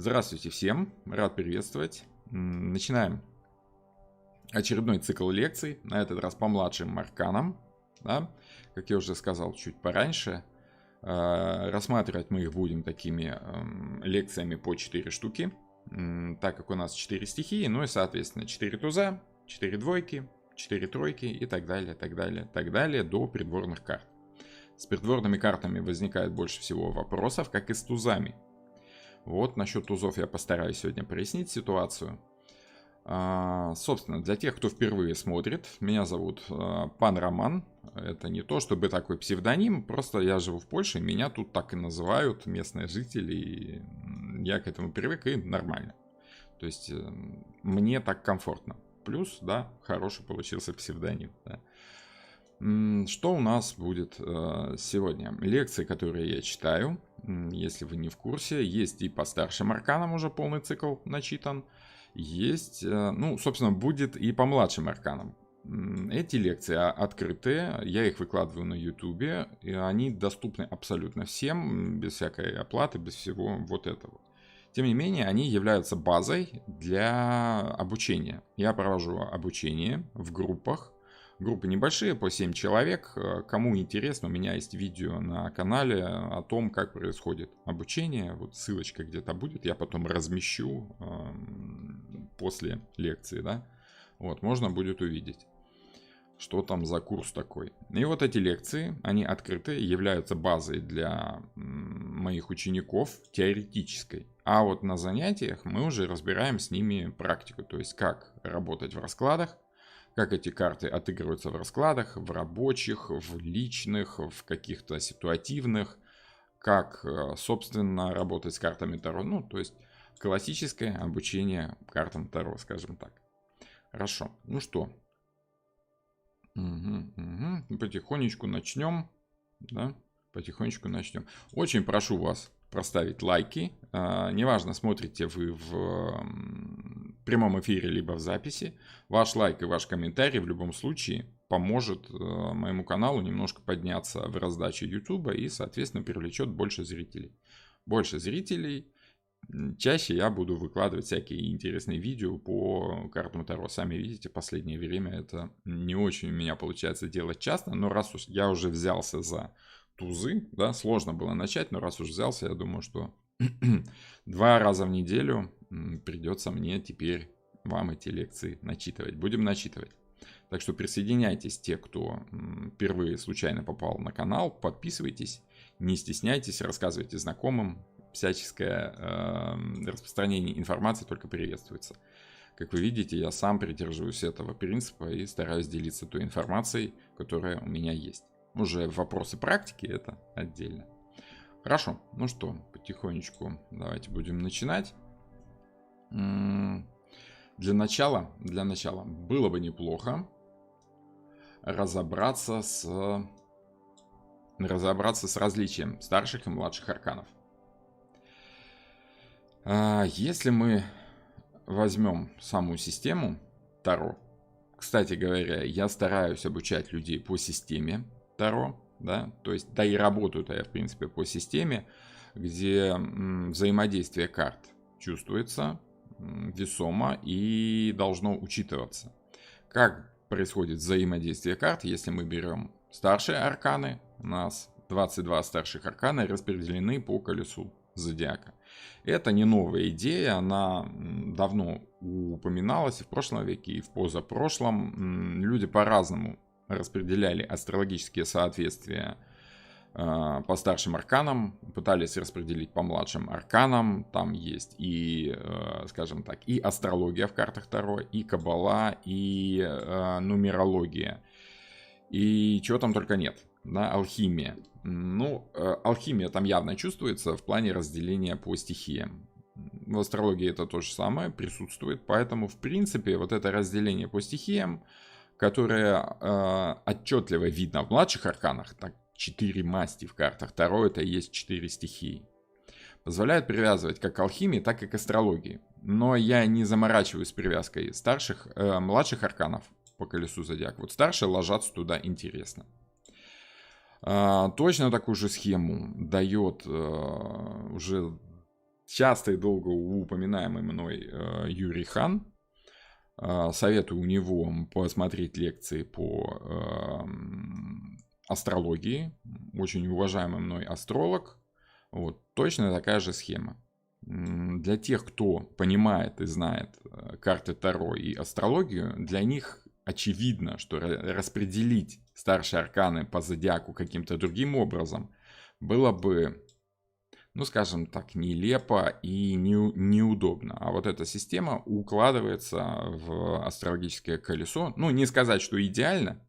Здравствуйте всем, рад приветствовать. Начинаем очередной цикл лекций, на этот раз по младшим арканам. Да? Как я уже сказал чуть пораньше, рассматривать мы их будем такими лекциями по 4 штуки, так как у нас 4 стихии, ну и соответственно 4 туза, 4 двойки, 4 тройки и так далее, так далее, так далее до придворных карт. С придворными картами возникает больше всего вопросов, как и с тузами. Вот, насчет тузов я постараюсь сегодня прояснить ситуацию. Собственно, для тех, кто впервые смотрит, меня зовут Пан Роман. Это не то, чтобы такой псевдоним, просто я живу в Польше, меня тут так и называют местные жители, и я к этому привык, и нормально. То есть, мне так комфортно. Плюс, да, хороший получился псевдоним, да. Что у нас будет сегодня? Лекции, которые я читаю, если вы не в курсе, есть и по старшим арканам уже полный цикл начитан, есть, ну, собственно, будет и по младшим арканам. Эти лекции открытые, я их выкладываю на YouTube, и они доступны абсолютно всем, без всякой оплаты, без всего вот этого. Тем не менее, они являются базой для обучения. Я провожу обучение в группах. Группы небольшие, по 7 человек. Кому интересно, у меня есть видео на канале о том, как происходит обучение. Вот ссылочка где-то будет, я потом размещу после лекции, да. Вот, можно будет увидеть, что там за курс такой. И вот эти лекции, они открытые, являются базой для моих учеников теоретической. А вот на занятиях мы уже разбираем с ними практику, то есть как работать в раскладах, как эти карты отыгрываются в раскладах, в рабочих, в личных, в каких-то ситуативных, как, собственно, работать с картами Таро. Ну, то есть классическое обучение картам Таро, скажем так. Хорошо, ну что, потихонечку начнем, да, потихонечку начнем. Очень прошу вас проставить лайки, неважно, смотрите вы в прямом эфире либо в записи, ваш лайк и ваш комментарий в любом случае поможет моему каналу немножко подняться в раздаче YouTube и, соответственно, привлечет больше зрителей. Больше зрителей, чаще я буду выкладывать всякие интересные видео по картам Таро. Сами видите, в последнее время это не очень у меня получается делать часто, но раз уж я уже взялся за тузы, да, сложно было начать, но раз уж взялся, я думаю, что 2 раза в неделю придется мне теперь вам эти лекции начитывать. Будем начитывать. Так что присоединяйтесь, те, кто впервые случайно попал на канал, подписывайтесь, не стесняйтесь, рассказывайте знакомым. Всяческое распространение информации только приветствуется. Как вы видите, я сам придерживаюсь этого принципа и стараюсь делиться той информацией, которая у меня есть. Уже вопросы практики, это отдельно. Хорошо, ну что, потихонечку давайте будем начинать. Для начала было бы неплохо разобраться с различием старших и младших арканов. Если мы возьмем саму систему Таро, кстати говоря, я стараюсь обучать людей по системе Таро, да, то есть, да и работаю-то я, в принципе, по системе, где взаимодействие карт чувствуется весомо и должно учитываться. Как происходит взаимодействие карт, если мы берем старшие арканы, у нас 22 старших аркана распределены по колесу зодиака. Это не новая идея, она давно упоминалась и в прошлом веке, и в позапрошлом. Люди по-разному распределяли астрологические соответствия по старшим арканам, пытались распределить по младшим арканам. Там есть и, скажем так, и астрология в картах Таро, и каббала, и нумерология, и чего там только нет. Да, алхимия. Ну, алхимия там явно чувствуется в плане разделения по стихиям. В астрологии это то же самое присутствует, поэтому, в принципе, вот это разделение по стихиям, которое отчетливо видно в младших арканах, так 4 масти в картах Таро, это и есть 4 стихии, позволяет привязывать как к алхимии, так и к астрологии. Но я не заморачиваюсь с привязкой младших арканов по колесу зодиака. Вот старшие ложатся туда интересно. Точно такую же схему дает уже часто и долго упоминаемый мной Юрий Хан. Советую у него посмотреть лекции по астрологии. Очень уважаемый мной астролог. Вот, точно такая же схема. Для тех, кто понимает и знает карты Таро и астрологию, для них очевидно, что распределить старшие арканы по зодиаку каким-то другим образом было бы, ну, скажем так, нелепо и неудобно. А вот эта система укладывается в астрологическое колесо. Ну, не сказать, что идеально.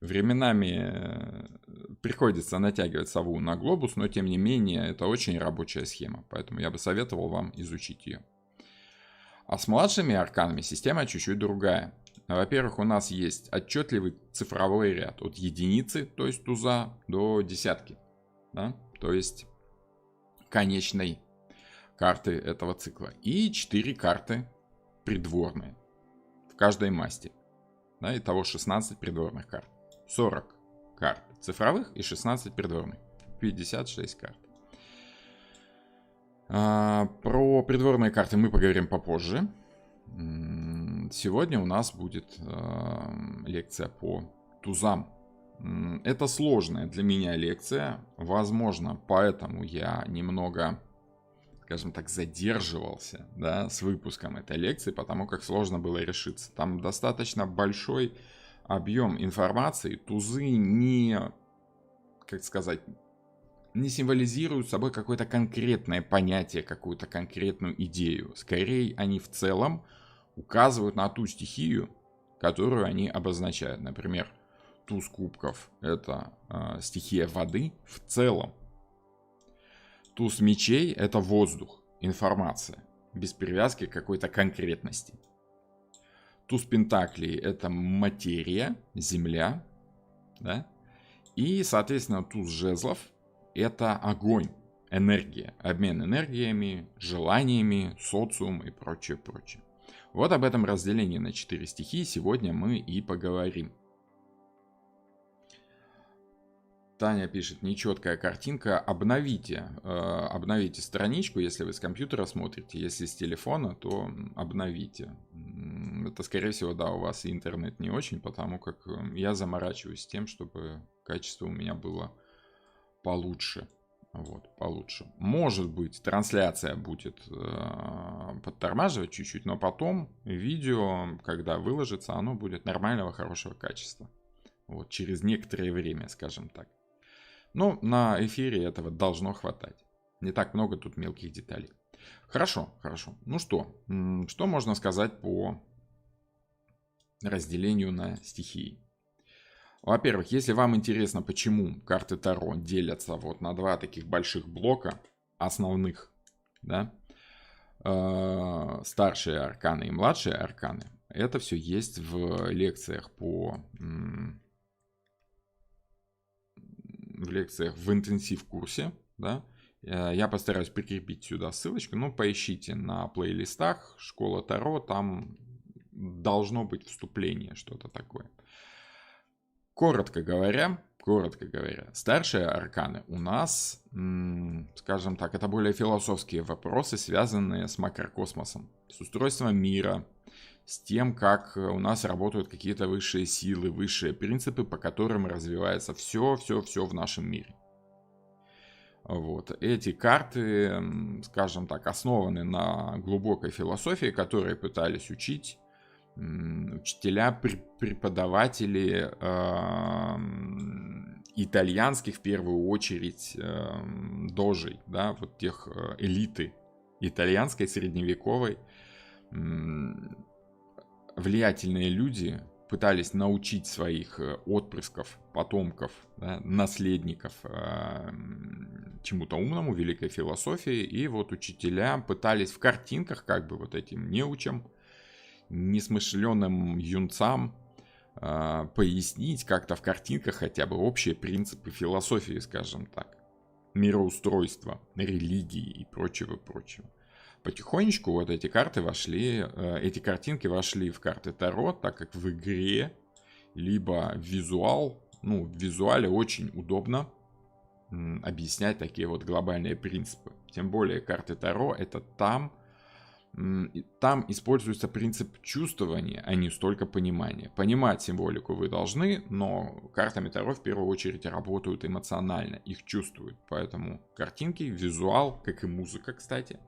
Временами приходится натягивать сову на глобус, но тем не менее это очень рабочая схема. Поэтому я бы советовал вам изучить ее. А с младшими арканами система чуть-чуть другая. Во-первых, у нас есть отчетливый цифровой ряд от единицы, то есть туза, до десятки. Да? То есть конечной карты этого цикла. И 4 карты придворные в каждой масти. Да, итого 16 придворных карт. 40 карт цифровых и 16 придворных. 56 карт. Про придворные карты мы поговорим попозже. Сегодня у нас будет лекция по тузам. Это сложная для меня лекция. Возможно, поэтому я немного, скажем так, задерживался, да, с выпуском этой лекции, потому как сложно было решиться. Там достаточно большой объем информации. Тузы не, как сказать, не символизируют собой какое-то конкретное понятие, какую-то конкретную идею. Скорее, они в целом указывают на ту стихию, которую они обозначают. Например, туз кубков — это стихия воды в целом. Туз мечей — это воздух, информация, без привязки к какой-то конкретности. Туз пентаклей — это материя, земля, да? И, соответственно, туз жезлов — это огонь, энергия, обмен энергиями, желаниями, социум и прочее, прочее. Вот об этом разделении на 4 стихии сегодня мы и поговорим. Таня пишет: нечеткая картинка. Обновите страничку, если вы с компьютера смотрите. Если с телефона, то обновите. Это, скорее всего, да, у вас интернет не очень, потому как я заморачиваюсь тем, чтобы качество у меня было получше. Вот, получше. Может быть, трансляция будет подтормаживать чуть-чуть, но потом видео, когда выложится, оно будет нормального, хорошего качества. Вот, через некоторое время, скажем так. Но на эфире этого должно хватать. Не так много тут мелких деталей. Хорошо, хорошо. Ну что можно сказать по разделению на стихии? Во-первых, если вам интересно, почему карты Таро делятся вот на 2 таких больших блока основных, да, старшие арканы и младшие арканы, это все есть в лекциях в интенсив-курсе, да. Я постараюсь прикрепить сюда ссылочку, но поищите на плейлистах «Школа Таро», там должно быть вступление, что-то такое. Коротко говоря, старшие арканы у нас, скажем так, это более философские вопросы, связанные с макрокосмосом, с устройством мира, с тем, как у нас работают какие-то высшие силы, высшие принципы, по которым развивается все в нашем мире. Вот. Эти карты, скажем так, основаны на глубокой философии, которые пытались учить учителя, преподаватели итальянских, в первую очередь, дожей, да, вот тех элиты итальянской, средневековой. Влиятельные люди пытались научить своих отпрысков, потомков, да, наследников чему-то умному, великой философии. И вот учителя пытались в картинках, как бы вот этим неучам, несмышленным юнцам пояснить как-то в картинках хотя бы общие принципы философии, скажем так, мироустройства, религии и прочего. Потихонечку вот эти картинки вошли в карты Таро, так как в игре либо в визуале очень удобно объяснять такие вот глобальные принципы. Тем более карты Таро — это там используется принцип чувствования, а не столько понимания. Понимать символику вы должны, но картами Таро в первую очередь работают эмоционально, их чувствуют. Поэтому картинки, визуал, как и музыка, кстати,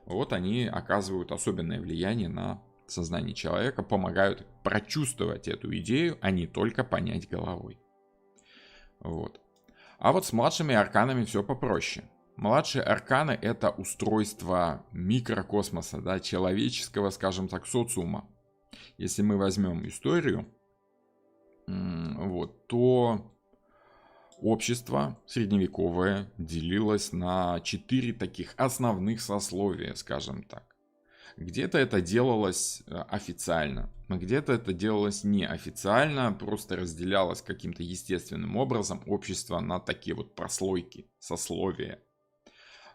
вот они оказывают особенное влияние на сознание человека, помогают прочувствовать эту идею, а не только понять головой. Вот. А вот с младшими арканами все попроще. Младшие арканы — это устройство микрокосмоса, да, человеческого, скажем так, социума. Если мы возьмем историю, вот, то общество средневековое делилось на 4 таких основных сословия, скажем так. Где-то это делалось официально, а где-то это делалось неофициально, просто разделялось каким-то естественным образом общество на такие вот прослойки, сословия.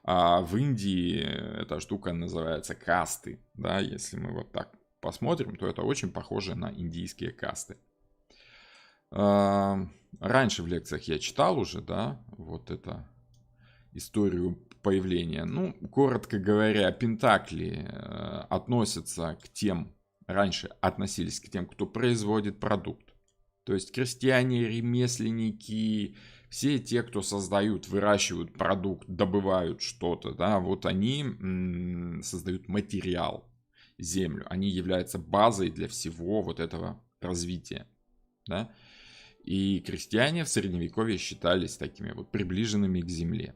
А в Индии эта штука называется касты, да, если мы вот так посмотрим, то это очень похоже на индийские касты. Раньше в лекциях я читал уже, да, вот это историю появления. Ну, коротко говоря, пентакли относятся к тем, раньше относились к тем, кто производит продукт. То есть крестьяне, ремесленники, все те, кто создают, выращивают продукт, добывают что-то, да, вот они создают материал, землю. Они являются базой для всего вот этого развития, да. И крестьяне в средневековье считались такими вот приближенными к земле.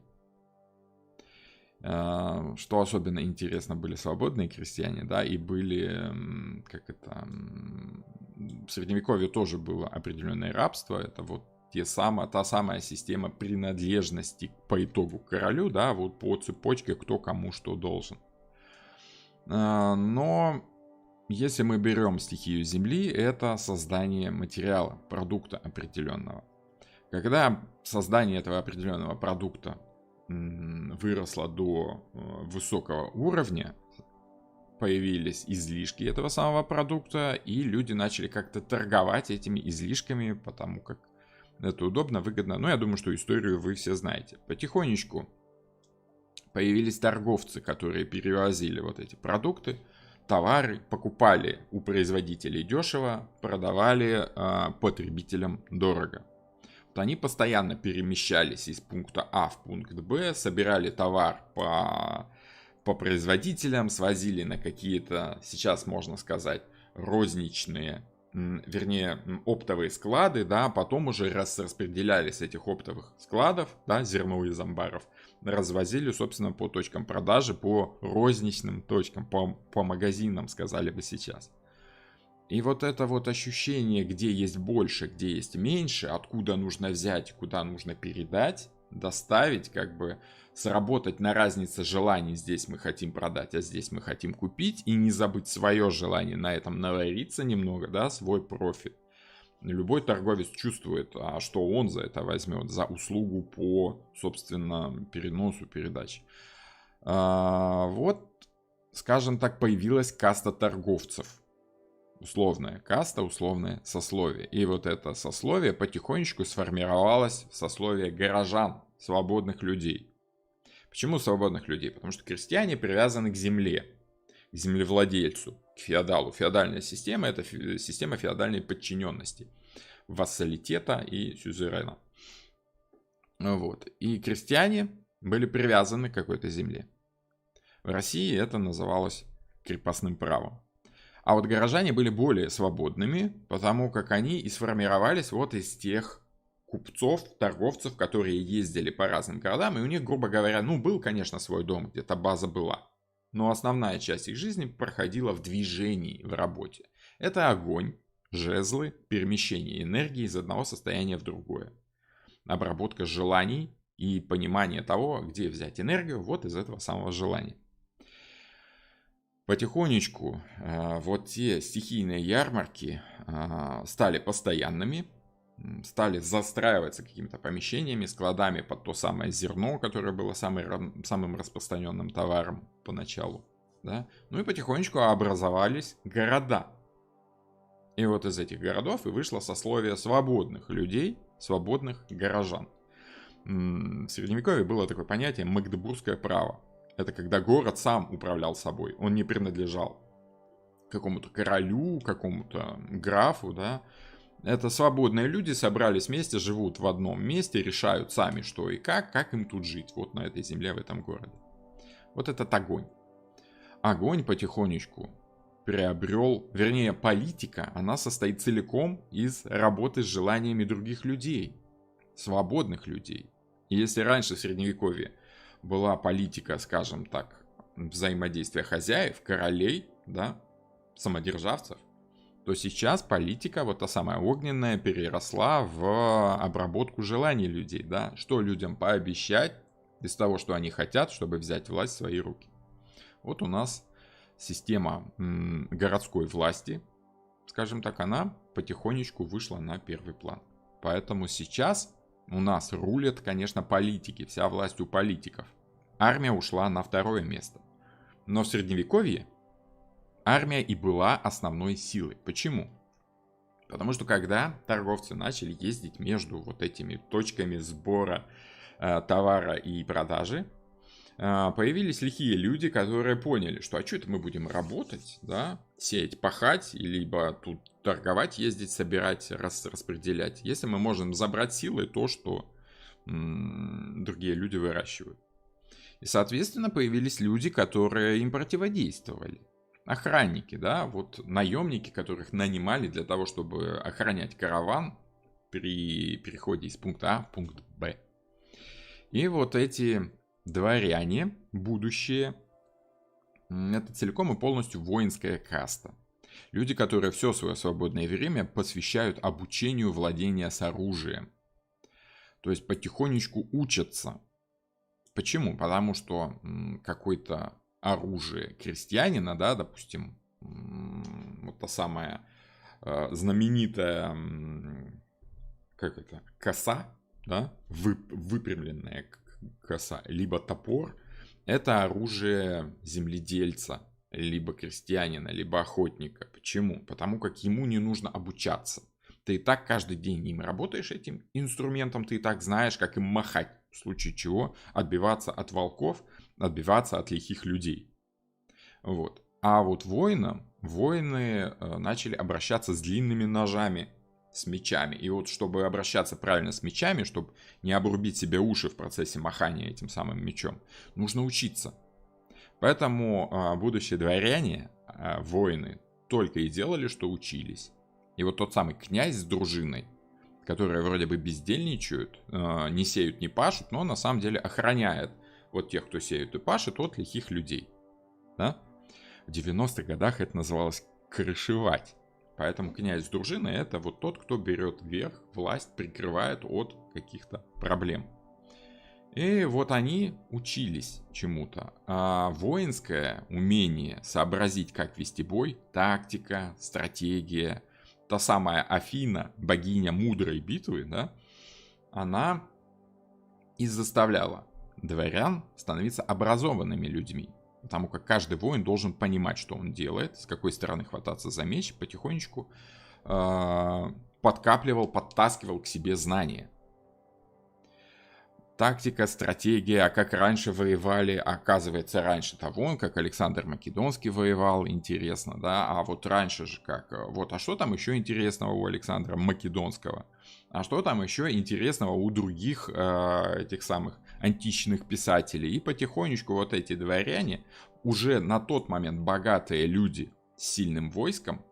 Что особенно интересно, были свободные крестьяне, да, и были, в средневековье тоже было определенное рабство, это вот та самая система принадлежности по итогу к королю, да, вот по цепочке, кто кому что должен. Но если мы берем стихию земли, это создание материала, продукта определенного. Когда создание этого определенного продукта выросло до высокого уровня, появились излишки этого самого продукта, и люди начали как-то торговать этими излишками, потому как это удобно, выгодно. Но я думаю, что историю вы все знаете. Потихонечку появились торговцы, которые перевозили вот эти продукты, товары, покупали у производителей дешево, продавали потребителям дорого. Они постоянно перемещались из пункта А в пункт Б, собирали товар по производителям, свозили на какие-то, сейчас можно сказать, розничные, вернее, оптовые склады, да, потом уже распределяли с этих оптовых складов, да, зерно из амбаров, развозили, собственно, по точкам продажи, по розничным точкам, по магазинам, сказали бы сейчас. И вот это вот ощущение, где есть больше, где есть меньше, откуда нужно взять, куда нужно передать, доставить, как бы сработать на разнице желаний. Здесь мы хотим продать, а здесь мы хотим купить. И не забыть свое желание на этом навариться немного, да, свой профит. Любой торговец чувствует, а что он за это возьмет, за услугу по, собственно, переносу, передаче. Вот, скажем так, появилась каста торговцев. Условная каста, условное сословие. И вот это сословие потихонечку сформировалось в сословие горожан, свободных людей. Почему свободных людей? Потому что крестьяне привязаны к земле, к землевладельцу, к феодалу. Феодальная система — это система феодальной подчиненности, вассалитета и сюзерена. Вот. И крестьяне были привязаны к какой-то земле. В России это называлось крепостным правом. А вот горожане были более свободными, потому как они и сформировались вот из тех купцов, торговцев, которые ездили по разным городам, и у них, грубо говоря, был, конечно, свой дом, где-то база была. Но основная часть их жизни проходила в движении, в работе. Это огонь, жезлы, перемещение энергии из одного состояния в другое. Обработка желаний и понимание того, где взять энергию, вот из этого самого желания. Потихонечку вот те стихийные ярмарки стали постоянными, стали застраиваться какими-то помещениями, складами под то самое зерно, которое было самым распространенным товаром поначалу. Да? Ну и потихонечку образовались города. И вот из этих городов и вышло сословие свободных людей, свободных горожан. В Средневековье было такое понятие «магдебургское право». Это когда город сам управлял собой. Он не принадлежал какому-то королю, какому-то графу, да. Это свободные люди собрались вместе, живут в одном месте, решают сами, что и как им тут жить, вот на этой земле, в этом городе. Вот этот огонь. Огонь потихонечку приобрел, вернее, политика, она состоит целиком из работы с желаниями других людей, свободных людей. И если раньше в Средневековье была политика, скажем так, взаимодействия хозяев, королей, да, самодержавцев, то сейчас политика, вот та самая огненная, переросла в обработку желаний людей, да, что людям пообещать из того, что они хотят, чтобы взять власть в свои руки. Вот у нас система городской власти, скажем так, она потихонечку вышла на первый план. Поэтому сейчас у нас рулят, конечно, политики, вся власть у политиков. Армия ушла на второе место. Но в Средневековье армия и была основной силой. Почему? Потому что когда торговцы начали ездить между вот этими точками сбора товара и продажи, появились лихие люди, которые поняли, что а что это мы будем работать, да, сеять, пахать, либо тут торговать, ездить, собирать, распределять, если мы можем забрать силой то, что другие люди выращивают. И, соответственно, появились люди, которые им противодействовали. Охранники, да, вот наемники, которых нанимали для того, чтобы охранять караван при переходе из пункта А в пункт Б. И вот эти дворяне, будущее, это целиком и полностью воинская каста. Люди, которые все свое свободное время посвящают обучению владения с оружием. То есть потихонечку учатся. Почему? Потому что какое-то оружие крестьянина, да, допустим, вот та самая знаменитая, как это, коса, да, выпрямленная коса, либо топор, это оружие земледельца, либо крестьянина, либо охотника. Почему? Потому как ему не нужно обучаться. Ты и так каждый день им работаешь, этим инструментом, ты и так знаешь, как им махать, в случае чего отбиваться от волков, отбиваться от лихих людей. Вот. А вот воины начали обращаться с длинными ножами, с мечами. И вот чтобы обращаться правильно с мечами, чтобы не обрубить себе уши в процессе махания этим самым мечом, нужно учиться. Поэтому будущие дворяне, воины, только и делали, что учились. И вот тот самый князь с дружиной, которые вроде бы бездельничают, не сеют, не пашут, но на самом деле охраняет вот тех, кто сеют и пашет, от лихих людей. Да? В 90-х годах это называлось крышевать. Поэтому князь с дружиной это вот тот, кто берет верх, власть, прикрывает от каких-то проблем. И вот они учились чему-то. А воинское умение сообразить, как вести бой, тактика, стратегия, та самая Афина, богиня мудрой битвы, да, она и заставляла дворян становиться образованными людьми. Потому как каждый воин должен понимать, что он делает, с какой стороны хвататься за меч, потихонечку подкапливал, подтаскивал к себе знания. Тактика, стратегия, а как раньше воевали, оказывается, раньше-то вон, как Александр Македонский воевал, интересно, да, а вот раньше же как, вот, а что там еще интересного у Александра Македонского? А что там еще интересного у других этих самых античных писателей? И потихонечку вот эти дворяне, уже на тот момент богатые люди с сильным войском,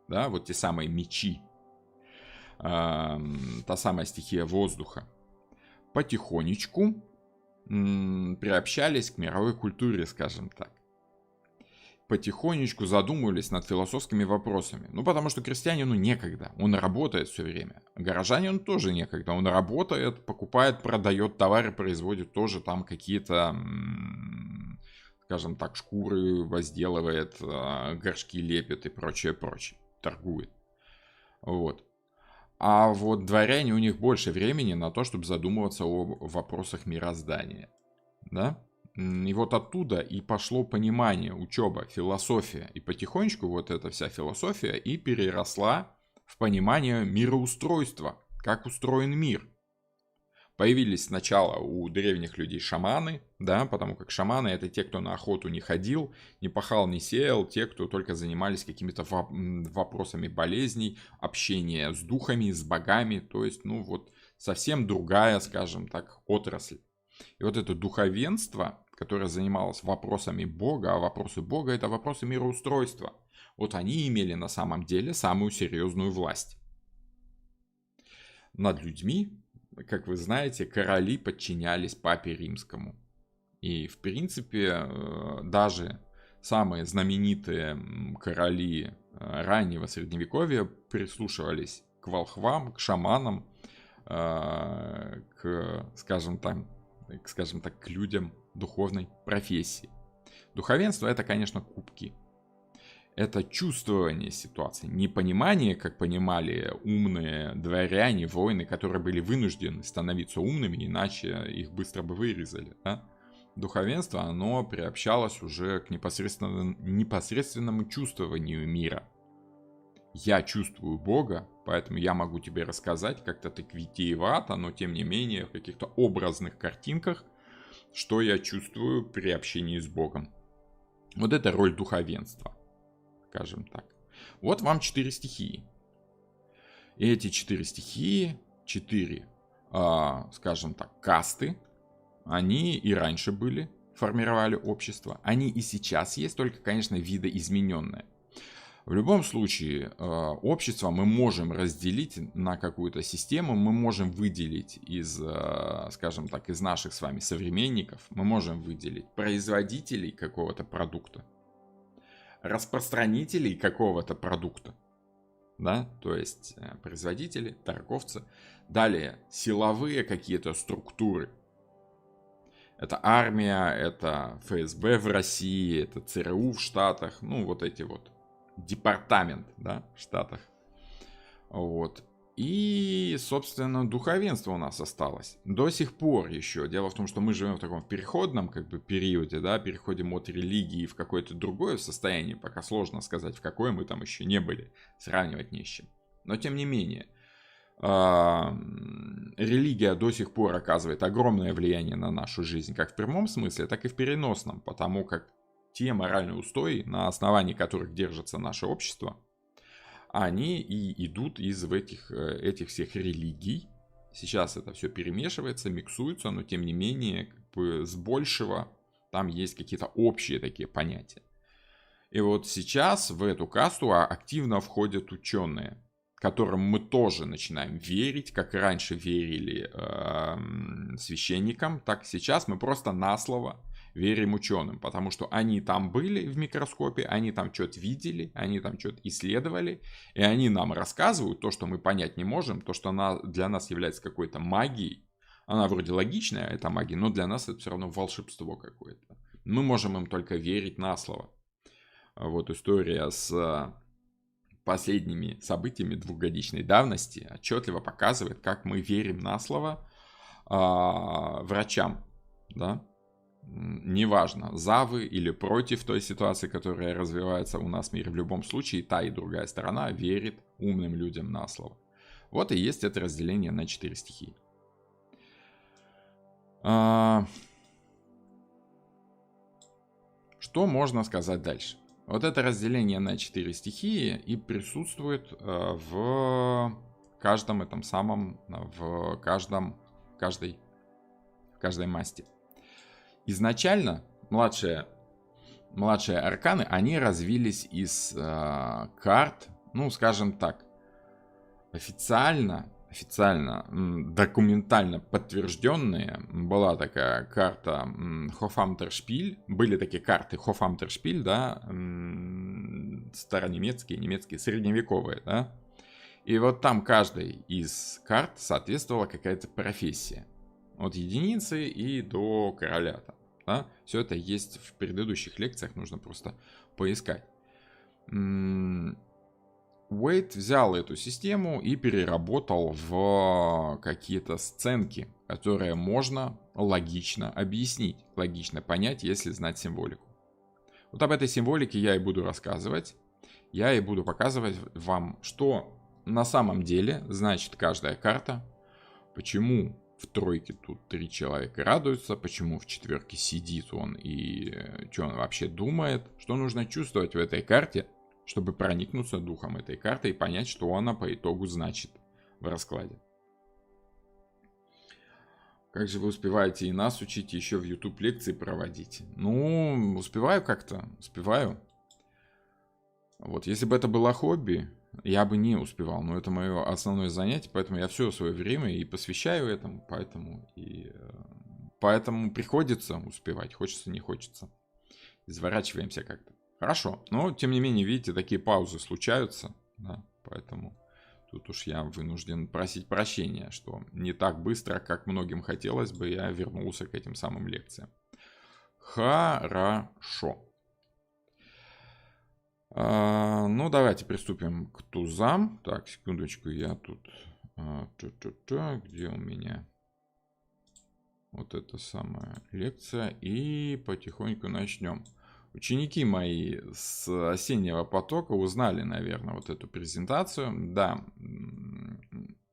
да, вот те самые мечи, та самая стихия воздуха, потихонечку приобщались к мировой культуре, скажем так. Потихонечку задумывались над философскими вопросами. Ну, потому что крестьянину некогда, он работает все время. Горожанину тоже некогда, он работает, покупает, продает товары, производит тоже там какие-то, скажем так, шкуры возделывает, горшки лепит и прочее, торгует. Вот. А вот дворяне, у них больше времени на то, чтобы задумываться о вопросах мироздания. Да? И вот оттуда и пошло понимание, учеба, философия. И потихонечку вот эта вся философия и переросла в понимание мироустройства, как устроен мир. Появились сначала у древних людей шаманы, да, потому как шаманы это те, кто на охоту не ходил, не пахал, не сеял, те, кто только занимались какими-то вопросами болезней, общения с духами, с богами, то есть, ну вот, совсем другая, скажем так, отрасль. И вот это духовенство, которое занималось вопросами Бога, а вопросы Бога это вопросы мироустройства, вот они имели на самом деле самую серьезную власть над людьми. Как вы знаете, короли подчинялись папе римскому. И, в принципе, даже самые знаменитые короли раннего средневековья прислушивались к волхвам, к шаманам, скажем так, к людям духовной профессии. Духовенство это, конечно, кубки. Это чувствование ситуации, не понимание, как понимали умные дворяне, воины, которые были вынуждены становиться умными, иначе их быстро бы вырезали. Да? Духовенство, оно приобщалось уже к непосредственному чувствованию мира. Я чувствую Бога, поэтому я могу тебе рассказать как-то так витиевато, но тем не менее в каких-то образных картинках, что я чувствую при общении с Богом. Вот это роль духовенства. Скажем так. Вот вам 4 стихии. И эти 4 стихии, 4, скажем так, касты, они и раньше были, формировали общество. Они и сейчас есть, только, конечно, видоизмененное. В любом случае, общество мы можем разделить на какую-то систему, мы можем выделить из, скажем так, из наших с вами современников, мы можем выделить производителей какого-то продукта, распространителей какого-то продукта, да, то есть производители, торговцы, далее силовые какие-то структуры, это армия, это ФСБ в России, это ЦРУ в Штатах, ну вот эти вот, департамент, да, в Штатах, вот. И, собственно, духовенство у нас осталось. До сих пор еще. Дело в том, что мы живем в таком переходном как бы периоде, да, переходим от религии в какое-то другое состояние. Пока сложно сказать, в какое мы там еще не были. Сравнивать не с чем. Но, тем не менее, религия до сих пор оказывает огромное влияние на нашу жизнь, как в прямом смысле, так и в переносном. Потому как те моральные устои, на основании которых держится наше общество, они и идут из этих всех религий. Сейчас это все перемешивается, миксуется, но тем не менее, как бы с большего там есть какие-то общие такие понятия. И вот сейчас в эту касту активно входят ученые, которым мы тоже начинаем верить, как раньше верили священникам, так сейчас мы просто на слово верим ученым, потому что они там были в микроскопе, они там что-то видели, они там что-то исследовали, и они нам рассказывают то, что мы понять не можем, то, что для нас является какой-то магией. Она вроде логичная, эта магия, но для нас это все равно волшебство какое-то. Мы можем им только верить на слово. Вот история с последними событиями двухгодичной давности отчетливо показывает, как мы верим на слово врачам, да. Неважно, за вы или против той ситуации, которая развивается у нас в мире, в любом случае та и другая сторона верит умным людям на слово. Вот и есть это разделение на 4 стихии. Что можно сказать дальше? Вот это разделение на 4 стихии и присутствует в каждом этом самом, в каждой масти. Изначально младшие арканы, они развились из карт, ну, скажем так, официально, документально подтвержденные. Была такая карта Хофамтершпиль, были такие карты Хофамтершпиль, да, старонемецкие, немецкие, средневековые, да. И вот там каждой из карт соответствовала какая-то профессия. От единицы и до короля. Да? Все это есть в предыдущих лекциях, нужно просто поискать. Уэйт взял эту систему и переработал в какие-то сценки, которые можно логично объяснить, логично понять, если знать символику. Вот об этой символике я и буду рассказывать. Я и буду показывать вам, что на самом деле значит каждая карта, почему в тройке тут 3 человека радуются, почему в четверке сидит он и что он вообще думает, что нужно чувствовать в этой карте, чтобы проникнуться духом этой карты и понять, что она по итогу значит в раскладе. Как же вы успеваете и нас учить, и еще в YouTube лекции проводить? Ну, успеваю как-то, успеваю. Вот, если бы это было хобби, я бы не успевал, но это мое основное занятие, поэтому я все свое время и посвящаю этому, поэтому приходится успевать, хочется, не хочется. Изворачиваемся как-то. Хорошо, но тем не менее, видите, такие паузы случаются, да, поэтому тут уж я вынужден просить прощения, что не так быстро, как многим хотелось бы, я вернулся к этим самым лекциям. Хорошо. Ну, давайте приступим к тузам. Так, секундочку, я тут... Где у меня вот эта самая лекция? И потихоньку начнем. Ученики мои с осеннего потока узнали, наверное, вот эту презентацию. Да,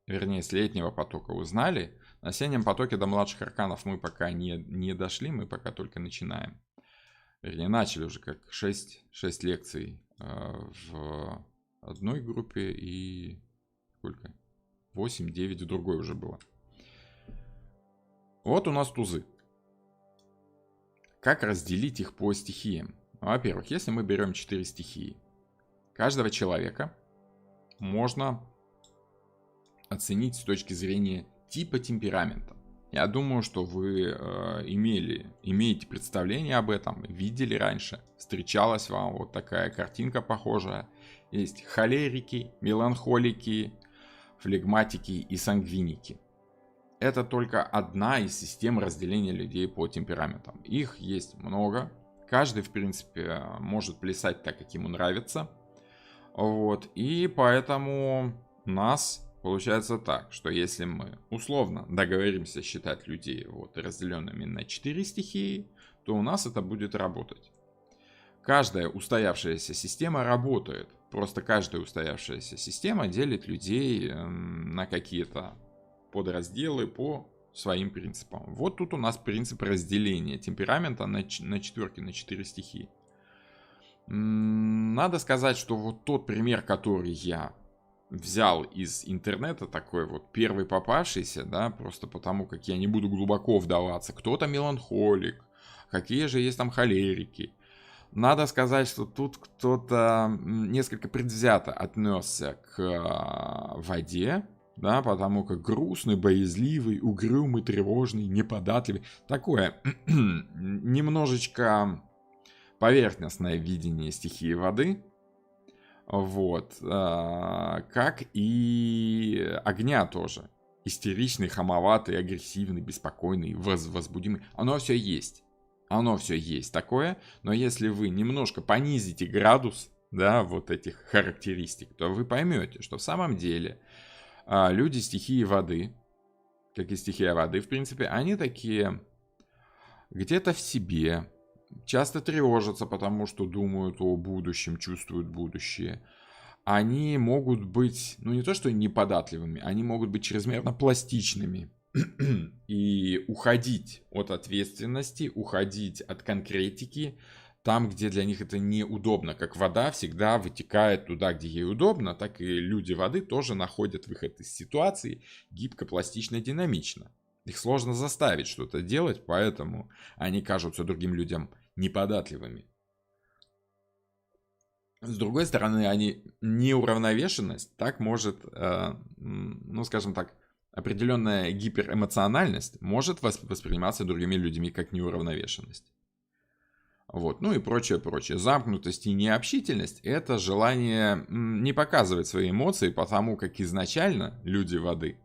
вернее, с летнего потока узнали. На осеннем потоке до младших арканов мы пока не дошли, мы пока только начинаем. Вернее, начали уже как 6 лекций в одной группе и сколько? 8-9 в другой уже было. Вот у нас тузы. Как разделить их по стихиям? Во-первых, если мы берем 4 стихии, каждого человека можно оценить с точки зрения типа темперамента. Я думаю, что вы имеете представление об этом, видели раньше, встречалась вам вот такая картинка похожая. Есть холерики, меланхолики, флегматики и сангвиники. Это только одна из систем разделения людей по темпераментам. Их есть много. Каждый, в принципе, может плясать так, как ему нравится. Вот. И поэтому нас получается так, что если мы условно договоримся считать людей вот разделенными на 4 стихии, то у нас это будет работать. Каждая устоявшаяся система работает. Просто каждая устоявшаяся система делит людей на какие-то подразделы по своим принципам. Вот тут у нас принцип разделения темперамента на четверки, на 4 стихии. Надо сказать, что вот тот пример, который я взял из интернета, такой вот первый попавшийся, да, просто потому как я не буду глубоко вдаваться. Кто-то меланхолик, какие же есть там холерики. Надо сказать, что тут кто-то несколько предвзято отнесся к воде, да, потому как грустный, боязливый, угрюмый, тревожный, неподатливый. Такое немножечко поверхностное видение стихии воды. Вот. Как и огня тоже. Истеричный, хамоватый, агрессивный, беспокойный, возбудимый. Оно все есть. Оно все есть такое. Но если вы немножко понизите градус, да, вот этих характеристик, то вы поймете, что в самом деле люди стихии воды, как и стихия воды, в принципе, они такие где-то в себе, часто тревожатся, потому что думают о будущем, чувствуют будущее. Они могут быть, ну не то что неподатливыми, они могут быть чрезмерно пластичными. И уходить от ответственности, уходить от конкретики, там, где для них это неудобно. Как вода всегда вытекает туда, где ей удобно, так и люди воды тоже находят выход из ситуации гибко, пластично, динамично. Их сложно заставить что-то делать, поэтому они кажутся другим людям неподатливыми. С другой стороны, они неуравновешенность так может, ну скажем так, определенная гиперэмоциональность может восприниматься другими людьми как неуравновешенность. Вот, ну и прочее, прочее. Замкнутость и необщительность – это желание не показывать свои эмоции, потому как изначально люди воды,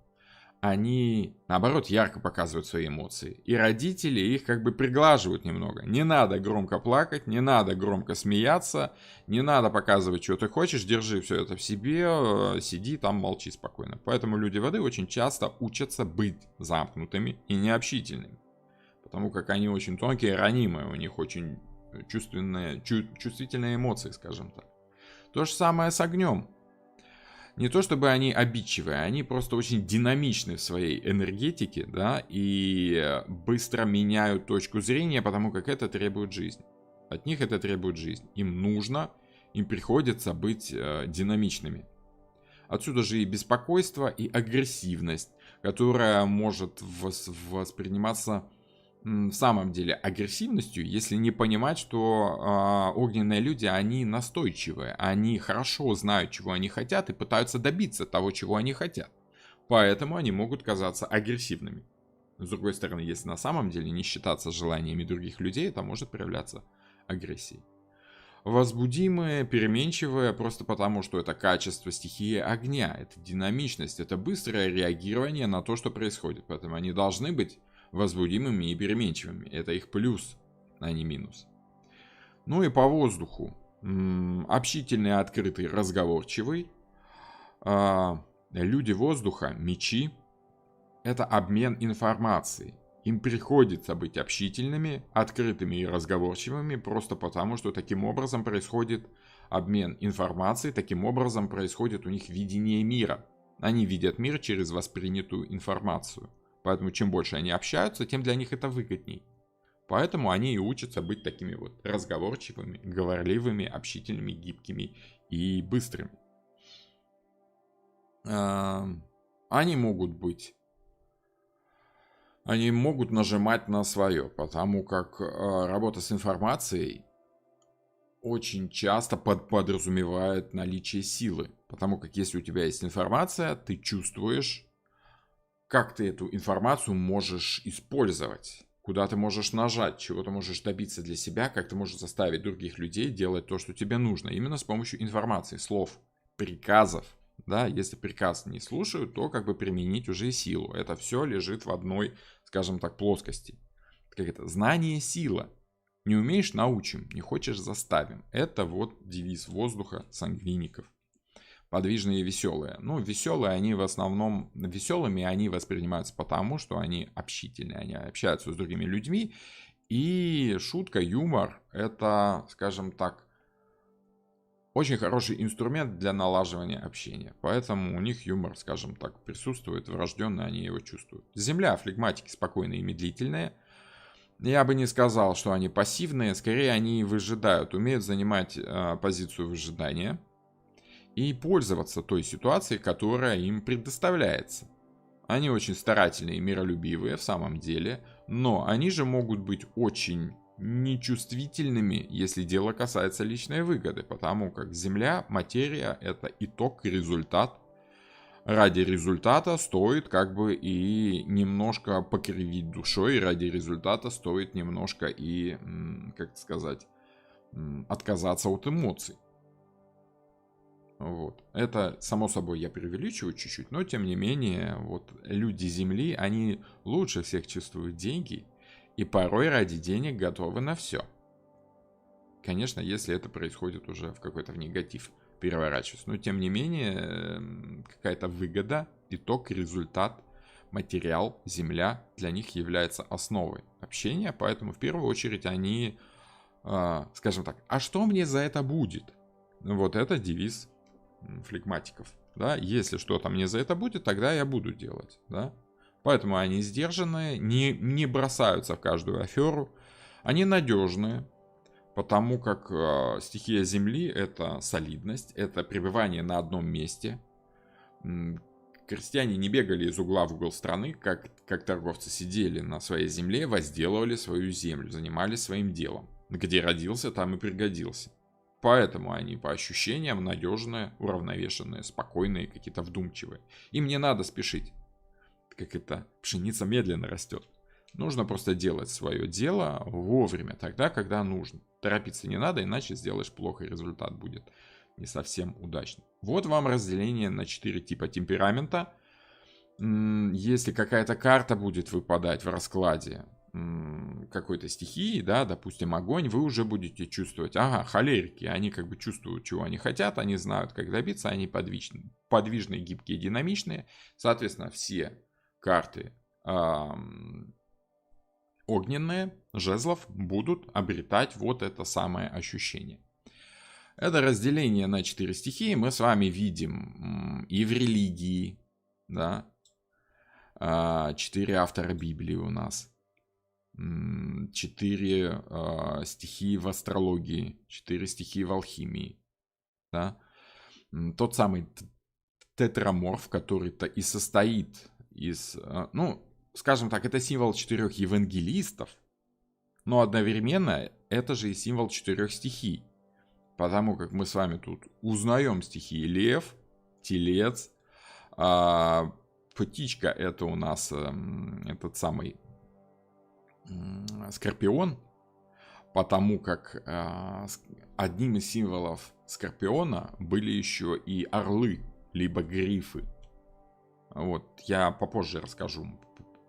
они, наоборот, ярко показывают свои эмоции. И родители их как бы приглаживают немного. Не надо громко плакать, не надо громко смеяться, не надо показывать, что ты хочешь, держи все это в себе, сиди там, молчи спокойно. Поэтому люди воды очень часто учатся быть замкнутыми и необщительными. Потому как они очень тонкие, ранимые, у них очень чувствительные эмоции, скажем так. То же самое с огнем. Не то чтобы они обидчивые, они просто очень динамичны в своей энергетике, да, и быстро меняют точку зрения, потому как это требует жизни. От них это требует жизнь. Им приходится быть динамичными. Отсюда же и беспокойство, и агрессивность, которая может восприниматься в самом деле агрессивностью, если не понимать, что огненные люди, они настойчивые, они хорошо знают, чего они хотят, и пытаются добиться того, чего они хотят. Поэтому они могут казаться агрессивными. С другой стороны, если на самом деле не считаться желаниями других людей, это может проявляться агрессией. Возбудимые, переменчивые, просто потому, что это качество стихии огня, это динамичность, это быстрое реагирование на то, что происходит. Поэтому они должны быть возбудимыми и переменчивыми. Это их плюс, а не минус. Ну и по воздуху. Общительный, открытый, разговорчивый. Люди воздуха, мечи. Это обмен информацией. Им приходится быть общительными, открытыми и разговорчивыми, просто потому, что таким образом происходит обмен информацией, таким образом происходит у них видение мира. Они видят мир через воспринятую информацию. Поэтому чем больше они общаются, тем для них это выгодней. Поэтому они и учатся быть такими вот разговорчивыми, говорливыми, общительными, гибкими и быстрыми. Они могут нажимать на свое, потому как работа с информацией очень часто подразумевает наличие силы. Потому как если у тебя есть информация, ты чувствуешь, как ты эту информацию можешь использовать, куда ты можешь нажать, чего ты можешь добиться для себя, как ты можешь заставить других людей делать то, что тебе нужно. Именно с помощью информации, слов, приказов. Да, если приказ не слушают, то как бы применить уже и силу. Это все лежит в одной, скажем так, плоскости. Как это? Знание – сила. Не умеешь – научим, не хочешь – заставим. Это вот девиз воздуха сангвиников. Подвижные и веселые. Ну, веселые они в основном, веселыми они воспринимаются потому, что они общительные, они общаются с другими людьми. И шутка, юмор – это, скажем так, очень хороший инструмент для налаживания общения. Поэтому у них юмор, скажем так, присутствует врожденно, они его чувствуют. Земля, флегматики спокойные и медлительные. Я бы не сказал, что они пассивные, скорее они выжидают, умеют занимать позицию выжидания и пользоваться той ситуацией, которая им предоставляется. Они очень старательные и миролюбивые в самом деле, но они же могут быть очень нечувствительными, если дело касается личной выгоды, потому как Земля, материя – это итог, результат. Ради результата стоит как бы и немножко покривить душой, ради результата стоит немножко и, как сказать, отказаться от эмоций. Вот. Это, само собой, я преувеличиваю чуть-чуть, но тем не менее, вот люди Земли, они лучше всех чувствуют деньги и порой ради денег готовы на все. Конечно, если это происходит уже в какой-то негатив переворачиваться. Но тем не менее, какая-то выгода, итог, результат, материал, земля для них является основой общения. Поэтому в первую очередь они, скажем так, а что мне за это будет? Вот это девиз флегматиков. Да? Если что-то мне за это будет, тогда я буду делать. Да? Поэтому они сдержанные, не бросаются в каждую аферу. Они надежные, потому как стихия Земли – это солидность, это пребывание на одном месте. Крестьяне не бегали из угла в угол страны, как торговцы сидели на своей земле, возделывали свою землю, занимались своим делом. Где родился, там и пригодился. Поэтому они по ощущениям надежные, уравновешенные, спокойные, какие-то вдумчивые. Им не надо спешить. Как это пшеница медленно растет. Нужно просто делать свое дело вовремя, тогда, когда нужно. Торопиться не надо, иначе сделаешь плохо, и результат будет не совсем удачный. Вот вам разделение на 4 типа темперамента. Если какая-то карта будет выпадать в раскладе какой-то стихии, да, допустим, огонь, вы уже будете чувствовать, ага, холерики, они как бы чувствуют, чего они хотят, они знают, как добиться, они подвижные, гибкие, динамичные. Соответственно, все карты огненные, жезлов, будут обретать вот это самое ощущение. Это разделение на 4 стихии мы с вами видим и в религии, да, 4 автора Библии у нас, 4 стихии в астрологии, 4 стихии в алхимии, да. Тот самый тетраморф, который-то и состоит из, ну, скажем так, это символ 4 евангелистов, но одновременно это же и символ 4 стихий. Потому как мы с вами тут узнаем стихии лев, телец, птичка это у нас этот самый скорпион, потому как одним из символов скорпиона были еще и орлы, либо грифы. Вот, я попозже расскажу,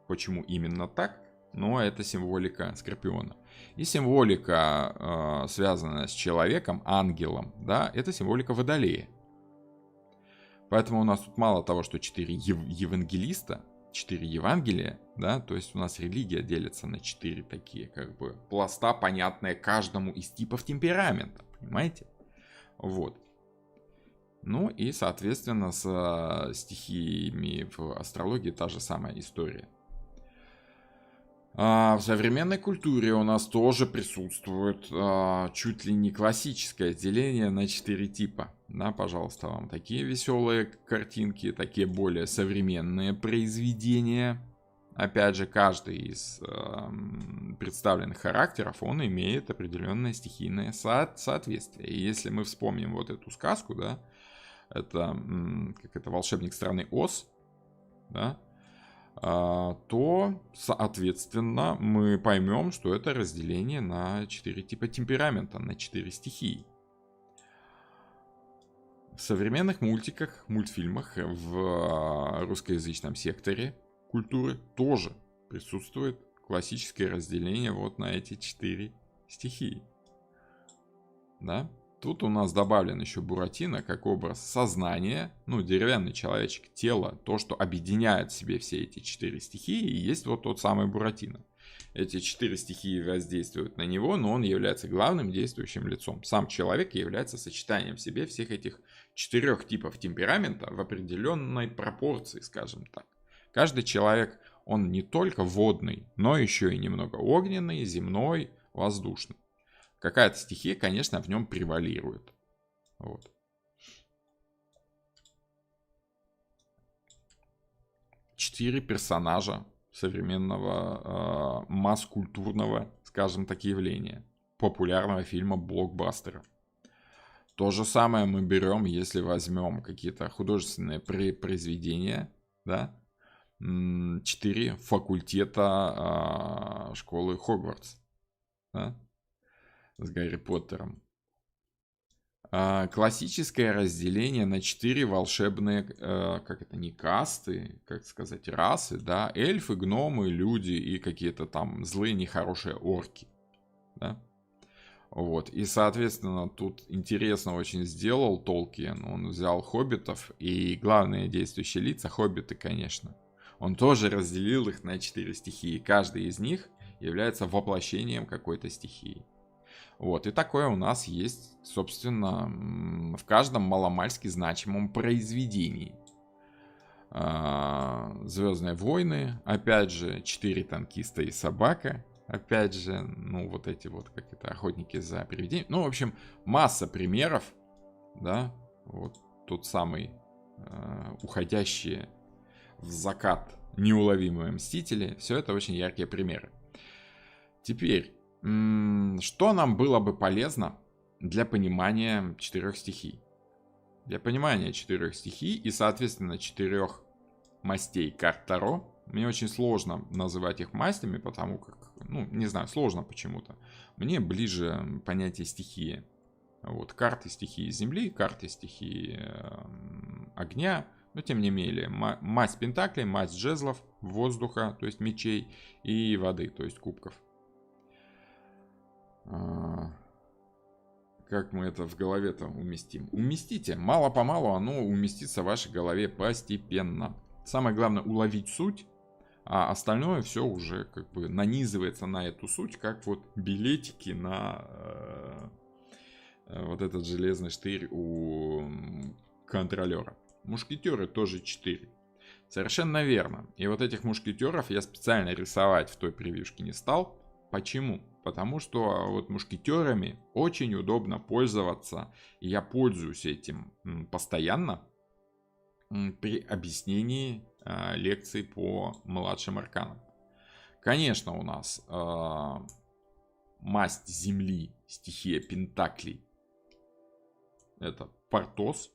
почему именно так, но это символика скорпиона. И символика, связанная с человеком, ангелом, да, это символика Водолея. Поэтому у нас тут мало того, что 4 евангелиста, 4 Евангелия, да, то есть у нас религия делится на 4 такие, как бы, пласта, понятные каждому из типов темперамента, понимаете? Вот. Ну и, соответственно, с стихиями в астрологии та же самая история. В современной культуре у нас тоже присутствует чуть ли не классическое деление на 4 типа. Да, пожалуйста, вам такие веселые картинки, такие более современные произведения. Опять же, каждый из представленных характеров, он имеет определенное стихийное соответствие. И если мы вспомним вот эту сказку, да, это, как это, волшебник страны Оз, да, то, соответственно, мы поймем, что это разделение на 4 типа темперамента, на 4 стихии. В современных мультиках, мультфильмах в русскоязычном секторе культуры тоже присутствует классическое разделение вот на эти 4 стихии. Да? Тут у нас добавлен еще Буратино как образ сознания, ну, деревянный человечек, тело, то, что объединяет в себе все эти 4 стихии, и есть вот тот самый Буратино. Эти 4 стихии воздействуют на него, но он является главным действующим лицом. Сам человек является сочетанием в себе всех этих 4 типов темперамента в определенной пропорции, скажем так. Каждый человек, он не только водный, но еще и немного огненный, земной, воздушный. Какая-то стихия, конечно, в нем превалирует. Вот. Четыре персонажа современного масс-культурного, скажем так, явления. Популярного фильма блокбастера. То же самое мы берем, если возьмем какие-то художественные произведения, да, 4 факультета школы Хогвартс, да, с Гарри Поттером. Классическое разделение на 4 волшебные, как это, не касты, как сказать, расы, да, эльфы, гномы, люди и какие-то там злые, нехорошие орки, да. Вот, и, соответственно, тут интересно очень сделал Толкиен, он взял хоббитов, и главные действующие лица, хоббиты, конечно, он тоже разделил их на 4 стихии, каждый из них является воплощением какой-то стихии. Вот, и такое у нас есть, собственно, в каждом маломальски значимом произведении. Звездные войны, опять же, 4 танкиста и собака, опять же, ну, вот эти вот, как это, охотники за привидениями. Ну, в общем, масса примеров, да, вот тот самый уходящие в закат неуловимые мстители, все это очень яркие примеры. Теперь, что нам было бы полезно для понимания 4 стихий? Для понимания 4 стихий и, соответственно, 4 мастей карт Таро. Мне очень сложно называть их мастями, потому как, ну, не знаю, сложно почему-то. Мне ближе понятие стихии. Вот, карты стихии Земли, карты стихии огня, но тем не менее, масть пентаклей, масть жезлов, воздуха, то есть мечей, и воды, то есть кубков. Как мы это в голове-то уместим? Уместите. Мало-помалу оно уместится в вашей голове постепенно. Самое главное уловить суть, а остальное все уже как бы нанизывается на эту суть, как вот билетики на вот этот железный штырь у контролера. Мушкетеры тоже 4. Совершенно верно. И вот этих мушкетеров я специально рисовать в той превьюшке не стал. Почему? Потому что вот мушкетерами очень удобно пользоваться. И я пользуюсь этим постоянно при объяснении лекций по младшим арканам. Конечно, у нас масть земли, стихия пентаклей. Это Портос.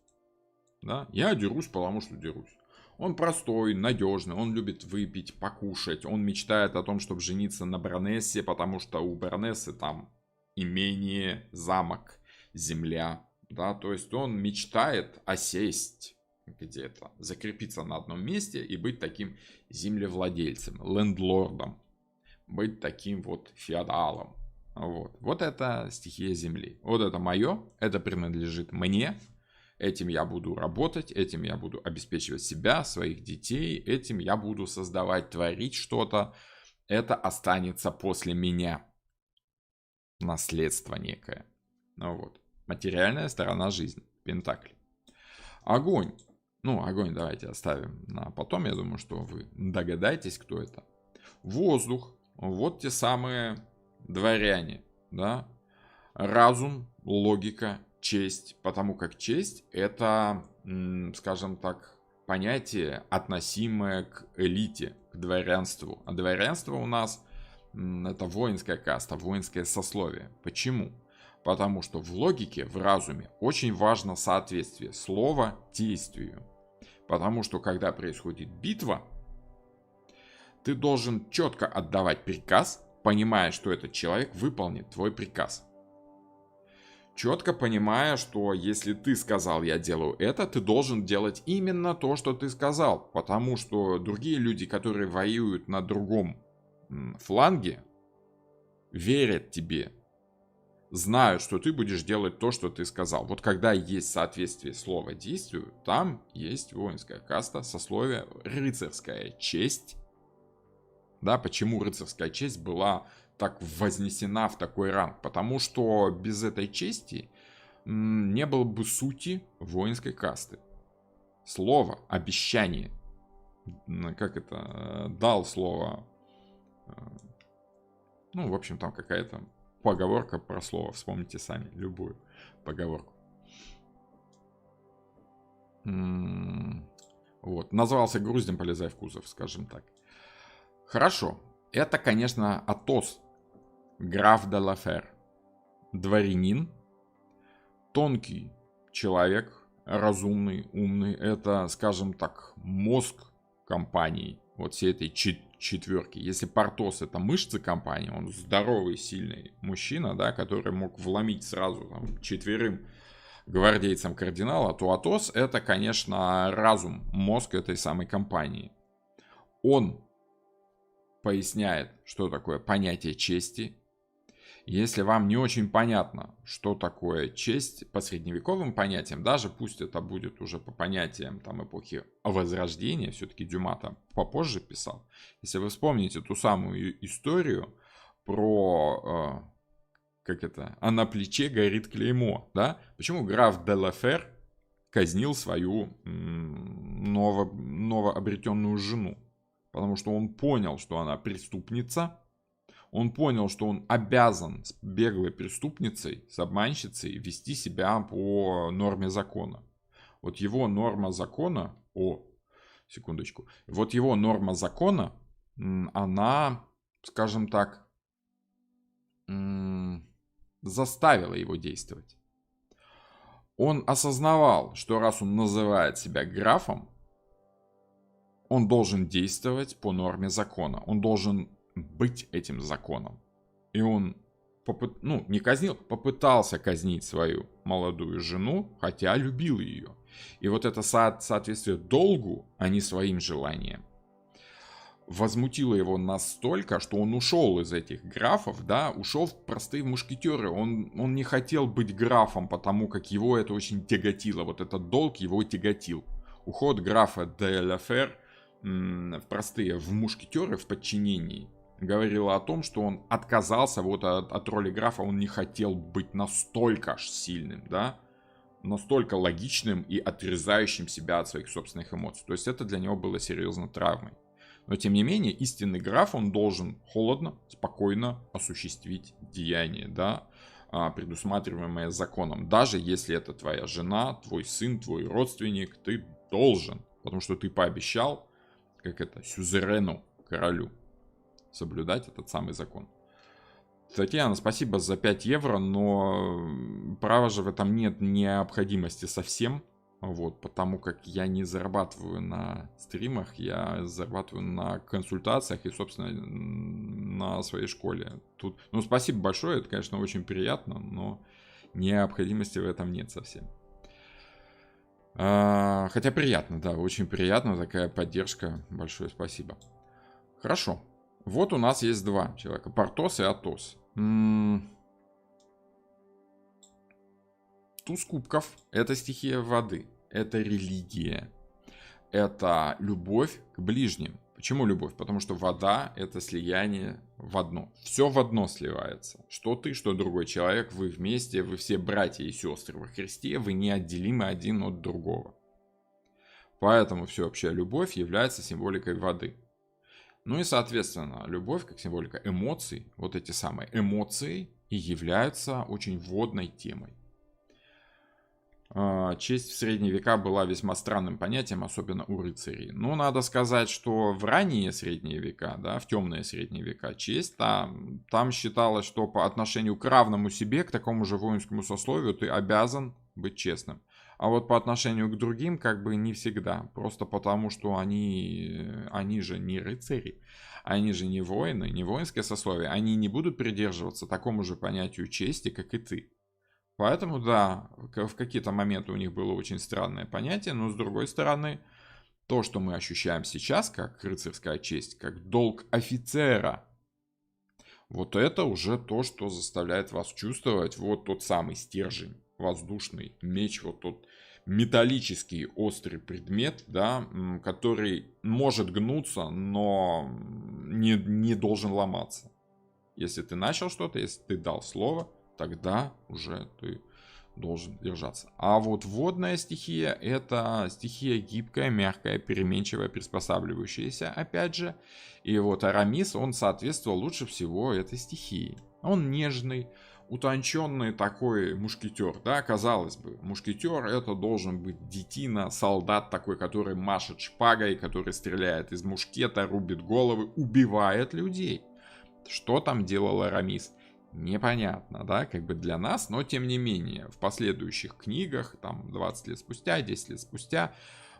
Да? Я дерусь, потому что дерусь. Он простой, надежный, он любит выпить, покушать. Он мечтает о том, чтобы жениться на баронессе, потому что у баронессы там имение, замок, земля. Да? То есть он мечтает осесть где-то, закрепиться на одном месте и быть таким землевладельцем, лендлордом. Быть таким вот феодалом. Вот это стихия земли. Вот это мое, это принадлежит мне. Этим я буду работать, этим я буду обеспечивать себя, своих детей, этим я буду создавать, творить что-то. Это останется после меня. Наследство некое. Материальная сторона жизни. Пентакли. Огонь. Огонь давайте оставим на потом. Я думаю, что вы догадаетесь, кто это. Воздух. Вот те самые дворяне. Да? Разум, логика, честь, потому как честь это, скажем так, понятие, относимое к элите, к дворянству. А дворянство у нас это воинская каста, воинское сословие. Почему? Потому что в логике, в разуме очень важно соответствие слова действию. Потому что когда происходит битва, ты должен четко отдавать приказ, понимая, что этот человек выполнит твой приказ. Четко понимая, что если ты сказал, я делаю это, ты должен делать именно то, что ты сказал. Потому что другие люди, которые воюют на другом фланге, верят тебе. Знают, что ты будешь делать то, что ты сказал. Вот когда есть соответствие слова действию, там есть воинская каста, сословие, рыцарская честь. Да, почему рыцарская честь была так вознесена в такой ранг? Потому что без этой чести не было бы сути воинской касты. Слово, обещание. Как это? Дал слово. В общем, там какая-то поговорка про слово. Вспомните сами любую поговорку. Назвался груздем, полезай в кузов, скажем так. Хорошо. Это, конечно, Атос. Граф де ла Фер. Дворянин. Тонкий человек. Разумный, умный. Это, скажем так, мозг компании. Вот всей этой четверки. Если Портос это мышцы компании, он здоровый, сильный мужчина, да, который мог вломить сразу 4 гвардейцам кардинала, то Атос это, конечно, разум, мозг этой самой компании. Он поясняет, что такое понятие чести. Если вам не очень понятно, что такое честь по средневековым понятиям, даже пусть это будет уже по понятиям эпохи Возрождения, все-таки Дюма там попозже писал. Если вы вспомните ту самую историю про, а на плече горит клеймо, да? Почему граф де ла Фер казнил свою новообретенную жену? Потому что он понял, что она преступница. Он понял, что он обязан с беглой преступницей, с обманщицей вести себя по норме закона. Вот его норма закона... Вот его норма закона, она, скажем так, заставила его действовать. Он осознавал, что раз он называет себя графом, он должен действовать по норме закона. Он должен быть этим законом. И он не казнил, попытался казнить свою молодую жену, хотя любил ее. И вот это соответствие долгу, а не своим желаниям, возмутило его настолько, что он ушел из этих графов, да, ушел в простые мушкетеры. Он не хотел быть графом, потому как его это очень тяготило. Вот этот долг его тяготил. Уход графа де ла Фер в простые, в мушкетеры, в подчинении, говорила о том, что он отказался вот от роли графа, он не хотел быть настолько аж сильным, да, настолько логичным и отрезающим себя от своих собственных эмоций. То есть это для него было серьезной травмой. Но тем не менее, истинный граф, он должен холодно, спокойно осуществить деяние, да, предусматриваемое законом. Даже если это твоя жена, твой сын, твой родственник, ты должен. Потому что ты пообещал, как это, сюзерену, королю, соблюдать этот самый закон. Татьяна, спасибо за 5 евро, но право же в этом нет необходимости совсем. Вот, потому как я не зарабатываю на стримах, я зарабатываю на консультациях и, собственно, на своей школе. Тут, ну, спасибо большое, это, конечно, очень приятно, но необходимости в этом нет совсем. Хотя приятно, да, очень приятно, такая поддержка, большое спасибо. Хорошо, вот у нас есть два человека, Портос и Атос. Туз кубков — это стихия воды, это религия, это любовь к ближним. Почему любовь? Потому что вода — это слияние в одно. Все в одно сливается. Что ты, что другой человек, вы вместе, вы все братья и сестры во Христе, вы неотделимы один от другого. Поэтому всеобщая любовь является символикой воды. Ну и, соответственно, любовь как символика эмоций, вот эти самые эмоции и являются очень водной темой. Честь в средние века была весьма странным понятием, особенно у рыцарей. Но надо сказать, что в ранние средние века, да, в темные средние века, честь там считалось, что по отношению к равному себе, к такому же воинскому сословию, ты обязан быть честным. А вот по отношению к другим, как бы не всегда. Просто потому, что они же не рыцари, они же не воины, не воинское сословие. Они не будут придерживаться такому же понятию чести, как и ты. Поэтому, да, в какие-то моменты у них было очень странное понятие, но с другой стороны, то, что мы ощущаем сейчас, как рыцарская честь, как долг офицера, вот это уже то, что заставляет вас чувствовать вот тот самый стержень, воздушный меч, вот тот металлический острый предмет, да, который может гнуться, но не должен ломаться. Если ты начал что-то, если ты дал слово, тогда уже ты должен держаться. А вот водная стихия — это стихия гибкая, мягкая, переменчивая, приспосабливающаяся, опять же. И вот Арамис, он соответствовал лучше всего этой стихии. Он нежный, утонченный такой мушкетер, да, казалось бы. Мушкетер — это должен быть детина, солдат такой, который машет шпагой, который стреляет из мушкета, рубит головы, убивает людей. Что там делал Арамис? Непонятно, да, как бы для нас, но тем не менее, в последующих книгах, там 20 лет спустя, 10 лет спустя,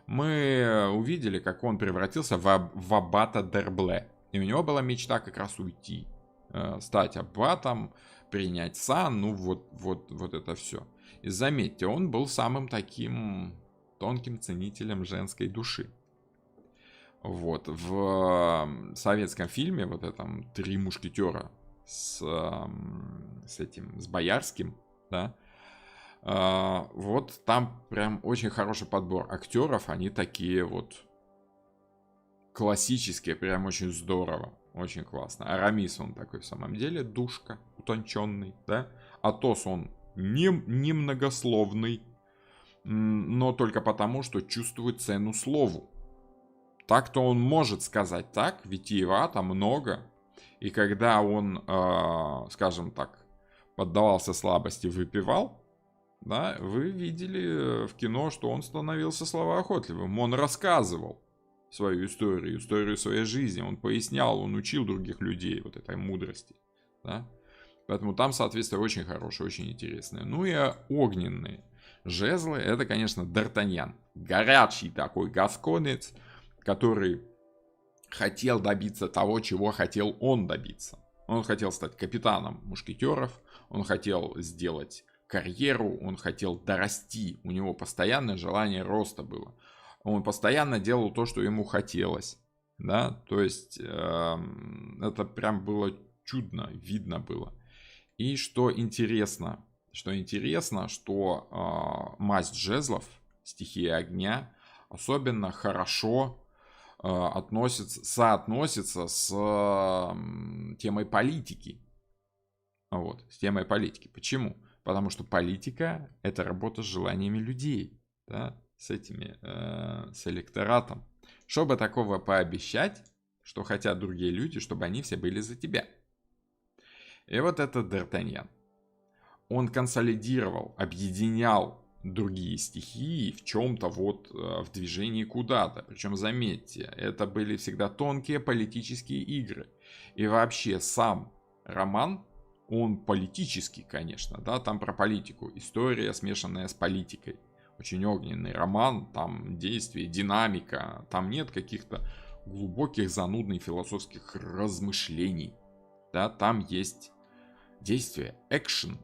мы увидели, как он превратился в аббата Д'Эрбле. И у него была мечта как раз уйти, стать аббатом, принять сан, ну вот это все. И заметьте, он был самым таким тонким ценителем женской души. Вот, в советском фильме, вот этом «Три мушкетера», с Боярским, да, вот там прям очень хороший подбор актеров, они такие вот классические, прям очень здорово, очень классно. Арамис, он такой в самом деле душка, утонченный, да, Атос, он немногословный, но только потому, что чувствует цену слову. Так-то он может сказать так, витиевато, много. И когда он, скажем так, поддавался слабости, выпивал, да, вы видели в кино, что он становился словоохотливым. Он рассказывал свою историю своей жизни. Он пояснял, он учил других людей вот этой мудрости. Да? Поэтому там, соответственно, очень хорошие, очень интересные. Ну и огненные жезлы, это, конечно, Д'Артаньян. Горячий такой гасконец, который хотел добиться того, чего хотел он добиться. Он хотел стать капитаном мушкетеров, он хотел сделать карьеру, он хотел дорасти. У него постоянное желание роста было. Он постоянно делал то, что ему хотелось. Да? То есть это прям было чудно, видно было. И что интересно, что масть жезлов, стихия огня, особенно хорошо соотносится с темой политики. Вот, с темой политики. Почему? Потому что политика — это работа с желаниями людей, да, с электоратом. Чтобы такого пообещать, что хотят другие люди, чтобы они все были за тебя. И вот этот Д'Артаньян. Он консолидировал, объединял другие стихии в чем-то в движении куда-то. Причем, заметьте, это были всегда тонкие политические игры. И вообще сам роман, он политический, конечно, да, там про политику. История, смешанная с политикой. Очень огненный роман, там действие, динамика, там нет каких-то глубоких, занудных философских размышлений. Да, там есть действие, экшен,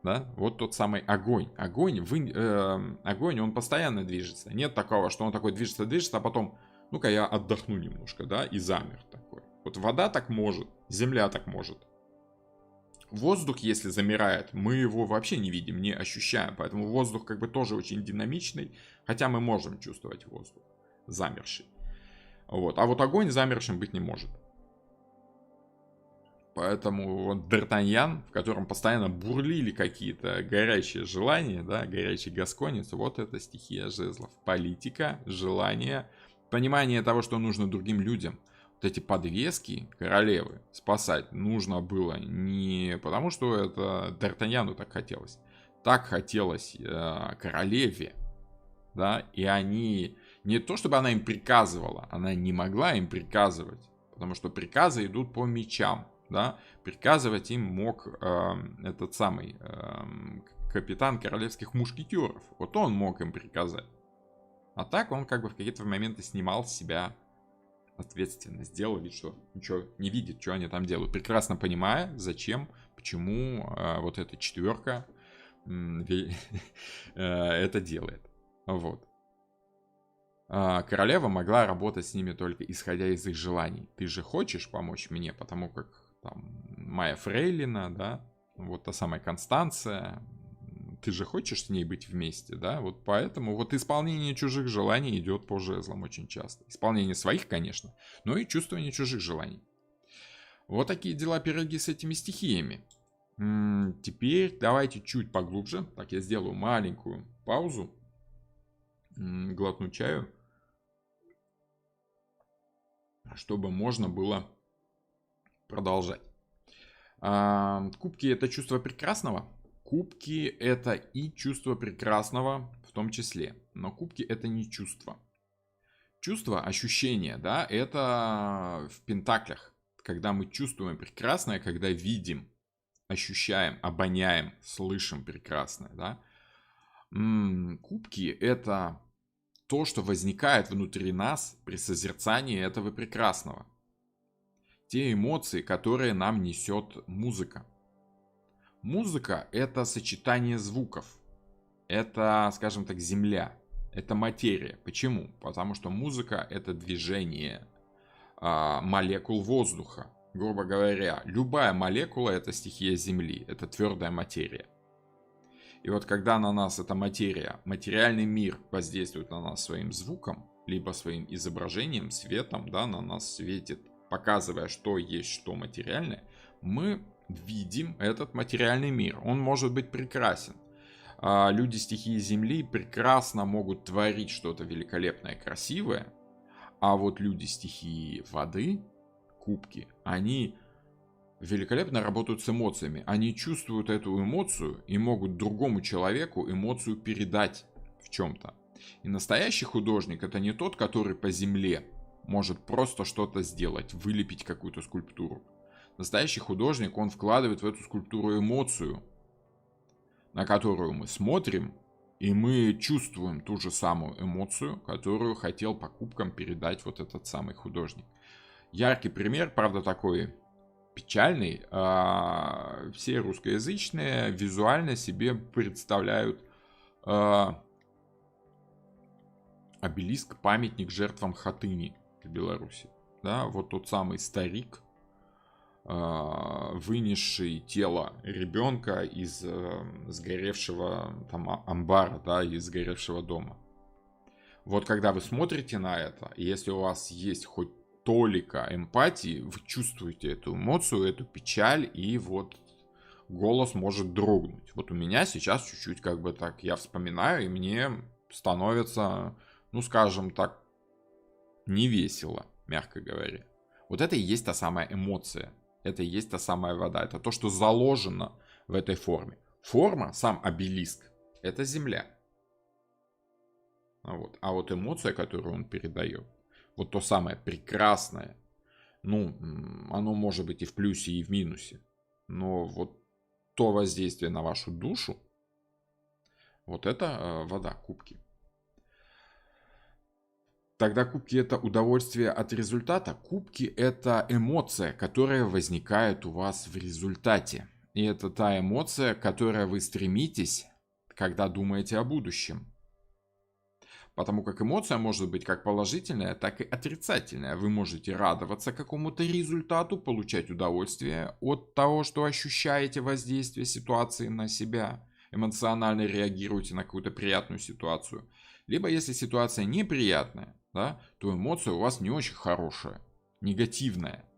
да, вот тот самый огонь. Огонь, он постоянно движется. Нет такого, что он такой движется, а потом, ну-ка я отдохну немножко, да, и замер такой. Вот вода так может, земля так может. Воздух, если замирает, мы его вообще не видим, не ощущаем. Поэтому воздух как бы тоже очень динамичный, хотя мы можем чувствовать воздух замерший. Вот. А вот огонь замершим быть не может. Поэтому вот Д'Артаньян, в котором постоянно бурлили какие-то горячие желания, да, горячий гасконец, вот это стихия жезлов. Политика, желание, понимание того, что нужно другим людям. Вот эти подвески королевы спасать нужно было не потому, что это Д'Артаньяну так хотелось. Так хотелось королеве, да, и они... Не то, чтобы она им приказывала, она не могла им приказывать, потому что приказы идут по мечам. Да, приказывать им мог этот самый капитан королевских мушкетеров. Вот он мог им приказать. А так он как бы в какие-то моменты снимал с себя ответственность. Делал вид, что ничего не видит, что они там делают. Прекрасно понимая, зачем, почему вот эта четверка это делает. Вот. Королева могла работать с ними только исходя из их желаний. Ты же хочешь помочь мне, потому как там Майя Фрейлина, да, вот та самая Констанция, ты же хочешь с ней быть вместе, да, вот поэтому вот исполнение чужих желаний идет по жезлам очень часто. Исполнение своих, конечно, но и чувствование чужих желаний. Вот такие дела пироги с этими стихиями. Теперь давайте чуть поглубже. Так, я сделаю маленькую паузу. Глотну чаю. Чтобы можно было продолжать. Кубки — это чувство прекрасного. Кубки — это и чувство прекрасного в том числе. Но кубки — это не чувство. Чувство, ощущение, да, это в пентаклях. Когда мы чувствуем прекрасное, когда видим, ощущаем, обоняем, слышим прекрасное, да. Кубки — это то, что возникает внутри нас при созерцании этого прекрасного. Те эмоции, которые нам несет музыка. Музыка — это сочетание звуков. Это, скажем так, земля. Это материя. Почему? Потому что музыка — это движение молекул воздуха. Грубо говоря, любая молекула — это стихия Земли. Это твердая материя. И вот когда на нас эта материя, материальный мир воздействует на нас своим звуком, либо своим изображением, светом, да, на нас светит, показывая, что есть что материальное, мы видим этот материальный мир. Он может быть прекрасен. Люди стихии Земли прекрасно могут творить что-то великолепное, красивое, а вот люди стихии воды, кубки, они великолепно работают с эмоциями. Они чувствуют эту эмоцию и могут другому человеку эмоцию передать в чем-то. И настоящий художник — это не тот, который по земле может просто что-то сделать, вылепить какую-то скульптуру. Настоящий художник, он вкладывает в эту скульптуру эмоцию, на которую мы смотрим, и мы чувствуем ту же самую эмоцию, которую хотел по кубкам передать вот этот самый художник. Яркий пример, правда такой печальный. Все русскоязычные визуально себе представляют обелиск, памятник жертвам Хатыни в Беларуси. Да, вот тот самый старик, вынесший тело ребенка из сгоревшего там амбара, да, из сгоревшего дома. Вот когда вы смотрите на это, и если у вас есть хоть толика эмпатии, вы чувствуете эту эмоцию, эту печаль, и вот голос может дрогнуть. Вот у меня сейчас чуть-чуть как бы так, я вспоминаю, и мне становится, ну скажем так, невесело, мягко говоря. Вот это и есть та самая эмоция. Это и есть та самая вода. Это то, что заложено в этой форме. Форма, сам обелиск, это земля. А вот эмоция, которую он передает, вот то самое прекрасное, ну, оно может быть и в плюсе, и в минусе. Но вот то воздействие на вашу душу, вот это вода, кубки. Тогда кубки это удовольствие от результата. Кубки это эмоция, которая возникает у вас в результате. И это та эмоция, к которой вы стремитесь, когда думаете о будущем. Потому как эмоция может быть как положительная, так и отрицательная. Вы можете радоваться какому-то результату, получать удовольствие от того, что ощущаете воздействие ситуации на себя. Эмоционально реагируете на какую-то приятную ситуацию. Либо если ситуация неприятная, да, то эмоция у вас не очень хорошая, негативная.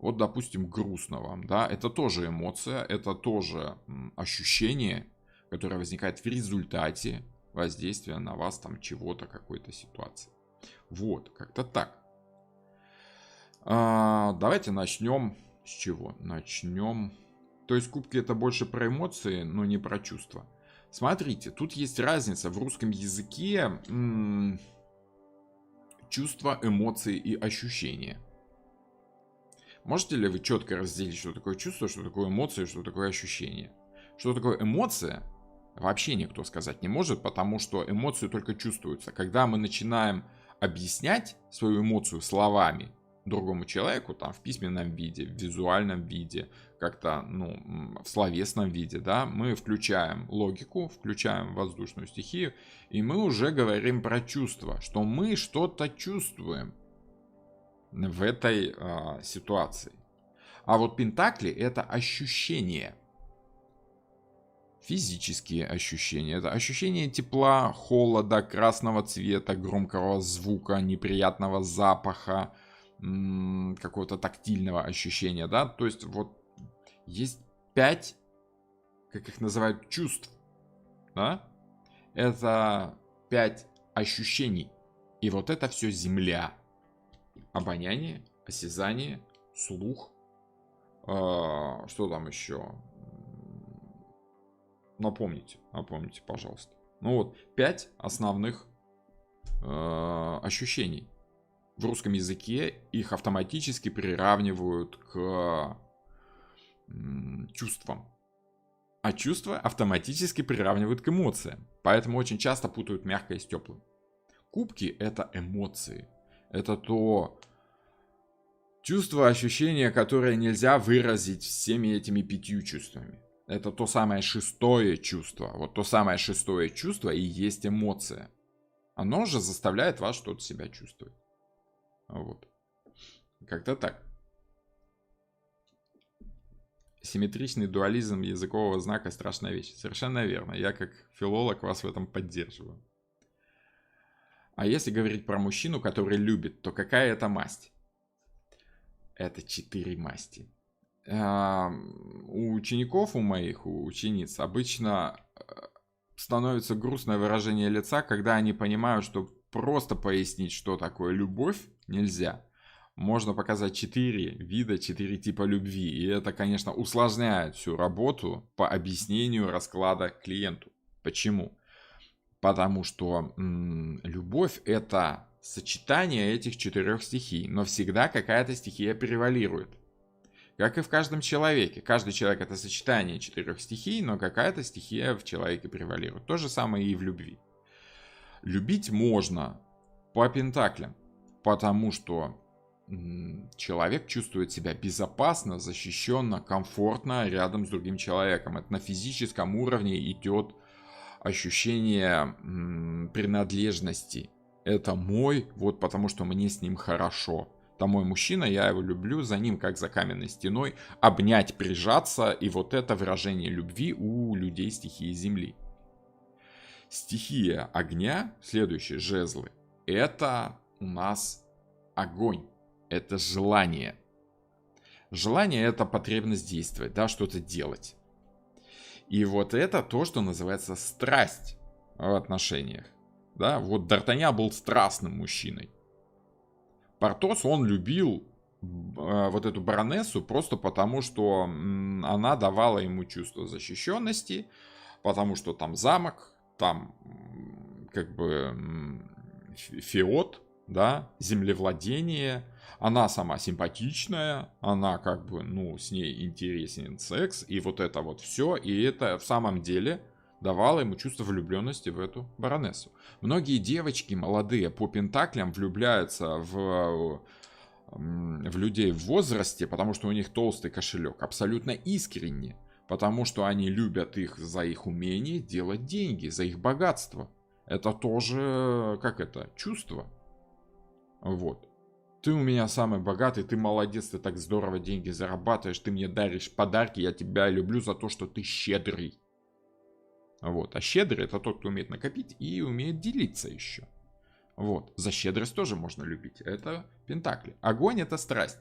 Вот, допустим, грустно вам, да, это тоже эмоция, это тоже ощущение, которое возникает в результате воздействия на вас там чего-то, какой-то ситуации. Вот, как-то так. Давайте начнем с чего? Начнем. То есть кубки это больше про эмоции, но не про чувства. Смотрите, тут есть разница в русском языке чувства, эмоции и ощущения. Можете ли вы четко разделить, что такое чувство, что такое эмоция, что такое ощущение? Что такое эмоция? Вообще никто сказать не может, потому что эмоции только чувствуются. Когда мы начинаем объяснять свою эмоцию словами другому человеку, там, в письменном виде, в визуальном виде, как-то, в словесном виде, да, мы включаем логику, включаем воздушную стихию, и мы уже говорим про чувства, что мы что-то чувствуем в этой ситуации. А вот пентакли это ощущение. Физические ощущения. Это ощущение тепла, холода, красного цвета, громкого звука, неприятного запаха, какого-то тактильного ощущения, да. То есть вот есть 5, как их называют, чувств, да. Это 5 ощущений. И вот это все земля. Обоняние, осязание, слух. Что там еще? Напомните, пожалуйста. Ну вот, 5 основных ощущений. В русском языке их автоматически приравнивают к чувствам. А чувства автоматически приравнивают к эмоциям. Поэтому очень часто путают мягкое с теплым. Кубки это эмоции. Это то чувство, ощущение, которое нельзя выразить всеми этими 5 чувствами. Это то самое 6-е чувство. Вот то самое 6-е чувство и есть эмоция. Оно же заставляет вас что-то себя чувствовать. Вот. Как-то так. Симметричный дуализм языкового знака – страшная вещь. Совершенно верно. Я как филолог вас в этом поддерживаю. А если говорить про мужчину, который любит, то какая это масть? Это 4 масти. У учеников, у моих, у учениц обычно становится грустное выражение лица, когда они понимают, что просто пояснить, что такое любовь, нельзя. Можно показать 4 вида, 4 типа любви. И это, конечно, усложняет всю работу по объяснению расклада клиенту. Почему? Потому что любовь это сочетание этих 4 стихий. Но всегда какая-то стихия превалирует. Как и в каждом человеке. Каждый человек это сочетание 4 стихий, но какая-то стихия в человеке превалирует. То же самое и в любви. Любить можно по пентаклям, потому что человек чувствует себя безопасно, защищенно, комфортно рядом с другим человеком. Это на физическом уровне идет ощущение принадлежности. Это мой, вот потому что мне с ним хорошо. Это мой мужчина, я его люблю, за ним как за каменной стеной. Обнять, прижаться, и вот это выражение любви у людей стихии земли. Стихия огня, следующие жезлы, это у нас огонь, это желание. Желание — это потребность действовать, да, что-то делать. И вот это то, что называется страсть в отношениях. Да, вот Д'Артаньян был страстным мужчиной. Портос, он любил вот эту баронессу просто потому, что она давала ему чувство защищенности, потому что там замок, там как бы феод, да, землевладение, она сама симпатичная, она как бы, ну, с ней интересен секс, и вот это вот все, и это в самом деле давало ему чувство влюбленности в эту баронессу. Многие девочки молодые по пентаклям влюбляются в людей в возрасте, потому что у них толстый кошелек, абсолютно искренне, потому что они любят их за их умение делать деньги, за их богатство. Это тоже, как это, чувство. Вот. Ты у меня самый богатый, ты молодец, ты так здорово деньги зарабатываешь, ты мне даришь подарки, я тебя люблю за то, что ты щедрый. Вот. А щедрый — это тот, кто умеет накопить и умеет делиться еще. Вот. За щедрость тоже можно любить. Это пентакли. Огонь — это страсть.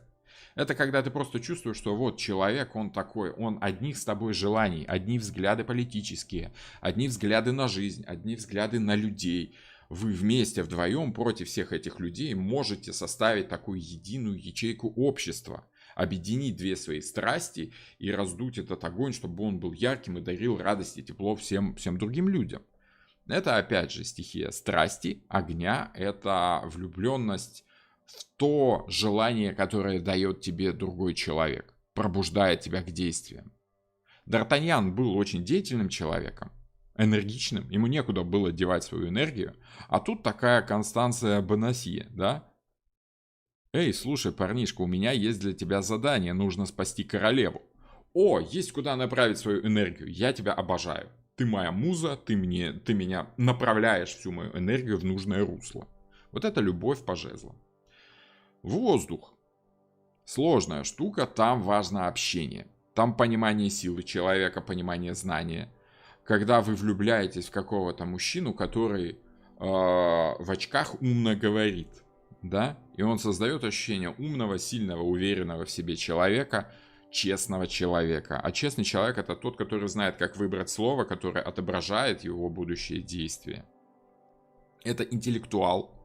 Это когда ты просто чувствуешь, что вот человек, он такой, он одних с тобой желаний, одни взгляды политические, одни взгляды на жизнь, одни взгляды на людей. Вы вместе, вдвоем против всех этих людей можете составить такую единую ячейку общества, объединить две свои страсти и раздуть этот огонь, чтобы он был ярким и дарил радость и тепло всем другим людям. Это опять же стихия страсти, огня, это влюбленность в то желание, которое дает тебе другой человек, пробуждает тебя к действиям. Д'Артаньян был очень деятельным человеком, энергичным, ему некуда было девать свою энергию, а тут такая Констанция Бонасье, да? Эй, слушай, парнишка, у меня есть для тебя задание, нужно спасти королеву. О, есть куда направить свою энергию, я тебя обожаю. Ты моя муза, ты меня направляешь всю мою энергию в нужное русло. Вот это любовь по жезлам. Воздух. Сложная штука, там важно общение. Там понимание силы человека, понимание знания. Когда вы влюбляетесь в какого-то мужчину, который в очках умно говорит, да, и он создает ощущение умного, сильного, уверенного в себе человека, честного человека. А честный человек — это тот, который знает, как выбрать слово, которое отображает его будущее действие. Это интеллектуал.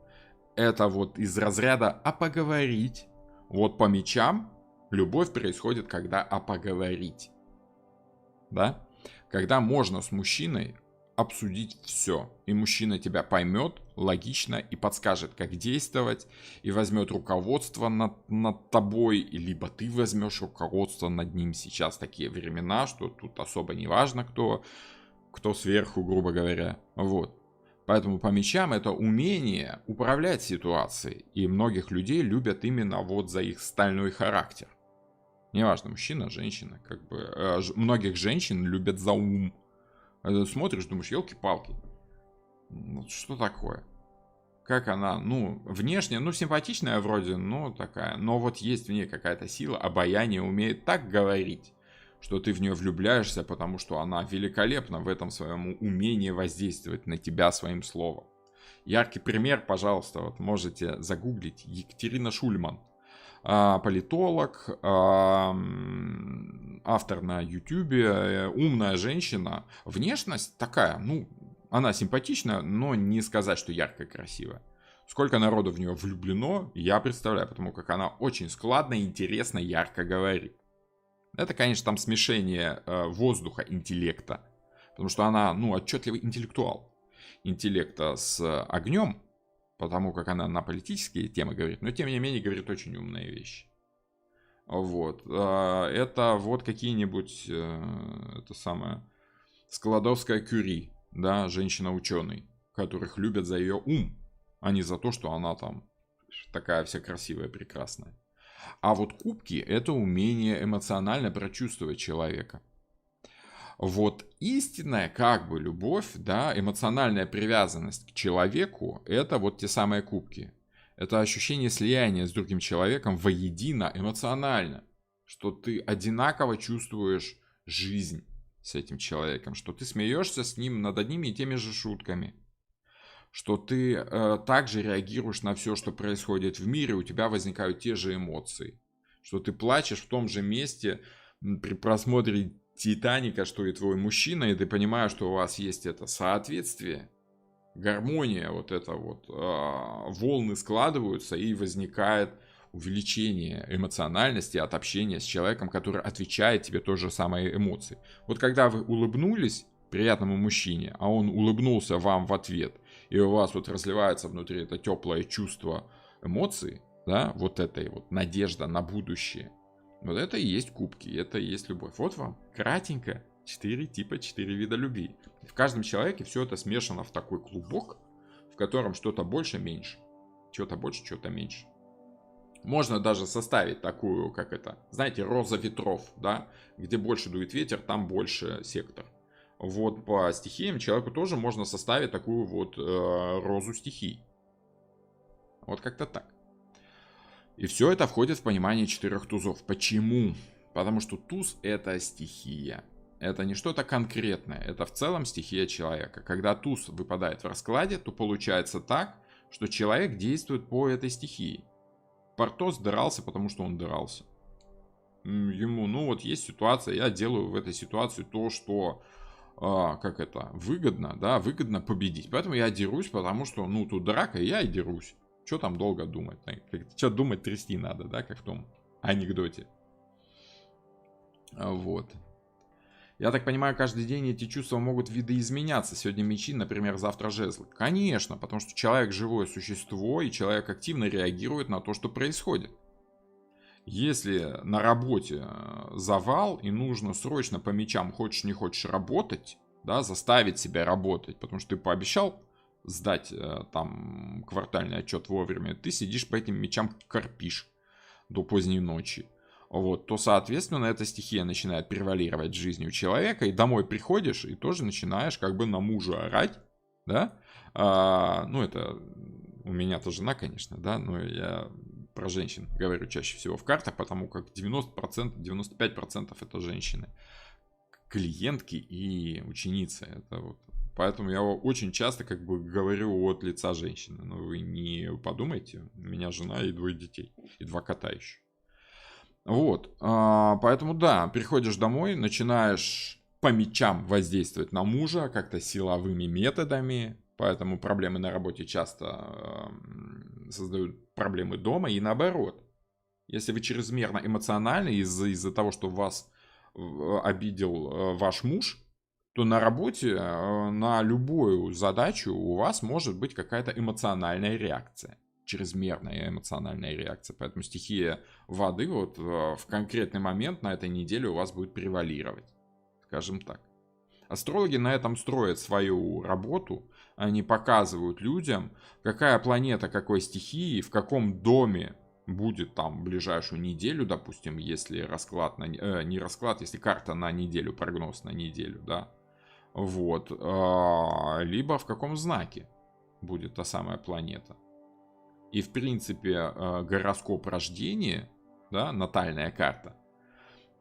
Это вот из разряда «а поговорить». Вот по мечам любовь происходит, когда «а поговорить». Да? Когда можно с мужчиной обсудить все. И мужчина тебя поймет логично и подскажет, как действовать, и возьмет руководство над тобой, либо ты возьмешь руководство над ним. Сейчас такие времена, что тут особо не важно, кто сверху, грубо говоря. Вот. Поэтому по мечам это умение управлять ситуацией. И многих людей любят именно вот за их стальной характер. Неважно, мужчина, женщина. Как бы, многих женщин любят за ум. Смотришь, думаешь, елки-палки. Что такое? Как она, ну, внешне, ну, симпатичная вроде, ну, такая. Но вот есть в ней какая-то сила, обаяние, умеет так говорить, что ты в нее влюбляешься, потому что она великолепна в этом своем умении воздействовать на тебя своим словом. Яркий пример, пожалуйста, вот можете загуглить. Екатерина Шульман. Политолог, автор на Ютубе, умная женщина. Внешность такая, ну, она симпатичная, но не сказать, что яркая, красивая. Сколько народу в нее влюблено, я представляю, потому как она очень складно, интересно, ярко говорит. Это, конечно, там смешение воздуха, интеллекта. Потому что она, ну, отчетливый интеллектуал. Интеллекта с огнем, потому как она на политические темы говорит, но тем не менее говорит очень умные вещи. Вот. Это вот какие-нибудь, это самое, Складовская Кюри, да, женщина-ученый, которых любят за ее ум, а не за то, что она там такая вся красивая, прекрасная. А вот кубки — это умение эмоционально прочувствовать человека. Вот истинная как бы любовь, да, эмоциональная привязанность к человеку — это вот те самые кубки. Это ощущение слияния с другим человеком воедино эмоционально. Что ты одинаково чувствуешь жизнь с этим человеком. Что ты смеешься с ним над одними и теми же шутками. что ты также реагируешь на все, что происходит в мире, у тебя возникают те же эмоции. Что ты плачешь в том же месте при просмотре Титаника, что и твой мужчина, и ты понимаешь, что у вас есть это соответствие, гармония, вот это вот, волны складываются и возникает увеличение эмоциональности от общения с человеком, который отвечает тебе той же самой эмоции. Вот когда вы улыбнулись приятному мужчине, а он улыбнулся вам в ответ, и у вас вот разливается внутри это теплое чувство эмоций, да, вот этой вот надежда на будущее, вот это и есть кубки, это и есть любовь. Вот вам кратенько 4 типа, 4 вида любви. В каждом человеке все это смешано в такой клубок, в котором что-то больше, меньше. Что-то больше, что-то меньше. Можно даже составить такую, как это, знаете, роза ветров, да, где больше дует ветер, там больше сектор. Вот по стихиям человеку тоже можно составить такую вот розу стихий. Вот как-то так. И все это входит в понимание 4 тузов. Почему? Потому что туз это стихия. Это не что-то конкретное, это в целом стихия человека. Когда туз выпадает в раскладе, то получается так, что человек действует по этой стихии. Портос дрался, потому что он дрался. Ему, ну вот есть ситуация, я делаю в этой ситуации то, что, как это, выгодно, да, выгодно победить. Поэтому я дерусь, потому что, ну, тут драка, и я и дерусь. Что там долго думать? Что думать, трясти надо, да, как в том анекдоте. Вот. Я так понимаю, каждый день эти чувства могут видоизменяться. Сегодня мечи, например, завтра жезлы. Конечно, потому что человек живое существо, и человек активно реагирует на то, что происходит. Если на работе завал, и нужно срочно по мечам, хочешь не хочешь работать, да, заставить себя работать, потому что ты пообещал сдать там квартальный отчет вовремя, ты сидишь по этим мечам корпишь до поздней ночи. Вот, то, соответственно, эта стихия начинает превалировать в жизни у человека, и домой приходишь, и тоже начинаешь как бы на мужа орать, да, ну, это у меня-то жена, конечно, да, но я про женщин говорю чаще всего в картах, потому как 90%, 95% это женщины, клиентки и ученицы, это вот. Поэтому я очень часто как бы говорю от лица женщины, но вы не подумайте, у меня жена и 2 детей, и 2 кота еще. Вот, поэтому да, приходишь домой, начинаешь по мечам воздействовать на мужа как-то силовыми методами, поэтому проблемы на работе часто создают проблемы дома и наоборот. Если вы чрезмерно эмоциональны из-за того, что вас обидел ваш муж, то на работе на любую задачу у вас может быть какая-то эмоциональная реакция. Чрезмерная эмоциональная реакция. Поэтому стихия воды вот в конкретный момент на этой неделе у вас будет превалировать. Скажем так. Астрологи на этом строят свою работу. Они показывают людям, какая планета какой стихии, в каком доме будет там ближайшую неделю, допустим, если расклад, не расклад, если карта на неделю, прогноз на неделю, да. Вот. Либо в каком знаке будет та самая планета. И, в принципе, гороскоп рождения, да, натальная карта,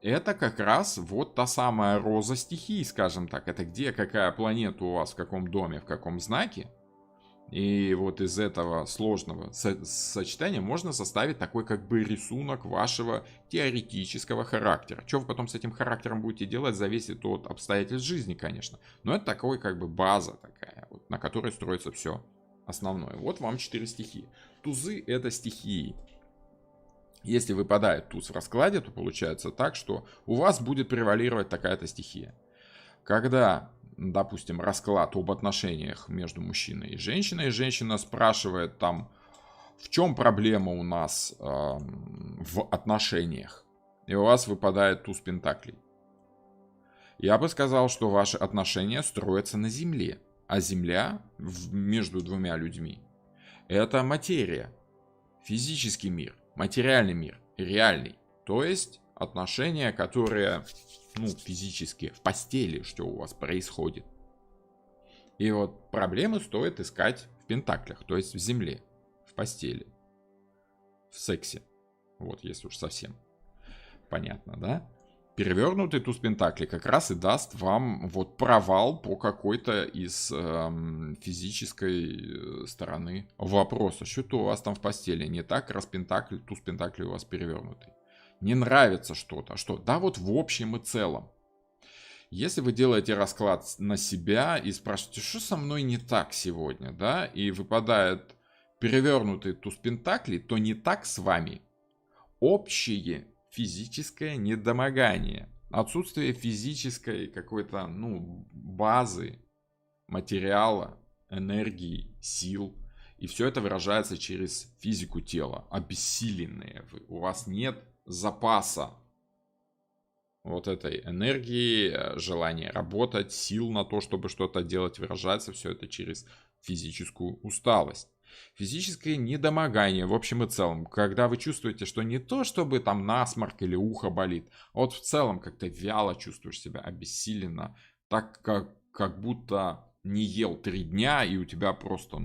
это как раз вот та самая роза стихий, скажем так. Это где, какая планета у вас, в каком доме, в каком знаке. И вот из этого сложного сочетания можно составить такой как бы рисунок вашего теоретического характера. Что вы потом с этим характером будете делать, зависит от обстоятельств жизни, конечно. Но это такой как бы база такая, вот, на которой строится все основное. Вот вам 4 стихии. Тузы это стихии. Если выпадает туз в раскладе, то получается так, что у вас будет превалировать такая-то стихия. Когда, допустим, расклад об отношениях между мужчиной и женщина спрашивает там, в чем проблема у нас в отношениях, и у вас выпадает туз пентаклей. Я бы сказал, что ваши отношения строятся на Земле, а Земля между двумя людьми — это материя, физический мир, материальный мир, реальный. То есть отношения, которые, ну, физически, в постели, что у вас происходит. И вот проблемы стоит искать в пентаклях, то есть в земле, в постели, в сексе. Вот, если уж совсем понятно, да? Перевернутый туз пентаклей как раз и даст вам вот провал по какой-то из физической стороны вопроса. Что-то у вас там в постели не так, раз пентакль, туз пентаклей у вас перевернутый. Не нравится что-то. Что? Да вот в общем и целом. Если вы делаете расклад на себя и спрашиваете, что со мной не так сегодня, да, и выпадает перевернутый туз пентаклей, то не так с вами. Общее физическое недомогание, отсутствие физической какой-то, базы, материала, энергии, сил. И все это выражается через физику тела. Обессиленные вы. У вас нет запаса вот этой энергии, желания работать, сил на то, чтобы что-то делать, выражается все это через физическую усталость. Физическое недомогание в общем и целом, когда вы чувствуете, что не то, чтобы там насморк или ухо болит, а вот в целом как-то вяло чувствуешь себя, обессиленно, так как будто не ел 3 дня и у тебя просто,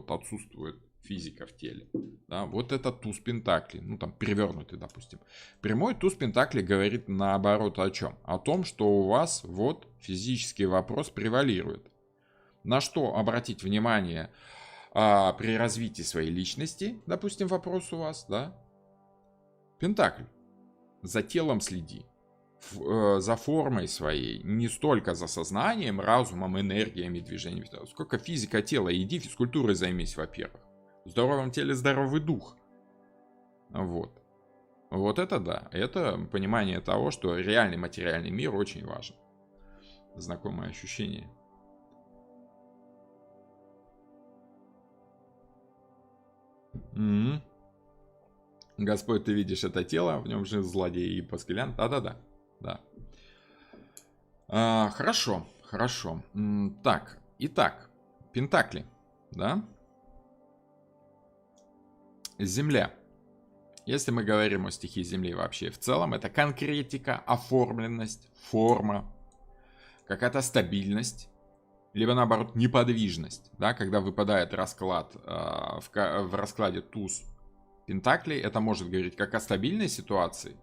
отсутствует физика в теле. Да, вот это туз пентаклей, перевернутый, допустим. Прямой туз пентаклей говорит наоборот о чем? О том, что у вас вот физический вопрос превалирует. На что обратить внимание при развитии своей личности, допустим, вопрос у вас, да? Пентакль. За телом следи. За формой своей. Не столько за сознанием, разумом, энергиями, движениями. Сколько физика тела. Иди физкультурой займись, во-первых. В здоровом теле здоровый дух. Вот. Вот это да. Это понимание того, что реальный материальный мир очень важен. Знакомое ощущение. Господь, ты видишь это тело, в нем же злодей и пасквилян. Да-да-да. Да. Хорошо, хорошо. Так, итак, пентакли, да? Земля. Если мы говорим о стихии Земли вообще в целом, это конкретика, оформленность, форма, какая-то стабильность, либо наоборот неподвижность. Да? Когда выпадает расклад, в раскладе туз пентаклей, это может говорить как о стабильной ситуации.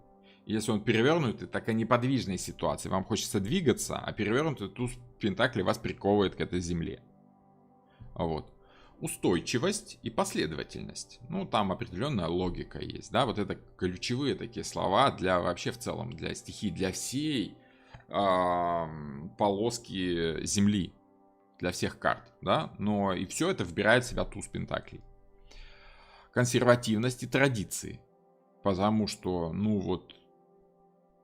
Если он перевернутый, так и неподвижной ситуации. Вам хочется двигаться, а перевернутый туз пентаклей вас приковывает к этой земле. Вот. Устойчивость и последовательность. Там определенная логика есть, да, вот это ключевые такие слова для вообще в целом, для стихий, для всей полоски Земли, для всех карт, да, но и все это вбирает в себя туз пентаклей. Консервативность и традиции, потому что,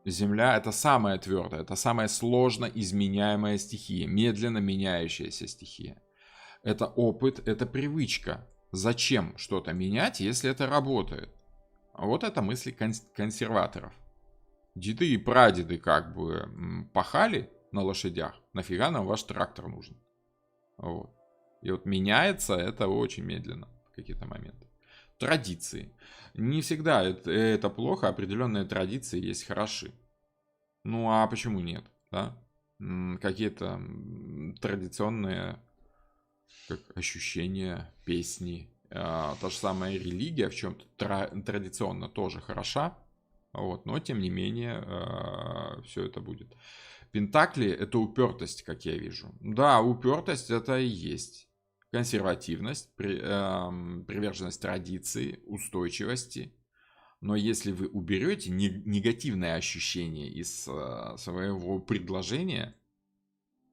Земля это самая твердая, это самая сложно изменяемая стихия, медленно меняющаяся стихия. Это опыт, это привычка. Зачем что-то менять, если это работает? Вот это мысли консерваторов. Деды и прадеды как бы пахали на лошадях. Нафига нам ваш трактор нужен? Вот. И вот меняется это очень медленно в какие-то моменты. Традиции. Не всегда это плохо, определенные традиции есть хороши. А почему нет? Да? Какие-то традиционные ощущения, песни. Та же самая религия в чем-то традиционно тоже хороша. Вот, но тем не менее все это будет. Пентакли это упертость, как я вижу. Да, упертость это и есть. Консервативность, приверженность традиции, устойчивости. Но если вы уберете негативное ощущение из своего предложения,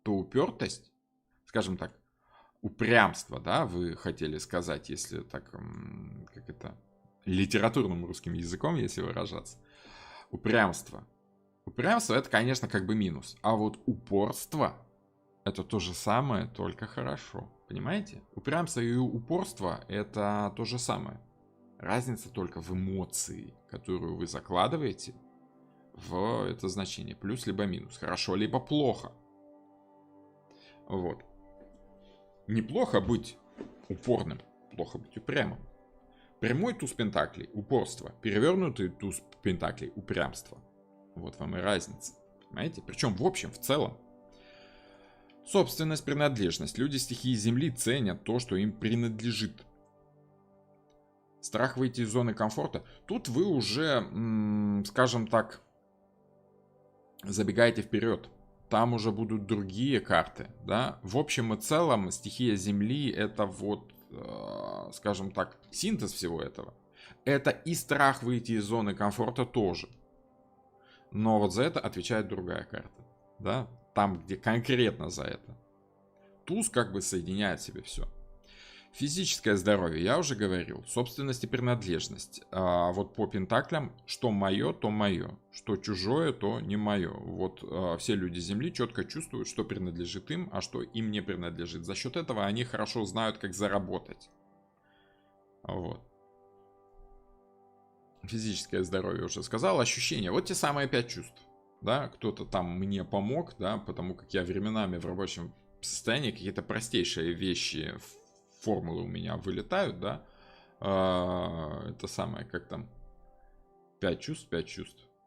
то упертость, скажем так, упрямство, да, вы хотели сказать, если так, как это, литературным русским языком, если выражаться. Упрямство. Упрямство это, конечно, как бы минус. А вот упорство это то же самое, только хорошо. Понимаете? Упрямство и упорство это то же самое. Разница только в эмоции, которую вы закладываете в это значение. Плюс либо минус. Хорошо либо плохо. Вот. Неплохо быть упорным, плохо быть упрямым. Прямой туз пентаклей – упорство, перевернутый туз пентаклей – упрямство. Вот вам и разница, понимаете? Причем в общем, в целом. Собственность, принадлежность. Люди стихии Земли ценят то, что им принадлежит. Страх выйти из зоны комфорта. Тут вы уже, скажем так, забегайте вперед. Там уже будут другие карты, да. В общем и целом, стихия Земли — это вот, скажем так, синтез всего этого. Это и страх выйти из зоны комфорта тоже. Но вот за это отвечает другая карта, да. Там, где конкретно за это. Туз как бы соединяет в себе все. Физическое здоровье, я уже говорил. Собственность и принадлежность. А вот по пентаклям, что мое, то мое. Что чужое, то не мое. Вот все люди Земли четко чувствуют, что принадлежит им, а что им не принадлежит. За счет этого они хорошо знают, как заработать. Вот. Физическое здоровье уже сказал. Ощущения. Вот те самые 5 чувств. Да, кто-то там мне помог, да, потому как я временами в рабочем состоянии какие-то простейшие вещи, формулы у меня вылетают, да. Это самое, как там, 5 чувств,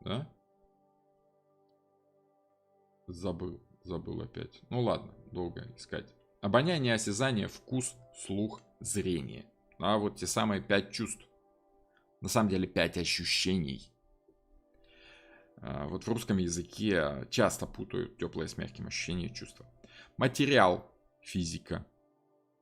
да. Забыл опять. Ну ладно, долго искать. Обоняние, осязание, вкус, слух, зрение. А вот те самые 5 чувств. На самом деле 5 ощущений. Вот в русском языке часто путают теплое с мягким, ощущение и чувства. Материал, физика,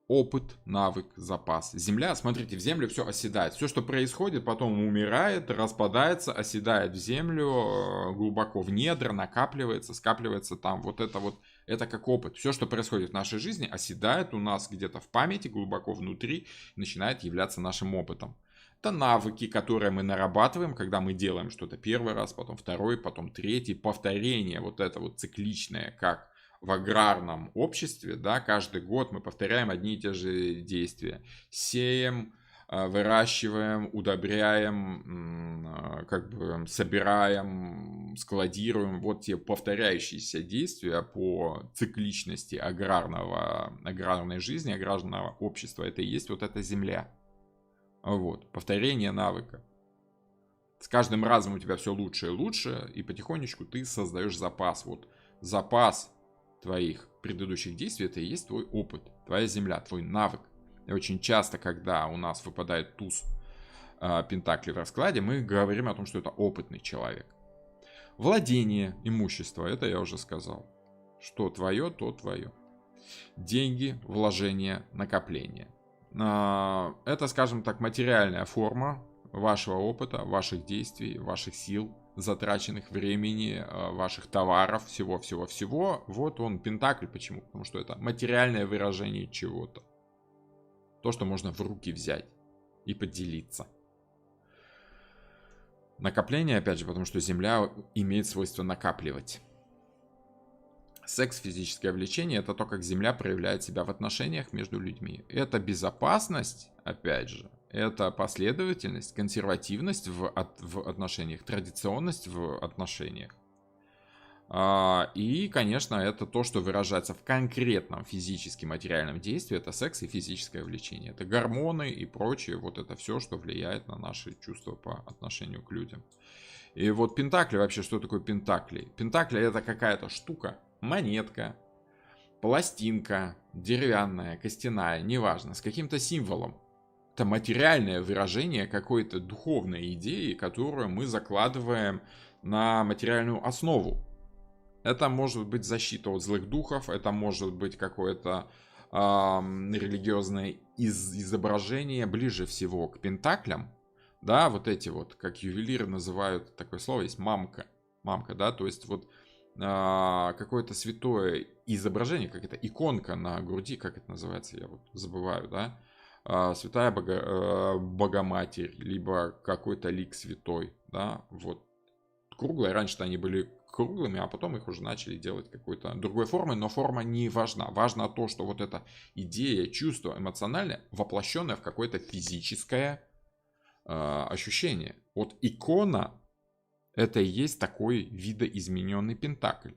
опыт, навык, запас. Земля, смотрите, в землю все оседает. Все, что происходит, потом умирает, распадается, оседает в землю, глубоко в недра, накапливается, скапливается там. Вот, это как опыт. Все, что происходит в нашей жизни, оседает у нас где-то в памяти, глубоко внутри, и начинает являться нашим опытом. Это навыки, которые мы нарабатываем, когда мы делаем что-то первый раз, потом второй, потом третий. Повторение, вот это вот цикличное, как в аграрном обществе, да, каждый год мы повторяем одни и те же действия. Сеем, выращиваем, удобряем, как бы собираем, складируем. Вот те повторяющиеся действия по цикличности аграрной жизни, аграрного общества. Это и есть вот эта земля. Вот, повторение навыка. С каждым разом у тебя все лучше и лучше, и потихонечку ты создаешь запас. Вот запас твоих предыдущих действий — это и есть твой опыт, твоя земля, твой навык. И очень часто, когда у нас выпадает туз пентаклей в раскладе, мы говорим о том, что это опытный человек. Владение, имущество, это я уже сказал. Что твое, то твое. Деньги, вложения, накопления. Это, скажем так, материальная форма вашего опыта, ваших действий, ваших сил, затраченных времени, ваших товаров, всего-всего-всего. Вот он, пентакль. Почему? Потому что это материальное выражение чего-то. То, что можно в руки взять и поделиться. Накопление, опять же, потому что Земля имеет свойство накапливать. Секс, физическое влечение — это то, как Земля проявляет себя в отношениях между людьми. Это безопасность, опять же. Это последовательность, консервативность в отношениях, традиционность в отношениях. И, конечно, это то, что выражается в конкретном физическом материальном действии. Это секс и физическое влечение. Это гормоны и прочее. Вот это все, что влияет на наши чувства по отношению к людям. И вот пентакли, вообще, что такое пентакли? Пентакли — это какая-то штука, монетка, пластинка, деревянная, костяная, неважно, с каким-то символом. Это материальное выражение какой-то духовной идеи, которую мы закладываем на материальную основу. Это может быть защита от злых духов, это может быть какое-то религиозное изображение. Ближе всего к пентаклям, да, вот эти вот, как ювелиры называют, такое слово есть, мамка, да, то есть вот какое-то святое изображение, как это, иконка на груди, как это называется, я вот забываю, да, святая Богоматерь, либо какой-то лик святой, да, вот, круглые, раньше-то они были круглыми, а потом их уже начали делать какой-то другой формы, но форма не важна, важно то, что вот эта идея, чувство эмоциональное, воплощенное в какое-то физическое ощущение. Вот икона — это и есть такой видоизмененный пентакль.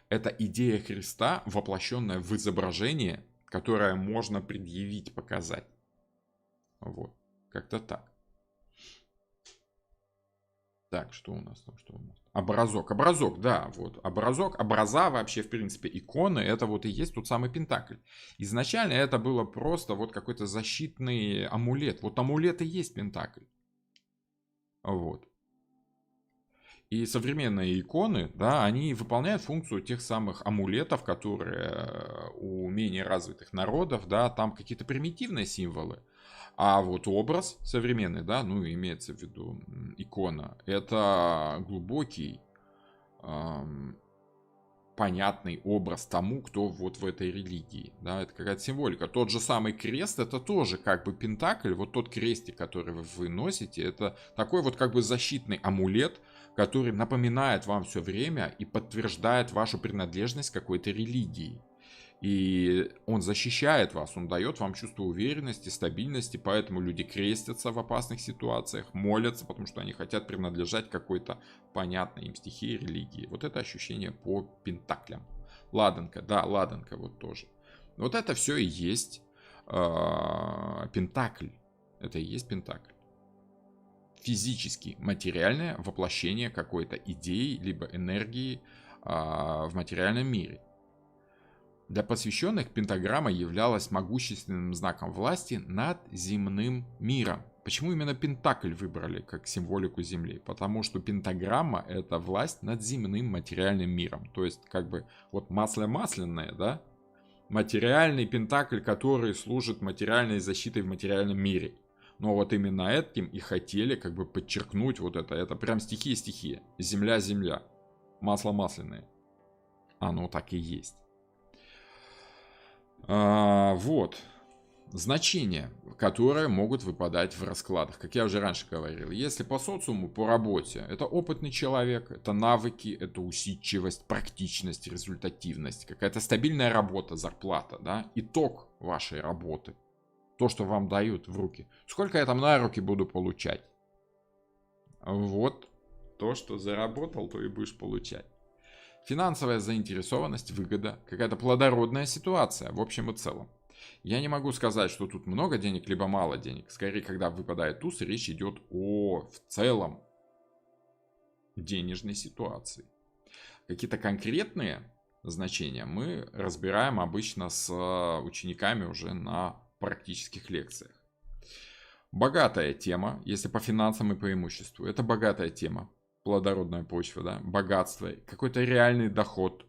Это идея Христа, воплощенная в изображение, которое можно предъявить, показать. Вот, как-то так. Так, что у нас там, Образок, да, вот. Образа вообще, в принципе, иконы, это вот и есть тот самый пентакль. Изначально это было просто вот какой-то защитный амулет. Вот амулет и есть пентакль. Вот. И современные иконы, да, они выполняют функцию тех самых амулетов, которые у менее развитых народов, да, там какие-то примитивные символы. А вот образ современный, да, ну, имеется в виду икона, это глубокий, понятный образ тому, кто вот в этой религии, да, это какая-то символика. Тот же самый крест, это тоже как бы пентакль, вот тот крестик, который вы носите, это такой вот как бы защитный амулет, который напоминает вам все время и подтверждает вашу принадлежность к какой-то религии. И он защищает вас, он дает вам чувство уверенности, стабильности, поэтому люди крестятся в опасных ситуациях, молятся, потому что они хотят принадлежать какой-то понятной им стихии, религии. Вот это ощущение по пентаклям. Ладанка, да, ладанка вот тоже. Вот это все и есть пентакль. Это и есть пентакль. Физически материальное воплощение какой-то идеи, либо энергии в материальном мире. Для посвященных пентаграмма являлась могущественным знаком власти над земным миром. Почему именно пентакль выбрали как символику Земли? Потому что пентаграмма — это власть над земным материальным миром. То есть, как бы, вот масло масляное, да? Материальный пентакль, который служит материальной защитой в материальном мире. Но вот именно этим и хотели как бы подчеркнуть вот это. Это прям стихия-стихия. Земля-земля. Масло масляное. Оно так и есть. Вот. Значения, которые могут выпадать в раскладах. Как я уже раньше говорил, если по социуму, по работе, это опытный человек, это навыки, это усидчивость, практичность, результативность, какая-то стабильная работа, зарплата, да, итог вашей работы, то, что вам дают в руки. Сколько я там на руки буду получать? Вот то, что заработал, то и будешь получать. Финансовая заинтересованность, выгода, какая-то плодородная ситуация в общем и целом. Я не могу сказать, что тут много денег, либо мало денег. Скорее, когда выпадает туз, речь идет о в целом денежной ситуации. Какие-то конкретные значения мы разбираем обычно с учениками уже на практических лекциях. Богатая тема, если по финансам и по имуществу, это богатая тема. Плодородная почва, да, богатство, какой-то реальный доход.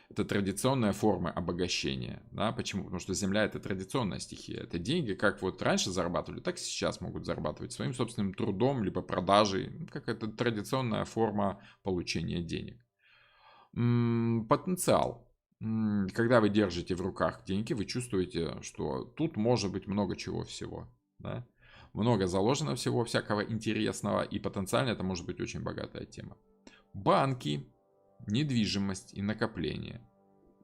Это традиционная форма обогащения. Да? Почему? Потому что земля — это традиционная стихия. Это деньги, как вот раньше зарабатывали, так и сейчас могут зарабатывать своим собственным трудом, либо продажей. Какая-то традиционная форма получения денег. Потенциал. Когда вы держите в руках деньги, вы чувствуете, что тут может быть много чего всего. Да? Много заложено всего всякого интересного, и потенциально это может быть очень богатая тема. Банки, недвижимость и накопление.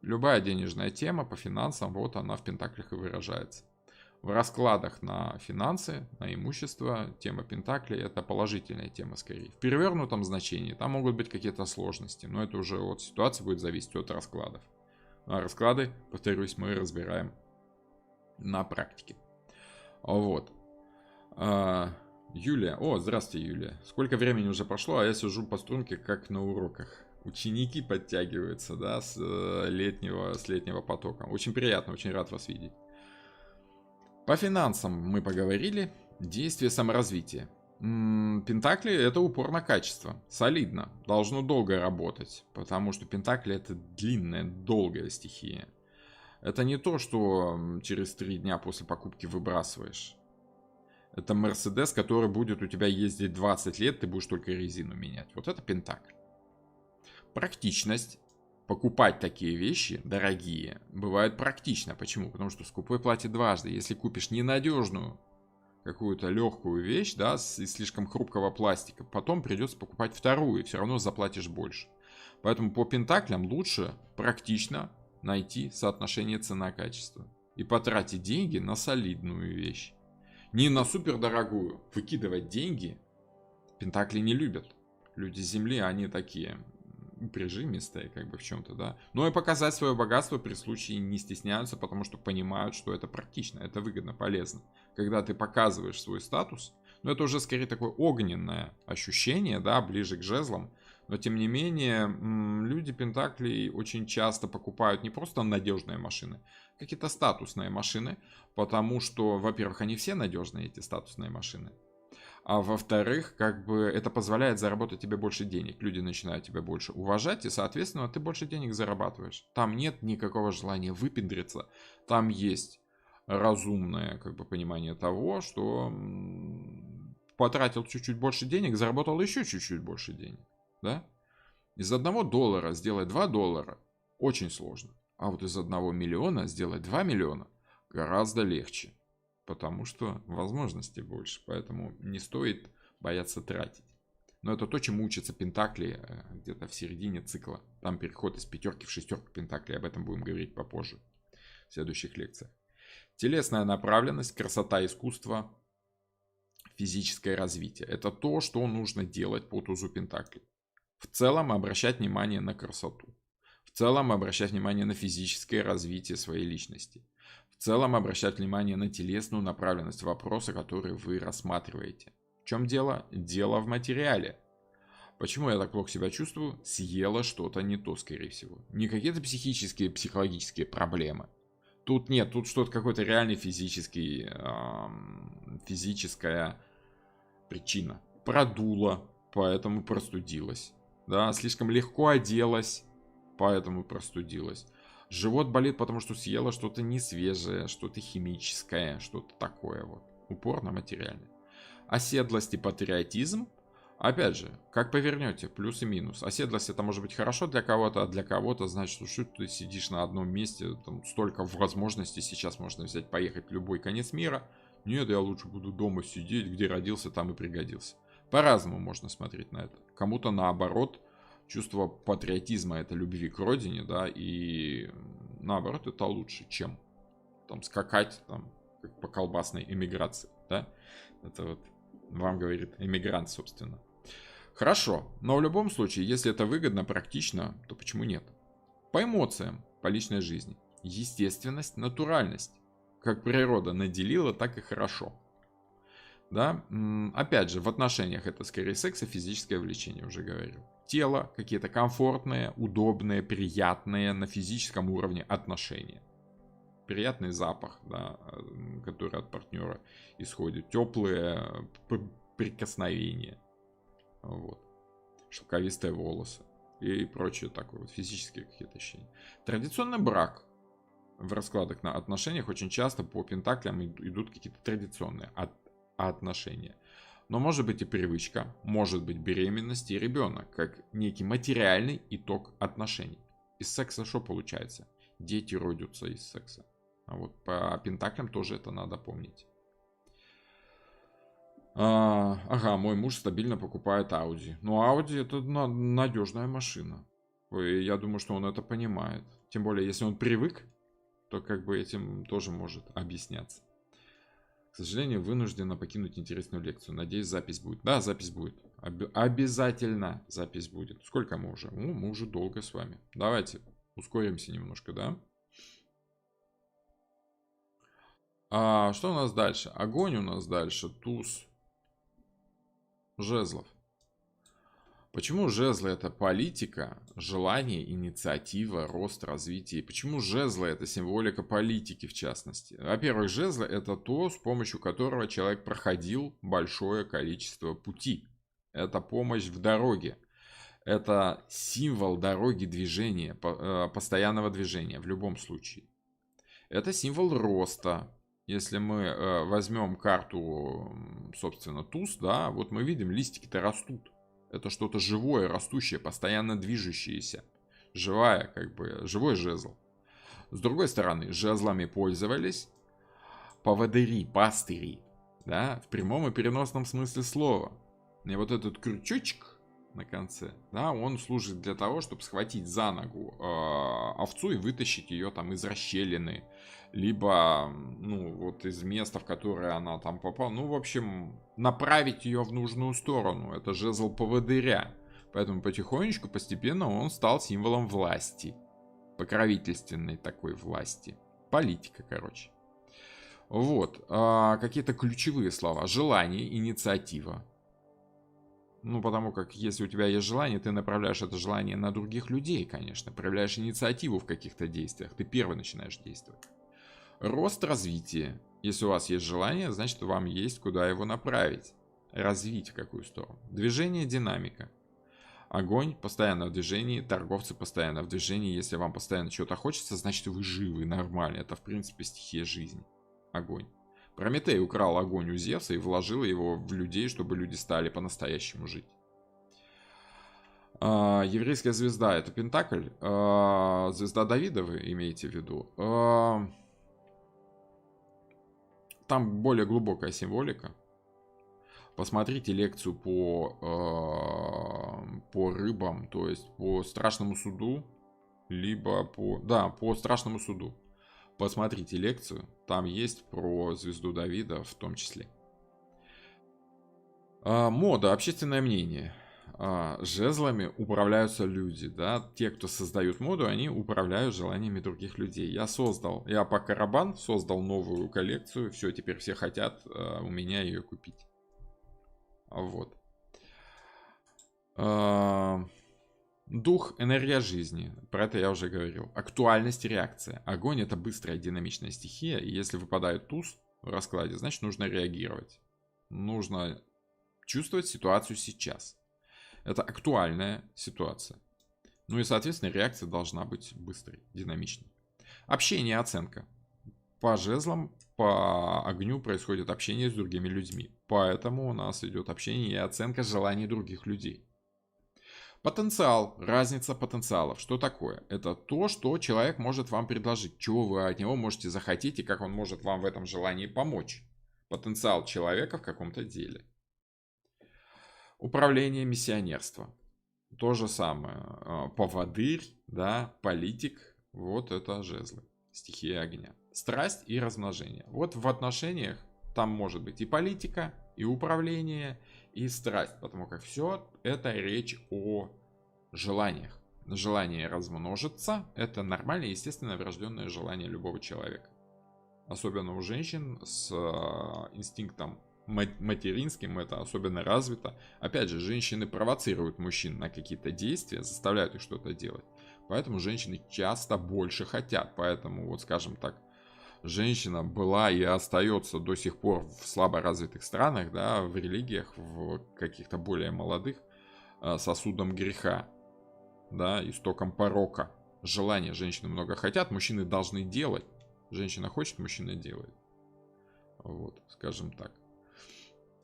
Любая денежная тема по финансам, вот она в пентаклях и выражается. В раскладах на финансы, на имущество, тема пентаклей — это положительная тема скорее. В перевернутом значении там могут быть какие-то сложности, но это уже от ситуации будет зависеть от раскладов. А расклады, повторюсь, мы разбираем на практике. Вот. Юлия. О, здравствуйте, Юлия. Сколько времени уже прошло, а я сижу по струнке, как на уроках. Ученики подтягиваются, да, с летнего потока. Очень приятно, очень рад вас видеть. По финансам мы поговорили. Действие саморазвития. Пентакли — это упор на качество. Солидно. Должно долго работать. Потому что пентакли — это длинная, долгая стихия. Это не то, что через 3 дня после покупки выбрасываешь. Это Мерседес, который будет у тебя ездить 20 лет, ты будешь только резину менять. Вот это пентакль. Практичность. Покупать такие вещи дорогие бывает практично. Почему? Потому что скупой платит дважды. Если купишь ненадежную какую-то легкую вещь, да, из слишком хрупкого пластика, потом придется покупать вторую, и все равно заплатишь больше. Поэтому по пентаклям лучше практично найти соотношение цена-качество и потратить деньги на солидную вещь. Не на супердорогую. Выкидывать деньги пентакли не любят. Люди Земли, они такие прижимистые, как бы в чем-то, да. Но и показать свое богатство при случае не стесняются, потому что понимают, что это практично, это выгодно, полезно. Когда ты показываешь свой статус, но это уже скорее такое огненное ощущение, да, ближе к жезлам. Но тем не менее, люди пентаклей очень часто покупают не просто надежные машины, какие-то статусные машины, потому что, во-первых, они все надежные, эти статусные машины. А во-вторых, как бы это позволяет заработать тебе больше денег. Люди начинают тебя больше уважать, и, соответственно, ты больше денег зарабатываешь. Там нет никакого желания выпендриться. Там есть разумное, как бы, понимание того, что потратил чуть-чуть больше денег, заработал еще чуть-чуть больше денег. Да? Из $1 сделать $2 очень сложно. А вот из 1 миллиона сделать 2 миллиона гораздо легче. Потому что возможностей больше. Поэтому не стоит бояться тратить. Но это то, чему учатся пентакли где-то в середине цикла. Там переход из пятерки в шестерку пентаклей. Об этом будем говорить попозже. В следующих лекциях. Телесная направленность, красота, искусство, физическое развитие. Это то, что нужно делать по тузу пентаклей. В целом обращать внимание на красоту. В целом обращать внимание на физическое развитие своей личности. В целом обращать внимание на телесную направленность вопроса, который вы рассматриваете. В чем дело? Дело в материале. Почему я так плохо себя чувствую? Съела что-то не то, скорее всего. Не какие-то психические, психологические проблемы. Тут нет, тут что-то какой-то реальный физическая причина. Продула, поэтому простудилась. Да, слишком легко оделась, поэтому простудилась. Живот болит, потому что съела что-то несвежее, что-то химическое, что-то такое вот. Упорно материальное. Оседлость и патриотизм. Опять же, как повернете, плюс и минус. Оседлость это может быть хорошо для кого-то, а для кого-то значит, что ты сидишь на одном месте, там столько возможностей сейчас можно взять, поехать в любой конец мира. Нет, я лучше буду дома сидеть, где родился, там и пригодился. По-разному можно смотреть на это. Кому-то наоборот, чувство патриотизма это любви к родине, да, и наоборот это лучше, чем там скакать там, как по колбасной эмиграции, да. Это вот вам говорит эмигрант, собственно. Хорошо, но в любом случае, если это выгодно, практично, то почему нет? По эмоциям, по личной жизни. Естественность, натуральность. Как природа наделила, так и хорошо. Да? Опять же, в отношениях это скорее секс и физическое влечение, уже говорил. Тело, какие-то комфортные, удобные, приятные на физическом уровне отношения. Приятный запах, да, который от партнера исходит. Теплые прикосновения. Вот. Шелковистые волосы. И прочее такое. Вот, физические какие-то ощущения. Традиционный брак. В раскладах на отношениях очень часто по пентаклям идут какие-то традиционные отношения. Но может быть и привычка, может быть беременность и ребенок, как некий материальный итог отношений. Из секса что получается? Дети родятся из секса. А вот по пентаклям тоже это надо помнить. Ага, мой муж стабильно покупает Audi. Ну, Audi это надежная машина. И я думаю, что он это понимает. Тем более, если он привык, то как бы этим тоже может объясняться. К сожалению, вынуждена покинуть интересную лекцию. Надеюсь, запись будет. Да, запись будет. Обязательно запись будет. Сколько мы уже? Ну, мы уже долго с вами. Давайте ускоримся немножко, да? Что у нас дальше? Огонь у нас дальше. Туз жезлов. Почему жезлы это политика, желание, инициатива, рост, развитие? Почему жезлы это символика политики в частности? Во-первых, жезлы это то, с помощью которого человек проходил большое количество пути. Это помощь в дороге. Это символ дороги движения, постоянного движения в любом случае. Это символ роста. Если мы возьмем карту, собственно, туз, да, вот мы видим, листики-то растут. Это что-то живое, растущее, постоянно движущееся. Живая, как бы, живой жезл. С другой стороны, жезлами пользовались поводыри, пастыри, да, в прямом и переносном смысле слова. И вот этот крючочек на конце, да, он служит для того, чтобы схватить за ногу овцу и вытащить ее там из расщелины, либо, ну, вот из места, в которое она там попала. Ну, в общем, направить ее в нужную сторону. Это жезл поводыря. Поэтому потихонечку, постепенно он стал символом власти. Покровительственной такой власти. Политика, короче. Вот. Какие-то ключевые слова. Желание, инициатива. Ну, потому как если у тебя есть желание, ты направляешь это желание на других людей, конечно. Проявляешь инициативу в каких-то действиях. Ты первый начинаешь действовать. Рост, развитие. Если у вас есть желание, значит, вам есть куда его направить. развить в какую сторону. Движение, динамика. Огонь постоянно в движении, торговцы постоянно в движении. Если вам постоянно чего-то хочется, значит вы живы, нормально. Это в принципе стихия жизни. Огонь. Прометей украл огонь у Зевса и вложил его в людей, чтобы люди стали по-настоящему жить. Еврейская звезда — это Пентакль. Звезда Давида вы имеете в виду. Там более глубокая символика. Посмотрите лекцию по рыбам, то есть по страшному суду, либо по страшному суду. Посмотрите лекцию, там есть про звезду Давида в том числе. Мода, общественное мнение. Жезлами управляются люди, да, те, кто создают моду, они управляют желаниями других людей. Я пока Рабан создал новую коллекцию, все, теперь все хотят у меня ее купить. Вот. Дух, энергия жизни. Про это я уже говорил. Актуальность, реакция. Огонь — это быстрая динамичная стихия, и если выпадает туз в раскладе, значит нужно реагировать. Нужно чувствовать ситуацию сейчас. Это актуальная ситуация. Ну и, соответственно, реакция должна быть быстрой, динамичной. Общение, оценка. По жезлам, по огню происходит общение с другими людьми. Поэтому у нас идет общение и оценка желаний других людей. Потенциал, разница потенциалов. Что такое? Это то, что человек может вам предложить, чего вы от него можете захотеть и как он может вам в этом желании помочь. Потенциал человека в каком-то деле. Управление, миссионерство. То же самое. Поводырь, да, политик. Вот это жезлы. Стихия огня. Страсть и размножение. Вот в отношениях там может быть и политика, и управление, и страсть. Потому как все это речь о желаниях. Желание размножиться — это нормальное, естественное, врожденное желание любого человека. Особенно у женщин с инстинктом материнским это особенно развито. Опять же, женщины провоцируют мужчин на какие-то действия, заставляют их что-то делать. Поэтому женщины часто больше хотят. Поэтому, вот скажем так, женщина была и остается до сих пор в слабо развитых странах, да, в религиях, в каких-то более молодых, сосудом греха, да, истоком порока. Желания женщины много хотят, мужчины должны делать. Женщина хочет, мужчина делает. Вот, скажем так.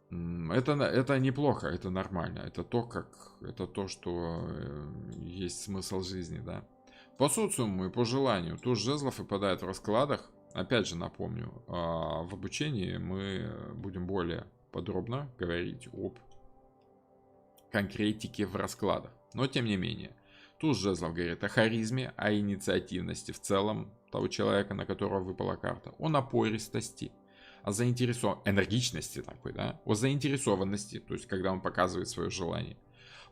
Это неплохо, это нормально. Это то, что есть смысл жизни, да. По социуму и по желанию туз жезлов выпадает в раскладах. Опять же напомню, в обучении мы будем более подробно говорить об конкретике в раскладах. Но тем не менее, туз жезлов говорит о харизме, о инициативности в целом того человека, на которого выпала карта, о напористости, о энергичности такой, да, о заинтересованности, то есть когда он показывает свое желание.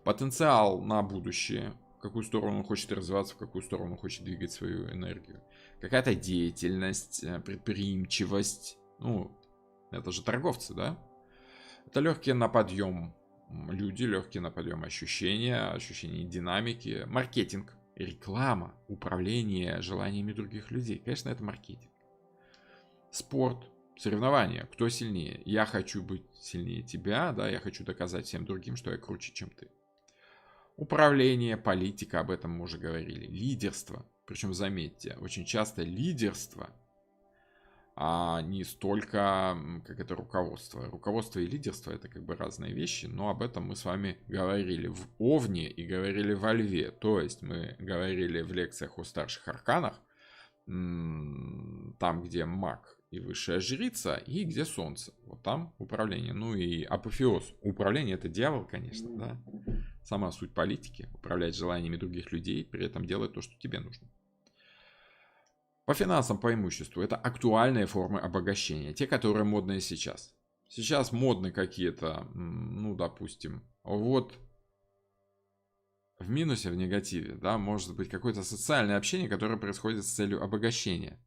Потенциал на будущее, в какую сторону он хочет развиваться, в какую сторону он хочет двигать свою энергию. Какая-то деятельность, предприимчивость, ну, это же торговцы, да? Это легкие на подъем люди, легкие на подъем ощущения динамики, маркетинг, реклама, управление желаниями других людей. Конечно, это маркетинг. Спорт. Соревнования, кто сильнее? Я хочу быть сильнее тебя, да, я хочу доказать всем другим, что я круче, чем ты. Управление, политика, об этом мы уже говорили. Лидерство, причем заметьте, очень часто лидерство, а не столько, как это руководство. Руководство и лидерство — это как бы разные вещи, но об этом мы с вами говорили в Овне и говорили во Льве. То есть мы говорили в лекциях о старших арканах, там, где маг и высшая жрица, и где солнце. Вот там управление. Ну и апофеоз. Управление — это дьявол, конечно, да. Сама суть политики — управлять желаниями других людей, при этом делать то, что тебе нужно. По финансам, по имуществу — это актуальные формы обогащения. Те, которые модные сейчас. Сейчас модны какие-то, ну, допустим, вот в минусе, в негативе, да, может быть какое-то социальное общение, которое происходит с целью обогащения.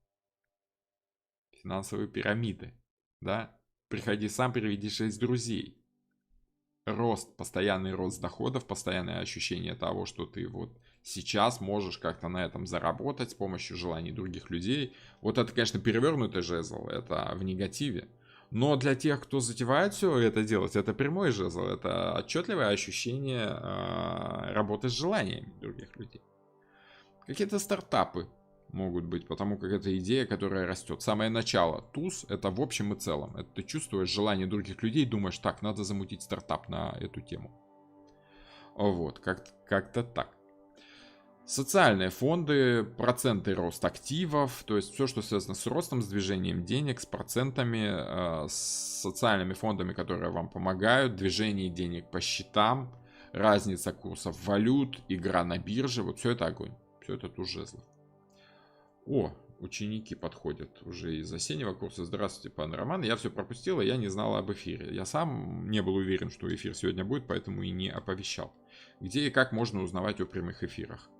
Финансовые пирамиды, да. Приходи сам, приведи 6 друзей. Рост, постоянный рост доходов, постоянное ощущение того, что ты вот сейчас можешь как-то на этом заработать с помощью желаний других людей. Вот это, конечно, перевернутый жезл, это в негативе. Но для тех, кто затевает все это делать, это прямой жезл, это отчетливое ощущение работы с желаниями других людей. Какие-то стартапы могут быть, потому как это идея, которая растет. Самое начало. Туз — это в общем и целом. Это ты чувствуешь желание других людей, думаешь, так, надо замутить стартап на эту тему. Вот, как-то так. Социальные фонды, проценты рост активов, то есть все, что связано с ростом, с движением денег, с процентами, с социальными фондами, которые вам помогают, движение денег по счетам, разница курсов валют, игра на бирже, вот все это огонь, все это туз жезлов. О, ученики подходят уже из осеннего курса. Здравствуйте, пан Роман. Я все пропустил, и я не знал об эфире. Я сам не был уверен, что эфир сегодня будет, поэтому и не оповещал. Где и как можно узнавать о прямых эфирах?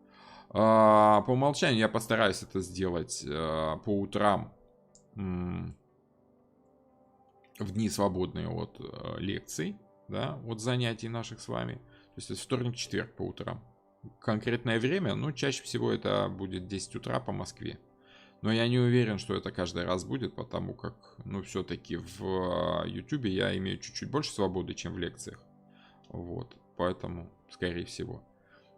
По умолчанию я постараюсь это сделать по утрам в дни свободные от лекций, да, от занятий наших с вами. То есть это вторник-четверг по утрам. Конкретное время, ну, чаще всего это будет 10 утра по Москве. Но я не уверен, что это каждый раз будет, потому как, ну, все-таки в YouTube я имею чуть-чуть больше свободы, чем в лекциях. Вот, поэтому, скорее всего.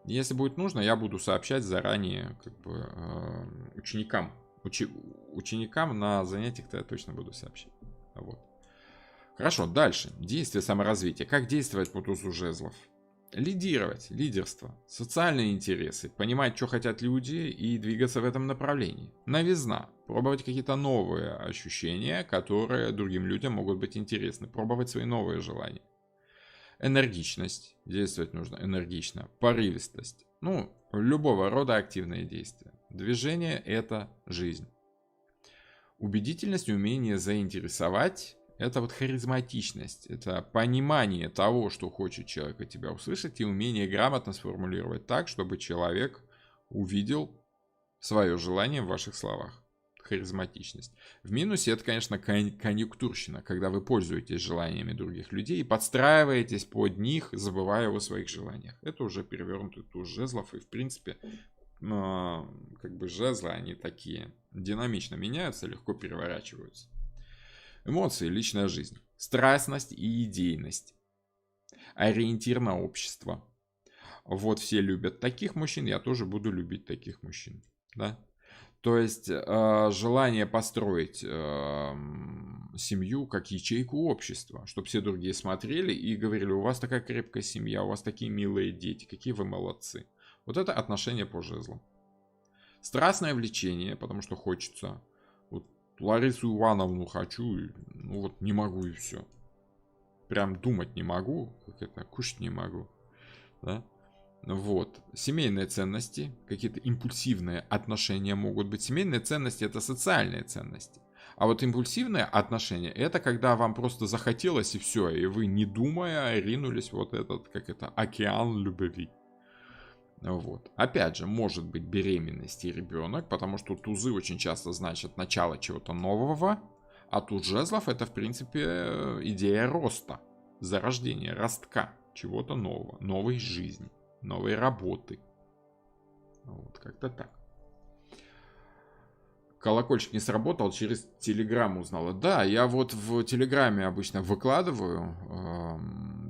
Если будет нужно, я буду сообщать заранее, как бы, ученикам. Ученикам на занятиях-то я точно буду сообщать. Вот. Хорошо, дальше. Действие саморазвития. Как действовать по тузу жезлов? Лидировать, лидерство, социальные интересы, понимать, что хотят люди и двигаться в этом направлении. Новизна, пробовать какие-то новые ощущения, которые другим людям могут быть интересны, пробовать свои новые желания. Энергичность, действовать нужно энергично, порывистость, ну, любого рода активные действия. Движение – это жизнь. Убедительность, умение заинтересовать. Это вот харизматичность, это понимание того, что хочет человек от тебя услышать, и умение грамотно сформулировать так, чтобы человек увидел свое желание в ваших словах. Харизматичность. В минусе это, конечно, конъюнктурщина, когда вы пользуетесь желаниями других людей и подстраиваетесь под них, забывая о своих желаниях. Это уже перевернутый туз жезлов, и в принципе, как бы жезлы, они такие динамично меняются, легко переворачиваются. Эмоции, личная жизнь, страстность и идейность, ориентир на общество. Вот все любят таких мужчин, я тоже буду любить таких мужчин. Да? То есть желание построить семью как ячейку общества, чтобы все другие смотрели и говорили, у вас такая крепкая семья, у вас такие милые дети, какие вы молодцы. Вот это отношение по жезлам. Страстное влечение, потому что хочется. Ларису Ивановну хочу, ну вот не могу и все. Прям думать не могу, как это, кушать не могу. Да? Вот. Семейные ценности, какие-то импульсивные отношения могут быть. Семейные ценности — это социальные ценности. А вот импульсивные отношения — это когда вам просто захотелось и все, и вы, не думая, ринулись в вот этот, как это, океан любви. Вот. Опять же, может быть беременность и ребенок, потому что тузы очень часто значат начало чего-то нового, а туз жезлов — это, в принципе, идея роста, зарождения, ростка чего-то нового, новой жизни, новой работы. Вот, как-то так. Колокольчик не сработал, через Телеграм узнала. Да, я вот в Телеграме обычно выкладываю.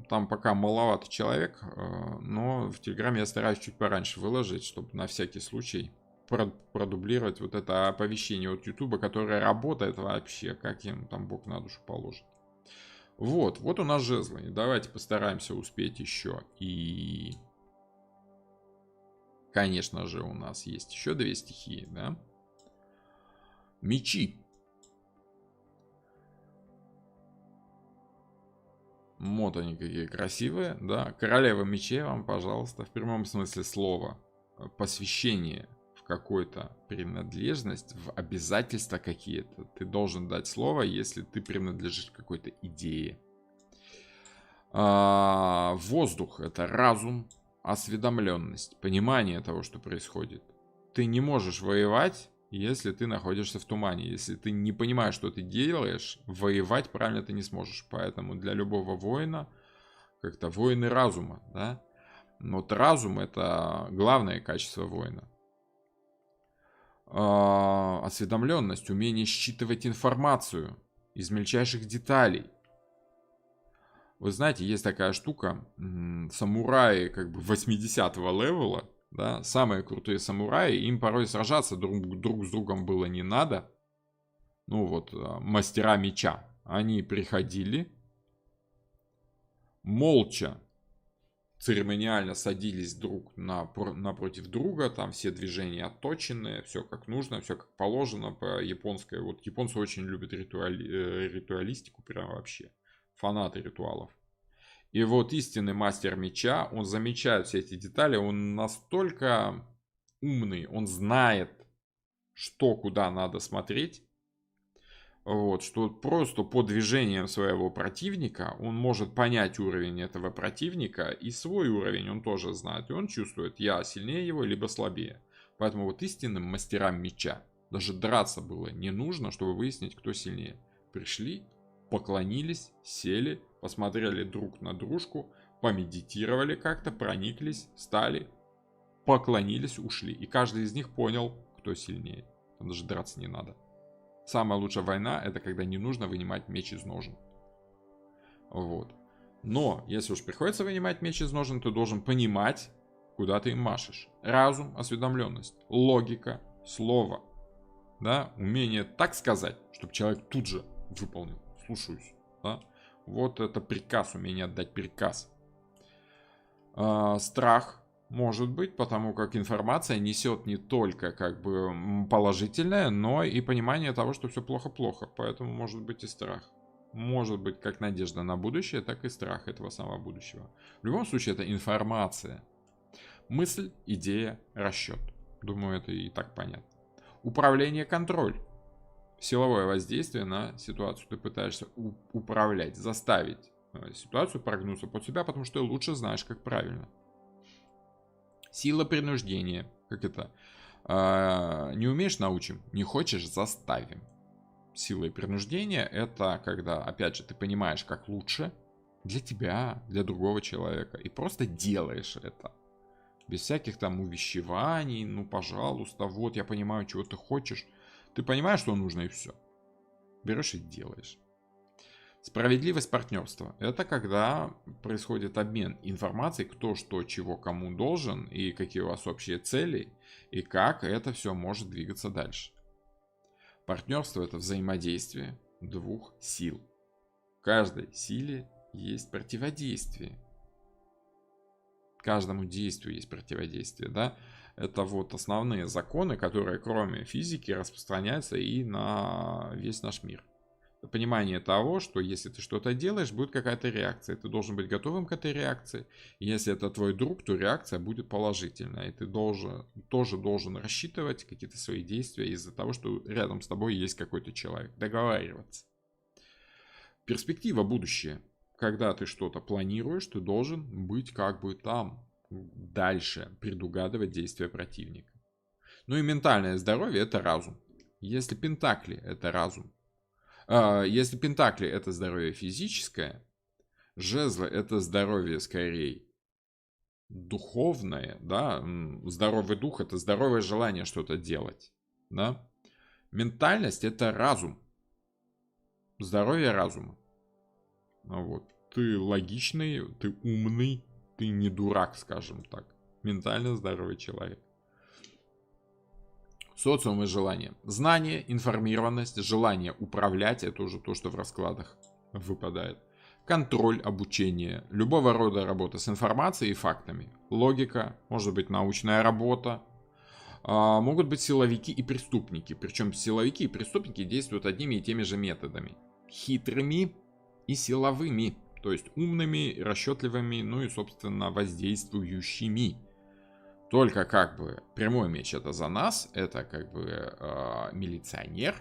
Там пока маловато человек, но в Телеграме я стараюсь чуть пораньше выложить, чтобы на всякий случай продублировать вот это оповещение от Ютуба, которое работает вообще, как им там Бог на душу положит. Вот у нас жезлы. Давайте постараемся успеть еще. И, конечно же, у нас есть еще две стихии, да? Мечи. Вот они какие красивые, да. Королева мечей вам, пожалуйста, в прямом смысле слова. Посвящение в какую-то принадлежность, в обязательства какие-то. Ты должен дать слово, если ты принадлежишь какой-то идее. Воздух — это разум, осведомленность, понимание того, что происходит. Ты не можешь воевать, если ты находишься в тумане. Если ты не понимаешь, что ты делаешь, воевать правильно ты не сможешь. Поэтому для любого воина, как-то воины разума, да? Вот разум — это главное качество воина. Осведомленность, умение считывать информацию. из мельчайших деталей. Вы знаете, есть такая штука, самураи как бы 80-го левела, да, самые крутые самураи, им порой сражаться друг с другом было не надо. Ну вот, мастера меча, они приходили, молча, церемониально садились друг напротив друга, там все движения отточенные, все как нужно, все как положено по японской. Вот японцы очень любят ритуалистику, прям вообще, фанаты ритуалов. И вот истинный мастер меча, он замечает все эти детали, он настолько умный, он знает, что куда надо смотреть, вот, что просто по движениям своего противника он может понять уровень этого противника, и свой уровень он тоже знает, и он чувствует, я сильнее его, либо слабее. Поэтому вот истинным мастерам меча даже драться было не нужно, чтобы выяснить, кто сильнее. Пришли, поклонились, сели, посмотрели друг на дружку, помедитировали как-то, прониклись, встали, поклонились, ушли. И каждый из них понял, кто сильнее. Там даже драться не надо. Самая лучшая война — это когда не нужно вынимать меч из ножен. Вот. Но, если уж приходится вынимать меч из ножен, ты должен понимать, куда ты им машешь. Разум, осведомленность, логика, слово. Да? Умение так сказать, чтобы человек тут же выполнил. Слушаюсь. Да? Вот это приказ, умение отдать приказ. Страх. Может быть, потому как информация несет не только как бы положительное, но и понимание того, что все плохо-плохо. Поэтому может быть и страх. Может быть как надежда на будущее, так и страх этого самого будущего. В любом случае это информация. Мысль, идея, расчет. Думаю, это и так понятно. Управление, контроль. Силовое воздействие на ситуацию. Ты пытаешься управлять, заставить ситуацию прогнуться под себя, потому что ты лучше знаешь, как правильно. Сила принуждения. Как это? Не умеешь — научим, не хочешь — заставим. Сила и принуждение — это когда, опять же, ты понимаешь, как лучше для тебя, для другого человека, и просто делаешь это. Без всяких там увещеваний, ну, пожалуйста, вот я понимаю, чего ты хочешь. Ты понимаешь, что нужно, и все. Берешь и делаешь. Справедливость партнерства — это когда происходит обмен информацией, кто что чего кому должен, и какие у вас общие цели, и как это все может двигаться дальше. Партнерство — это взаимодействие двух сил. В каждой силе есть противодействие. Каждому действию есть противодействие, да? Это вот основные законы, которые кроме физики распространяются и на весь наш мир. Понимание того, что если ты что-то делаешь, будет какая-то реакция. Ты должен быть готовым к этой реакции. И если это твой друг, то реакция будет положительная. И ты тоже должен рассчитывать какие-то свои действия из-за того, что рядом с тобой есть какой-то человек. Договариваться. Перспектива, будущее. Когда ты что-то планируешь, ты должен быть как бы там, дальше, предугадывать действия противника. Ну и ментальное здоровье — это разум. Если пентакли — это разум. Если пентакли — это здоровье физическое, жезлы — это здоровье скорее духовное, да, здоровый дух — это здоровое желание что-то делать, да. Ментальность — это разум, здоровье разума. Вот. Ты логичный, ты умный, ты не дурак, скажем так. Ментально здоровый человек. Социум и желание. Знание, информированность, желание управлять — это уже то, что в раскладах выпадает. Контроль, обучение, любого рода работа с информацией и фактами. Логика, может быть научная работа. Могут быть силовики и преступники. Причем силовики и преступники действуют одними и теми же методами. Хитрыми и силовыми. То есть умными, расчетливыми, ну и, собственно, воздействующими. Только как бы прямой меч — это за нас, это как бы милиционер,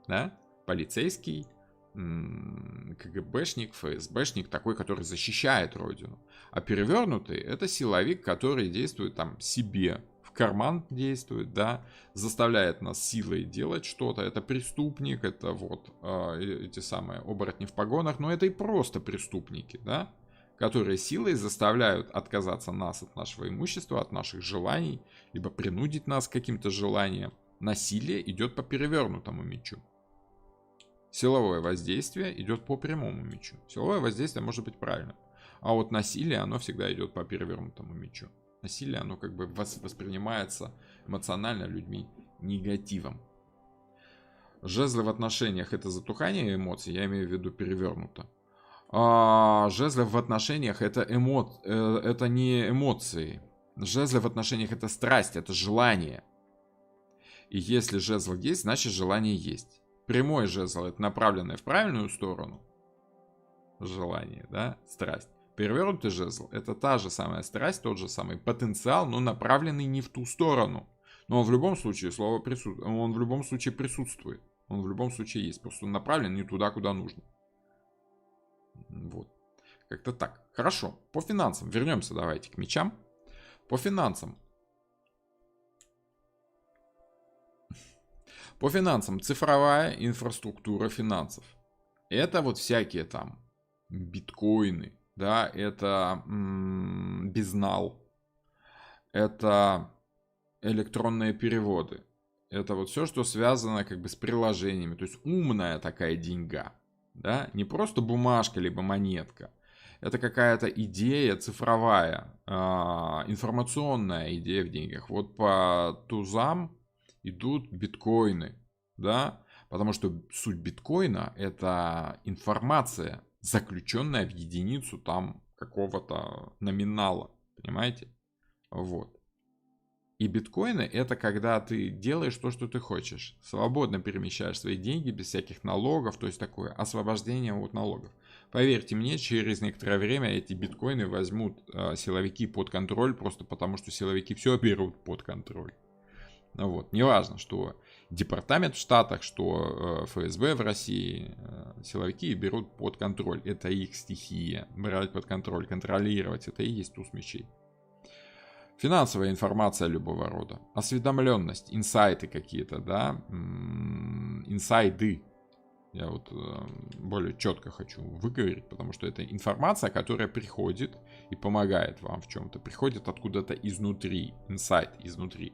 да, полицейский, КГБшник, ФСБшник, такой, который защищает родину. А перевернутый — это силовик, который действует там себе в карман, действует, да, заставляет нас силой делать что-то. Это преступник, это вот эти самые оборотни в погонах, но это и просто преступники, да, которые силой заставляют отказаться нас от нашего имущества, от наших желаний, либо принудить нас к каким-то желаниям. Насилие идет по перевернутому мечу. Силовое воздействие идет по прямому мечу. Силовое воздействие может быть правильным. А вот насилие, оно всегда идет по перевернутому мечу. Насилие, оно как бы воспринимается эмоционально людьми негативом. Жезлы в отношениях — это затухание эмоций, я имею в виду перевернуто. А жезлы в отношениях — это не эмоции. Жезлы в отношениях — это страсть, это желание. И если жезл есть, значит желание есть. Прямой жезл — это направленное в правильную сторону желание, да, страсть. Перевернутый жезл — это та же самая страсть, тот же самый потенциал, но направленный не в ту сторону. Но он в любом случае он в любом случае присутствует. Он в любом случае есть, просто он направлен не туда, куда нужно. Вот. Как-то так. Хорошо. По финансам. Вернемся давайте к мечам. По финансам. По финансам. Цифровая инфраструктура финансов. Это вот всякие там биткоины. Да, это безнал. Это электронные переводы. Это вот все, что связано как бы с приложениями. То есть умная такая деньга. Да? Не просто бумажка либо монетка. Это какая-то идея цифровая, информационная идея в деньгах. Вот по тузам идут биткоины. Да? Потому что суть биткоина — это информация, заключенная в единицу там какого-то номинала. Понимаете? Вот. И биткоины — это когда ты делаешь то, что ты хочешь. Свободно перемещаешь свои деньги без всяких налогов, то есть такое освобождение от налогов. Поверьте мне, через некоторое время эти биткоины возьмут силовики под контроль, просто потому что силовики все берут под контроль. Вот. Неважно, что департамент в Штатах, что ФСБ в России, силовики берут под контроль. Это их стихия. Брать под контроль, контролировать — это и есть туз мечей. Финансовая информация любого рода, осведомленность, инсайты какие-то, да, инсайды. Я вот более четко хочу выговорить, потому что это информация, которая приходит и помогает вам в чем-то. Приходит откуда-то изнутри, инсайт изнутри.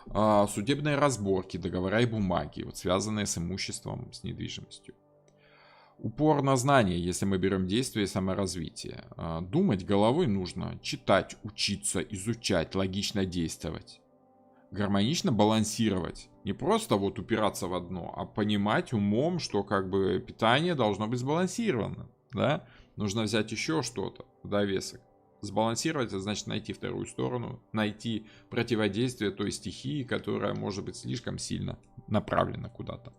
Судебные разборки, договора и бумаги, вот связанные с имуществом, с недвижимостью. Упор на знания, если мы берем действие и саморазвитие. Думать головой нужно, читать, учиться, изучать, логично действовать. Гармонично балансировать. Не просто вот упираться в одно, а понимать умом, что как бы питание должно быть сбалансировано. Да? Нужно взять еще что-то в довесок. Сбалансировать — это значит найти вторую сторону, найти противодействие той стихии, которая может быть слишком сильно направлена куда-то.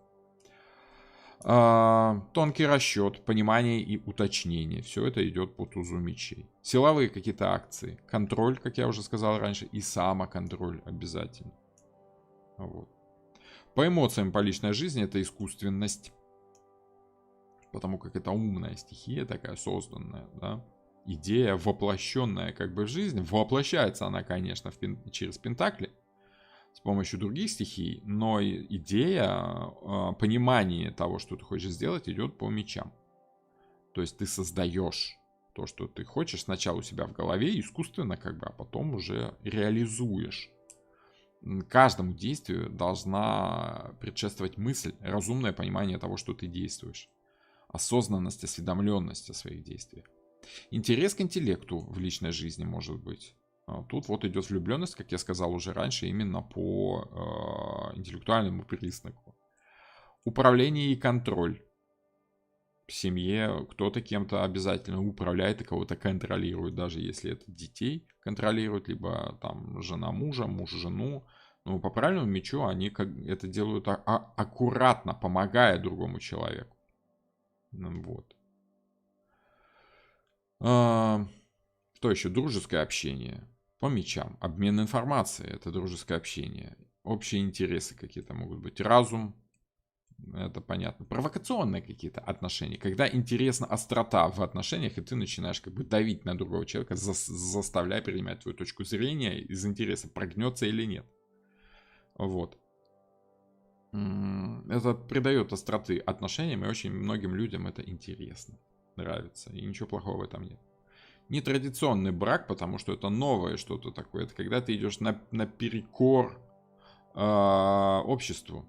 Тонкий расчет, понимание и уточнение. Все это идет по тузу мечей. Силовые какие-то акции. Контроль, как я уже сказал раньше, и самоконтроль обязательно. Вот. По эмоциям, по личной жизни — это искусственность. Потому как это умная стихия такая созданная, да. Идея, воплощенная как бы в жизнь. Воплощается она, конечно, через пентакли. С помощью других стихий, но идея, понимание того, что ты хочешь сделать, идет по мечам. То есть ты создаешь то, что ты хочешь, сначала у себя в голове, искусственно как бы, а потом уже реализуешь. Каждому действию должна предшествовать мысль, разумное понимание того, что ты действуешь. Осознанность, осведомленность о своих действиях. Интерес к интеллекту в личной жизни может быть. Тут вот идет влюбленность, как я сказал уже раньше, именно по интеллектуальному признаку. Управление и контроль. В семье кто-то кем-то обязательно управляет и кого-то контролирует, даже если это детей контролирует, либо там жена мужа, муж жену. Но по правильному мечу они это делают аккуратно, помогая другому человеку. Вот. Что еще? Дружеское общение. По мечам. Обмен информацией. Это дружеское общение. Общие интересы какие-то могут быть. Разум. Это понятно. Провокационные какие-то отношения. Когда интересна острота в отношениях, и ты начинаешь как бы давить на другого человека, заставляя принимать твою точку зрения из интереса, прогнется или нет. Вот. Это придает остроты отношениям, и очень многим людям это интересно. Нравится. И ничего плохого в этом нет. Нетрадиционный брак, потому что это новое что-то такое. Это когда ты идешь наперекор обществу.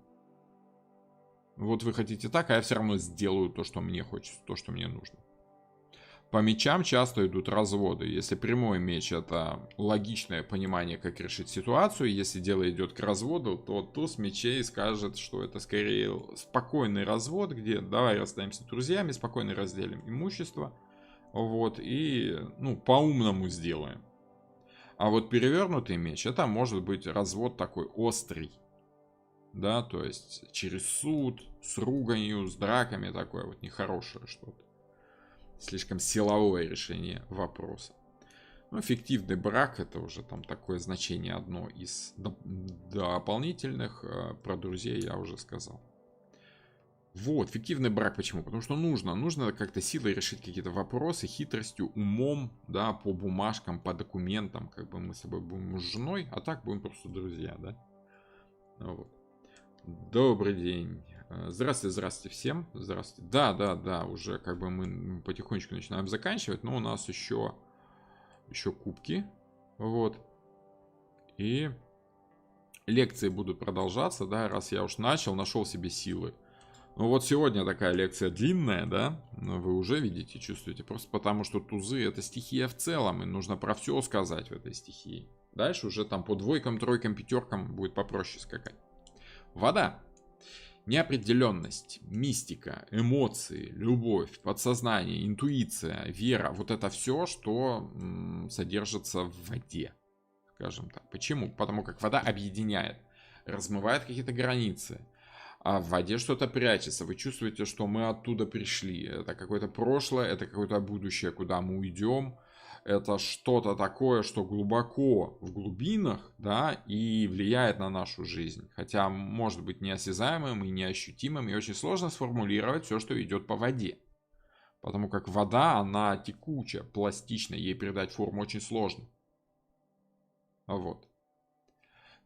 Вот вы хотите так, а я все равно сделаю то, что мне хочется, то, что мне нужно. По мечам часто идут разводы. Если прямой меч — это логичное понимание, как решить ситуацию, если дело идет к разводу, то туз мечей скажет, что это скорее спокойный развод, где давай расстанемся друзьями, спокойно разделим имущество, вот, и, ну, по-умному сделаем. А вот перевернутый меч — это может быть развод такой острый, да, то есть через суд, с руганью, с драками, такое вот нехорошее что-то. Слишком силовое решение вопроса. Ну, фиктивный брак — это уже там такое значение одно из дополнительных. Про друзей я уже сказал. Вот, фиктивный брак почему? Потому что нужно как-то силой решить какие-то вопросы, хитростью, умом, да, по бумажкам, по документам, как бы мы с собой будем муж с женой, а так будем просто друзья, да. Вот. Добрый день. Здравствуйте, здравствуйте всем. Здравствуйте. Да, уже как бы мы потихонечку начинаем заканчивать, но у нас еще кубки. Вот. И лекции будут продолжаться, да, раз я уж нашел себе силы. Ну вот сегодня такая лекция длинная, да, вы уже видите, чувствуете, просто потому что тузы — это стихия в целом, и нужно про все сказать в этой стихии. Дальше уже там по двойкам, тройкам, пятеркам будет попроще скакать. Вода. Неопределенность, мистика, эмоции, любовь, подсознание, интуиция, вера. Вот это все, что содержится в воде, скажем так. Почему? Потому как вода объединяет, размывает какие-то границы. А в воде что-то прячется. Вы чувствуете, что мы оттуда пришли. Это какое-то прошлое, это какое-то будущее, куда мы уйдем. Это что-то такое, что глубоко в глубинах, да, и влияет на нашу жизнь. Хотя может быть неосязаемым и неощутимым, и очень сложно сформулировать все, что идет по воде. Потому как вода, она текучая, пластичная, ей передать форму очень сложно. Вот.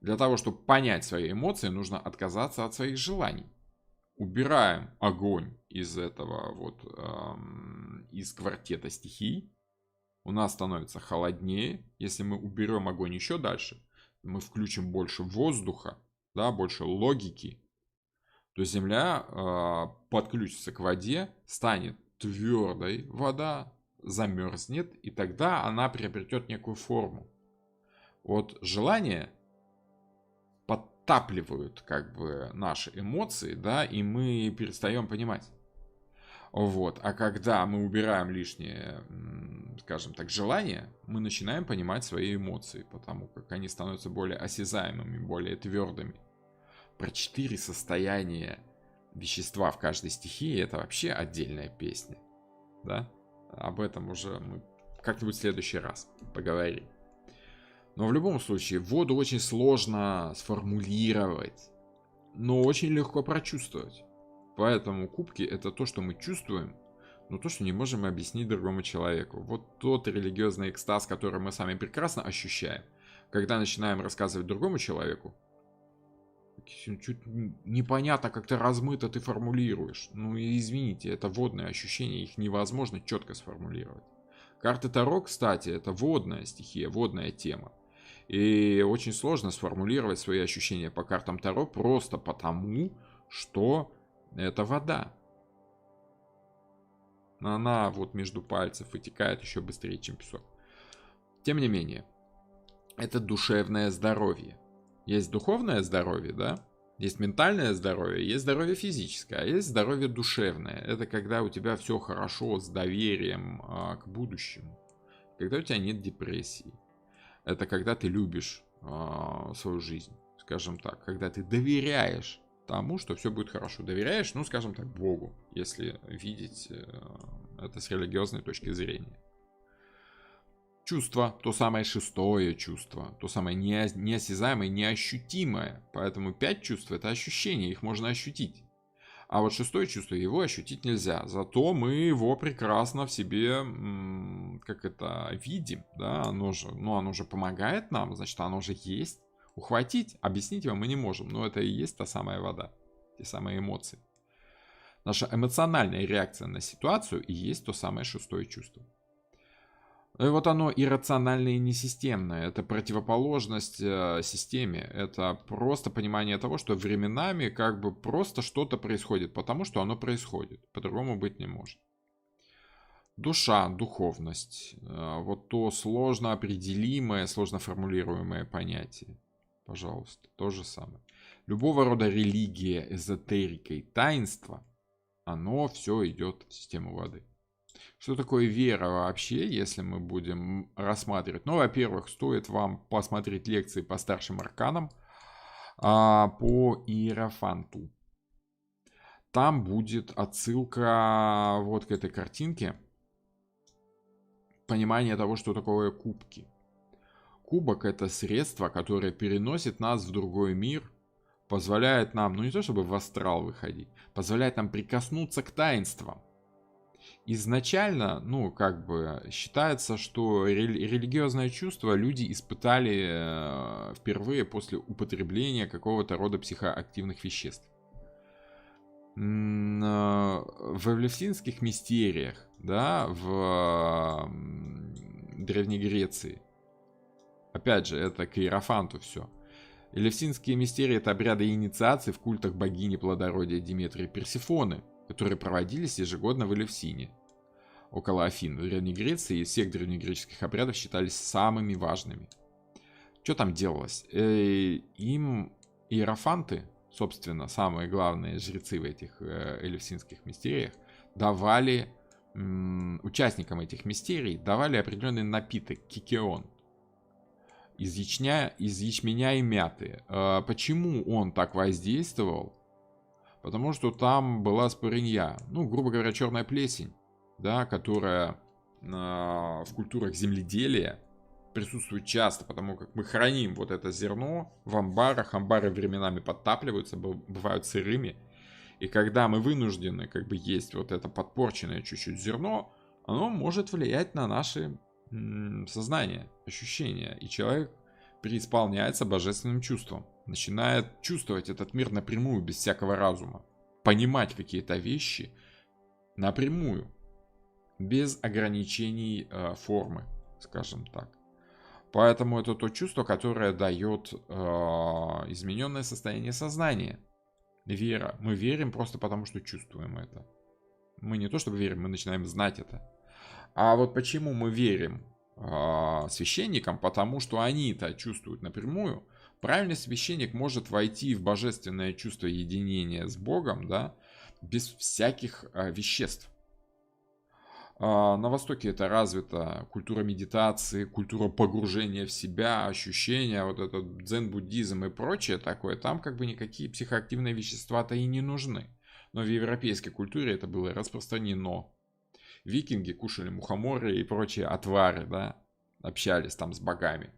Для того, чтобы понять свои эмоции, нужно отказаться от своих желаний. Убираем огонь из этого вот, из квартета стихий. У нас становится холоднее. Если мы уберем огонь еще дальше, мы включим больше воздуха, да, больше логики, то Земля подключится к воде, станет твердой вода, замерзнет, и тогда она приобретет некую форму. Вот желания подтапливают как бы наши эмоции, да, и мы перестаем понимать. Вот. А когда мы убираем лишние, скажем так, желания, мы начинаем понимать свои эмоции, потому как они становятся более осязаемыми, более твердыми. Про 4 состояния вещества в каждой стихии — это вообще отдельная песня. Да? Об этом уже мы как-нибудь в следующий раз поговорим. Но в любом случае, воду очень сложно сформулировать, но очень легко прочувствовать. Поэтому кубки — это то, что мы чувствуем, но то, что не можем объяснить другому человеку. Вот тот религиозный экстаз, который мы сами прекрасно ощущаем, когда начинаем рассказывать другому человеку, чуть непонятно, как-то размыто ты формулируешь. Ну и извините, это водные ощущения, их невозможно четко сформулировать. Карты Таро, кстати, это водная стихия, водная тема. И очень сложно сформулировать свои ощущения по картам Таро просто потому, что это вода. Она вот между пальцев вытекает еще быстрее, чем песок. Тем не менее, это душевное здоровье. Есть духовное здоровье, да? Есть ментальное здоровье, есть здоровье физическое, а есть здоровье душевное. Это когда у тебя все хорошо с доверием к будущему. Когда у тебя нет депрессии. Это когда ты любишь свою жизнь, скажем так. Когда ты доверяешь тому, что все будет хорошо. Доверяешь, ну, скажем так, Богу, если видеть это с религиозной точки зрения. Чувство, то самое шестое чувство, то самое неосязаемое, неощутимое. Поэтому 5 чувств — это ощущения, их можно ощутить. А вот шестое чувство, его ощутить нельзя. Зато мы его прекрасно в себе, видим, да, оно же помогает нам, значит, оно же есть. Ухватить, объяснить его мы не можем, но это и есть та самая вода, те самые эмоции. Наша эмоциональная реакция на ситуацию и есть то самое шестое чувство. И вот оно иррациональное и несистемное. Это противоположность системе. Это просто понимание того, что временами как бы просто что-то происходит, потому что оно происходит. По-другому быть не может. Душа, духовность. Вот то сложно определимое, сложно формулируемое понятие. Пожалуйста, то же самое. Любого рода религия, эзотерика и таинство, оно все идет в систему воды. Что такое вера вообще, если мы будем рассматривать? Ну, во-первых, стоит вам посмотреть лекции по старшим арканам, по Иерофанту. Там будет отсылка вот к этой картинке. Понимание того, что такое кубки. Кубок — это средство, которое переносит нас в другой мир, позволяет нам, ну не то чтобы в астрал выходить, позволяет нам прикоснуться к таинствам. Изначально, ну, как бы считается, что религиозное чувство люди испытали впервые после употребления какого-то рода психоактивных веществ. В элевсинских мистериях, да, в Древней Греции, опять же, это к Иерофанту все. Элевсинские мистерии — это обряды инициации в культах богини плодородия Диметрии Персефоны, которые проводились ежегодно в Элевсине, около Афин, в Древней Греции, и из всех древнегреческих обрядов считались самыми важными. Что там делалось? Им иерофанты, собственно, самые главные жрецы в этих элевсинских мистериях, давали участникам этих мистерий давали определенный напиток, кикеон, из ячменя и мяты. Почему он так воздействовал? Потому что там была спорынья, ну, грубо говоря, черная плесень, да, которая в культурах земледелия присутствует часто, потому как мы храним вот это зерно в амбарах, амбары временами подтапливаются, бывают сырыми, и когда мы вынуждены как бы есть вот это подпорченное чуть-чуть зерно, оно может влиять на наше сознание, ощущения, и человек преисполняется божественным чувством, начинает чувствовать этот мир напрямую, без всякого разума, понимать какие-то вещи напрямую, без ограничений формы, скажем так. Поэтому это то чувство, которое дает измененное состояние сознания. Вера. Мы верим просто потому, что чувствуем это. Мы не то чтобы верим, мы начинаем знать это. А вот почему мы верим священникам? Потому что они-то чувствуют напрямую. Правильный священник может войти в божественное чувство единения с Богом, да, без всяких веществ. На Востоке это развита культура медитации, культура погружения в себя, ощущения, вот этот дзен-буддизм и прочее такое. Там как бы никакие психоактивные вещества-то и не нужны. Но в европейской культуре это было распространено. Викинги кушали мухоморы и прочие отвары, да, общались там с богами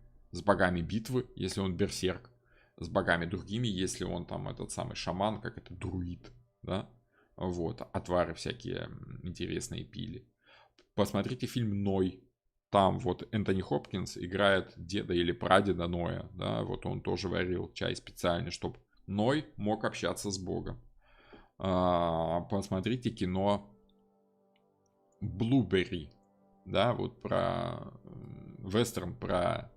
битвы, если он берсерк, с богами другими, если он там этот самый шаман, как это, друид, да, вот, отвары всякие интересные пили. Посмотрите фильм «Ной». Там вот Энтони Хопкинс играет деда или прадеда Ноя, да, вот он тоже варил чай специально, чтобы Ной мог общаться с Богом. Посмотрите кино «Блуберри», да, вот про вестерн, про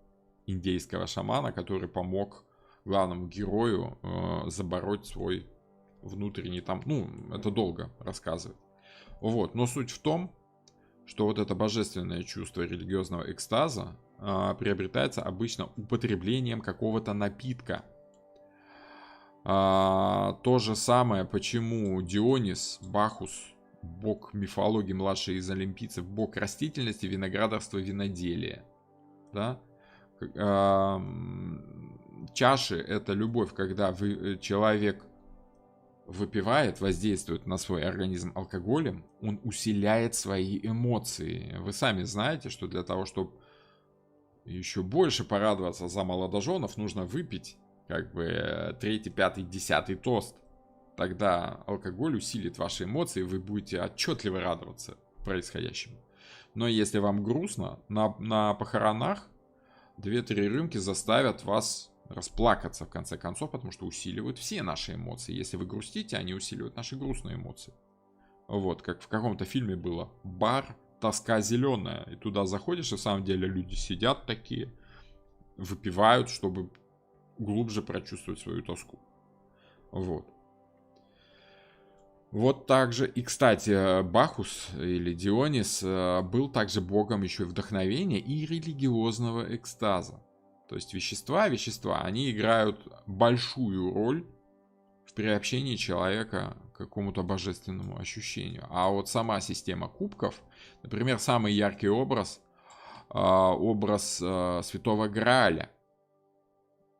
индейского шамана, который помог главному герою забороть свой внутренний там, ну, это долго рассказывать. Вот, но суть в том, что вот это божественное чувство религиозного экстаза приобретается обычно употреблением какого-то напитка. То же самое, почему Дионис, Бахус, бог мифологии, младший из олимпийцев, бог растительности, виноградарства, виноделия. Да? Чаши — это любовь, когда человек выпивает, воздействует на свой организм алкоголем, он усиляет свои эмоции. Вы сами знаете, что для того, чтобы еще больше порадоваться за молодоженов, нужно выпить как бы 3-й, 5-й, 10-й тост. Тогда алкоголь усилит ваши эмоции, вы будете отчетливо радоваться происходящему. Но если вам грустно, на похоронах 2-3 рюмки заставят вас расплакаться в конце концов, потому что усиливают все наши эмоции. Если вы грустите, они усиливают наши грустные эмоции. Вот, как в каком-то фильме было. Бар тоска зеленая. И туда заходишь, и в самом деле люди сидят такие, выпивают, чтобы глубже прочувствовать свою тоску. Вот. Вот так же, и, кстати, Бахус или Дионис был также богом еще и вдохновения и религиозного экстаза. То есть вещества, они играют большую роль в приобщении человека к какому-то божественному ощущению. А вот сама система кубков, например, самый яркий образ, Святого Грааля.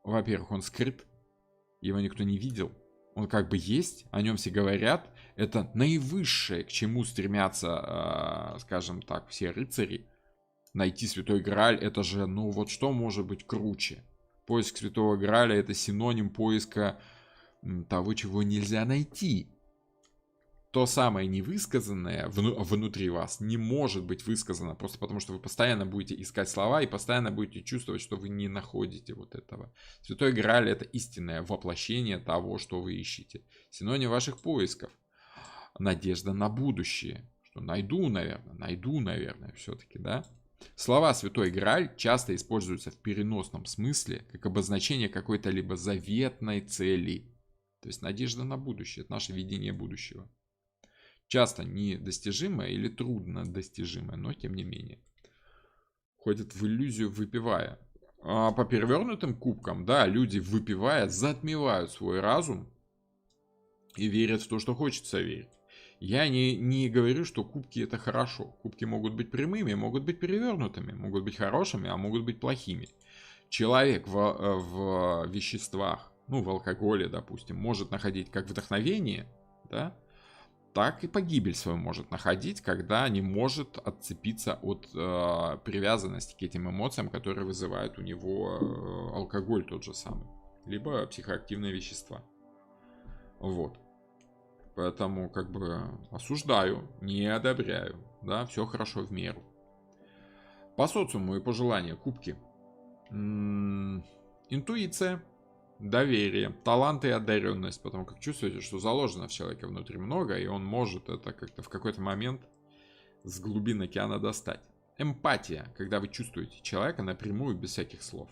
Во-первых, он скрыт, его никто не видел. Он как бы есть, о нем все говорят. Это наивысшее, к чему стремятся, скажем так, все рыцари. Найти Святой Грааль, это же, ну вот что может быть круче? Поиск Святого Грааля — это синоним поиска того, чего нельзя найти. То самое невысказанное внутри вас не может быть высказано, просто потому что вы постоянно будете искать слова и постоянно будете чувствовать, что вы не находите вот этого. Святой Грааль — это истинное воплощение того, что вы ищете. Синоним ваших поисков. Надежда на будущее. Что найду, наверное, все-таки, да? Слова «Святой Грааль» часто используются в переносном смысле, как обозначение какой-то либо заветной цели. То есть надежда на будущее — это наше видение будущего. Часто недостижимое или трудно достижимое, но тем не менее. Ходят в иллюзию, выпивая. А по перевернутым кубкам, да, люди, выпивая, затмевают свой разум и верят в то, что хочется верить. Я не говорю, что кубки это хорошо. Кубки могут быть прямыми, могут быть перевернутыми, могут быть хорошими, а могут быть плохими. Человек в веществах, ну в алкоголе, допустим, может находить как вдохновение, да, так и погибель свою может находить, когда не может отцепиться от привязанности к этим эмоциям, которые вызывает у него алкоголь тот же самый, либо психоактивные вещества. Вот. Поэтому как бы осуждаю, не одобряю, да, все хорошо в меру. По социуму и по желанию кубки. Интуиция. Доверие, талант и одаренность, потому как чувствуете, что заложено в человеке внутри много, и он может это как-то в какой-то момент с глубин океана достать. Эмпатия, когда вы чувствуете человека напрямую, без всяких слов.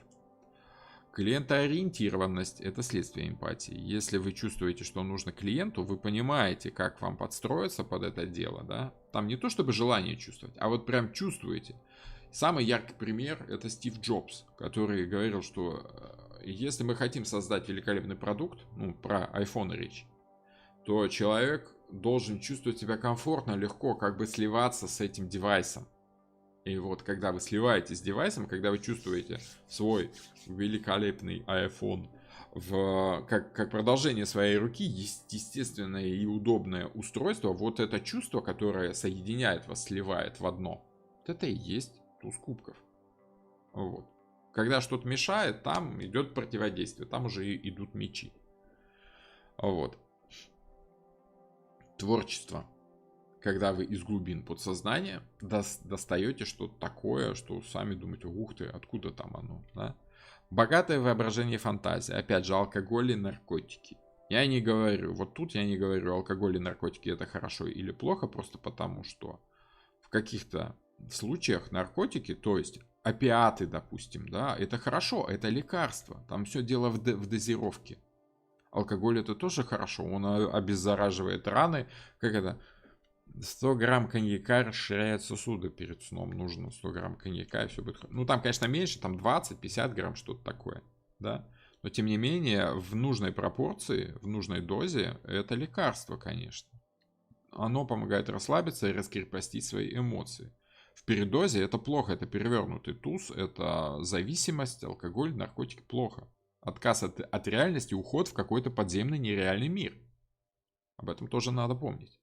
Клиентоориентированность — это следствие эмпатии. Если вы чувствуете, что нужно клиенту, вы понимаете, как вам подстроиться под это дело, да? Там не то чтобы желание чувствовать, а вот прям чувствуете. Самый яркий пример — это Стив Джобс, который говорил, что если мы хотим создать великолепный продукт, ну, про iPhone речь, то человек должен чувствовать себя комфортно, легко, как бы сливаться с этим девайсом. И вот, когда вы сливаетесь с девайсом, когда вы чувствуете свой великолепный iPhone как продолжение своей руки, естественное и удобное устройство, вот это чувство, которое соединяет вас, сливает в одно, вот это и есть туз кубков. Вот. Когда что-то мешает, там идет противодействие, там уже идут мечи. Вот. Творчество. Когда вы из глубин подсознания достаете что-то такое, что сами думаете, ух ты, откуда там оно, да? Богатое воображение и фантазия. Опять же, алкоголь и наркотики. Я не говорю, вот тут я не говорю, алкоголь и наркотики это хорошо или плохо, просто потому что в каких-то случаях наркотики, то есть опиаты, допустим, да, это хорошо, это лекарство. Там все дело в дозировке. Алкоголь это тоже хорошо, он обеззараживает раны. Как это? 100 грамм коньяка расширяет сосуды перед сном. Нужно 100 грамм коньяка, и все будет хорошо. Ну, там, конечно, меньше, там 20-50 грамм, что-то такое, да. Но, тем не менее, в нужной пропорции, в нужной дозе, это лекарство, конечно. Оно помогает расслабиться и раскрепостить свои эмоции. В передозе это плохо, это перевернутый туз, это зависимость, алкоголь, наркотики, плохо. Отказ от реальности, уход в какой-то подземный нереальный мир. Об этом тоже надо помнить.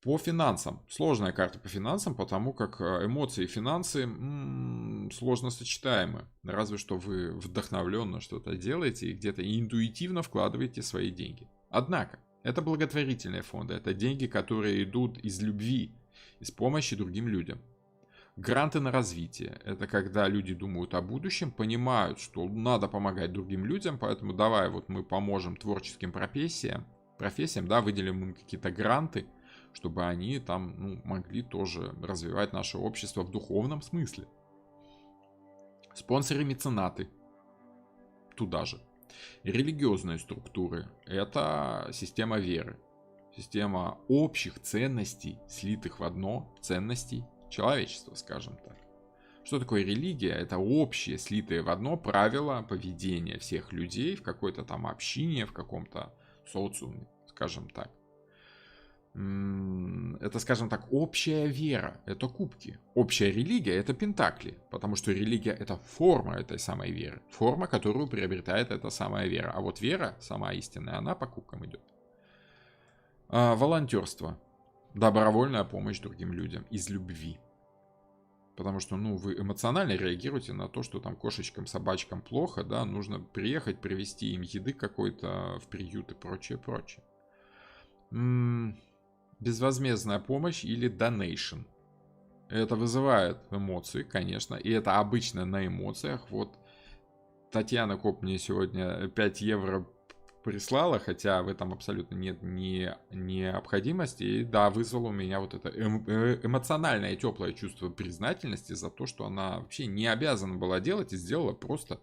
По финансам. Сложная карта по финансам, потому как эмоции и финансы сложно сочетаемы. Разве что вы вдохновленно что-то делаете и где-то интуитивно вкладываете свои деньги. Однако, это благотворительные фонды, это деньги, которые идут из любви, из помощи другим людям. Гранты на развитие. Это когда люди думают о будущем, понимают, что надо помогать другим людям, поэтому давай вот мы поможем творческим профессиям, да, выделим им какие-то гранты, чтобы они там, ну, могли тоже развивать наше общество в духовном смысле. Спонсоры-меценаты туда же. Религиозные структуры – это система веры. Система общих ценностей, слитых в одно, ценностей человечества, скажем так. Что такое религия? Это общие, слитые в одно правила поведения всех людей в какой-то там общине, в каком-то социуме, скажем так. Это, скажем так, общая вера, это кубки. Общая религия – это пентакли, потому что религия – это форма этой самой веры. Форма, которую приобретает эта самая вера. А вот вера, сама истинная, она по кубкам идет. Волонтерство. Добровольная помощь другим людям из любви. Потому что, ну, вы эмоционально реагируете на то, что там кошечкам, собачкам плохо, да, нужно приехать, привезти им еды какой-то в приют и прочее, прочее. Безвозмездная помощь или donation. Это вызывает эмоции, конечно, и это обычно на эмоциях. Вот Татьяна Коп мне сегодня 5 евро прислала, хотя в этом абсолютно нет необходимости. И да, вызвало у меня вот это эмоциональное теплое чувство признательности за то, что она вообще не обязана была делать и сделала просто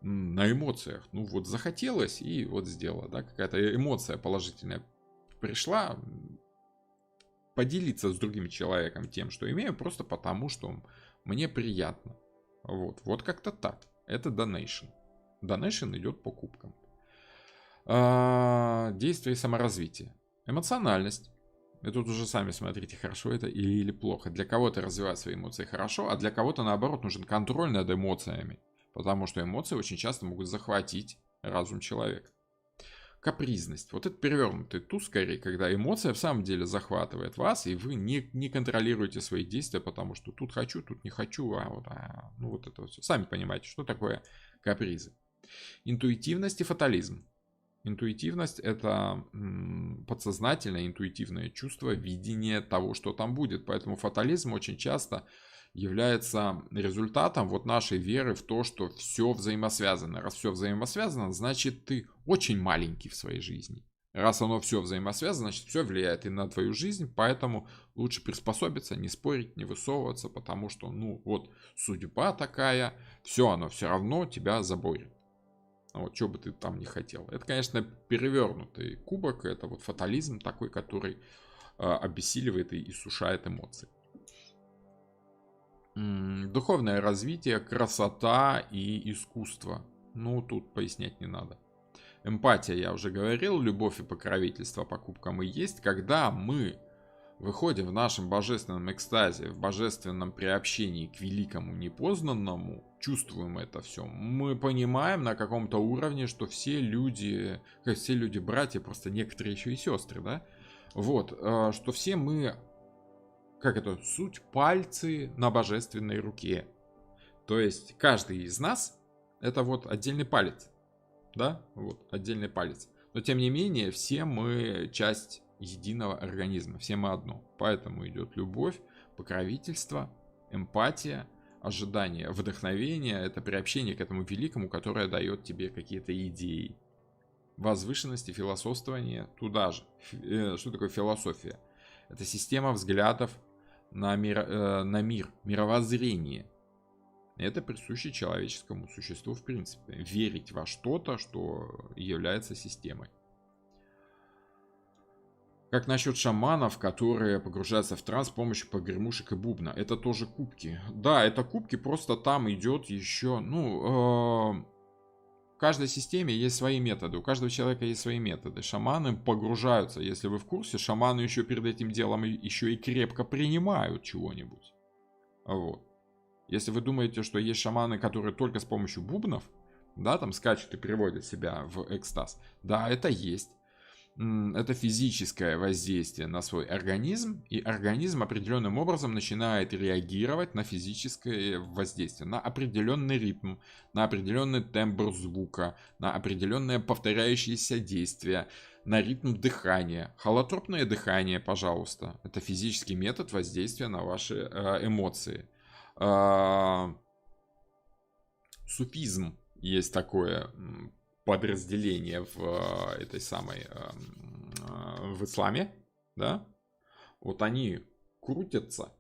на эмоциях. Ну вот захотелось и вот сделала, да, какая-то эмоция положительная пришла. Поделиться с другим человеком тем, что имею, просто потому, что мне приятно. Вот как-то так. Это donation. Donation идет по кубкам. Действие и саморазвитие. Эмоциональность. И тут уже сами смотрите, хорошо это или плохо. Для кого-то развивать свои эмоции хорошо, а для кого-то, наоборот, нужен контроль над эмоциями. Потому что эмоции очень часто могут захватить разум человека. Капризность. Вот это перевернутый туз, скорее, когда эмоция в самом деле захватывает вас, и вы не контролируете свои действия, потому что тут хочу, тут не хочу, ну вот это вот все. Сами понимаете, что такое капризы. Интуитивность и фатализм. Интуитивность – это подсознательное, интуитивное чувство, видение того, что там будет. Поэтому фатализм очень часто является результатом вот нашей веры в то, что все взаимосвязано. Раз все взаимосвязано, значит ты очень маленький в своей жизни. Раз оно все взаимосвязано, значит все влияет и на твою жизнь, поэтому лучше приспособиться, не спорить, не высовываться, потому что, ну вот, судьба такая, все оно все равно тебя заборет. Вот, что бы ты там не хотел. Это, конечно, перевернутый кубок, это вот фатализм такой, который обессиливает и иссушает эмоции. Духовное развитие, красота и искусство. Ну, тут пояснять не надо. Эмпатия, я уже говорил, любовь и покровительство по кубкам и есть, когда мы выходим в нашем божественном экстазе, в божественном приобщении к великому непознанному, чувствуем это все. Мы понимаем на каком-то уровне, что все люди братья, просто некоторые еще и сестры, да? Вот, что все мы, как это, суть пальцы на божественной руке. То есть каждый из нас это вот отдельный палец, да? Вот, отдельный палец. Но тем не менее, все мы часть единого организма, все мы одно. Поэтому идет любовь, покровительство, эмпатия, ожидание, вдохновение, это приобщение к этому великому, которое дает тебе какие-то идеи. Возвышенность и философствование туда же. Что такое философия? Это система взглядов на мир, мировоззрение. Это присуще человеческому существу в принципе. Верить во что-то, что является системой. Как насчет шаманов, которые погружаются в транс с помощью погремушек и бубна? Это тоже кубки. Да, это кубки, просто там идет еще, в каждой системе есть свои методы, у каждого человека есть свои методы. Шаманы погружаются, если вы в курсе, шаманы еще перед этим делом еще и крепко принимают чего-нибудь. Вот. Если вы думаете, что есть шаманы, которые только с помощью бубнов, да, там скачут и приводят себя в экстаз, да, это есть. Это физическое воздействие на свой организм, и организм определенным образом начинает реагировать на физическое воздействие, на определенный ритм, на определенный тембр звука, на определенное повторяющееся действие, на ритм дыхания. Холотропное дыхание, пожалуйста, это физический метод воздействия на ваши эмоции. Суфизм есть такое подразделение в этой самой в исламе, да, Вот они крутятся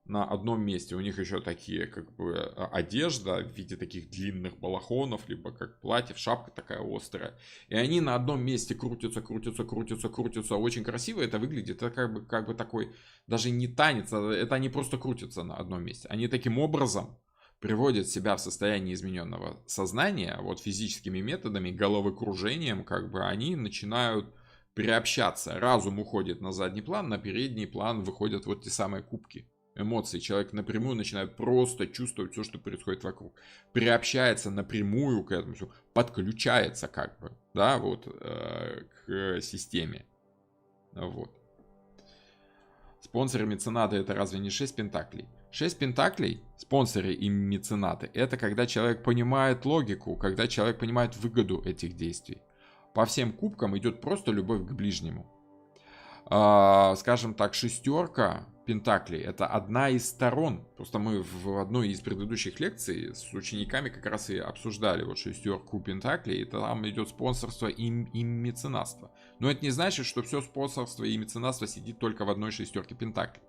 на одном месте. У них еще такие, как бы, одежда в виде таких длинных балахонов, либо как платьев, шапка такая острая. И они на одном месте крутятся, крутятся, крутятся, крутятся. Очень красиво это выглядит. Это как бы такой, даже не танец, это они просто крутятся на одном месте. Они таким образом приводят себя в состояние измененного сознания, вот физическими методами, головокружением, как бы они начинают приобщаться. Разум уходит на задний план, на передний план выходят вот те самые кубки эмоций. Человек напрямую начинает просто чувствовать все, что происходит вокруг. Приобщается напрямую к этому, подключается как бы, да, вот, к системе. Вот. Спонсоры меценаты — это разве не 6 пентаклей? 6 пентаклей, спонсоры и меценаты, это когда человек понимает логику, когда человек понимает выгоду этих действий. По всем кубкам идет просто любовь к ближнему. Скажем так, шестерка пентаклей — это одна из сторон. Просто мы в одной из предыдущих лекций с учениками как раз и обсуждали вот шестерку пентаклей, и там идет спонсорство и меценатство. Но это не значит, что все спонсорство и меценатство сидит только в одной шестерке пентаклей.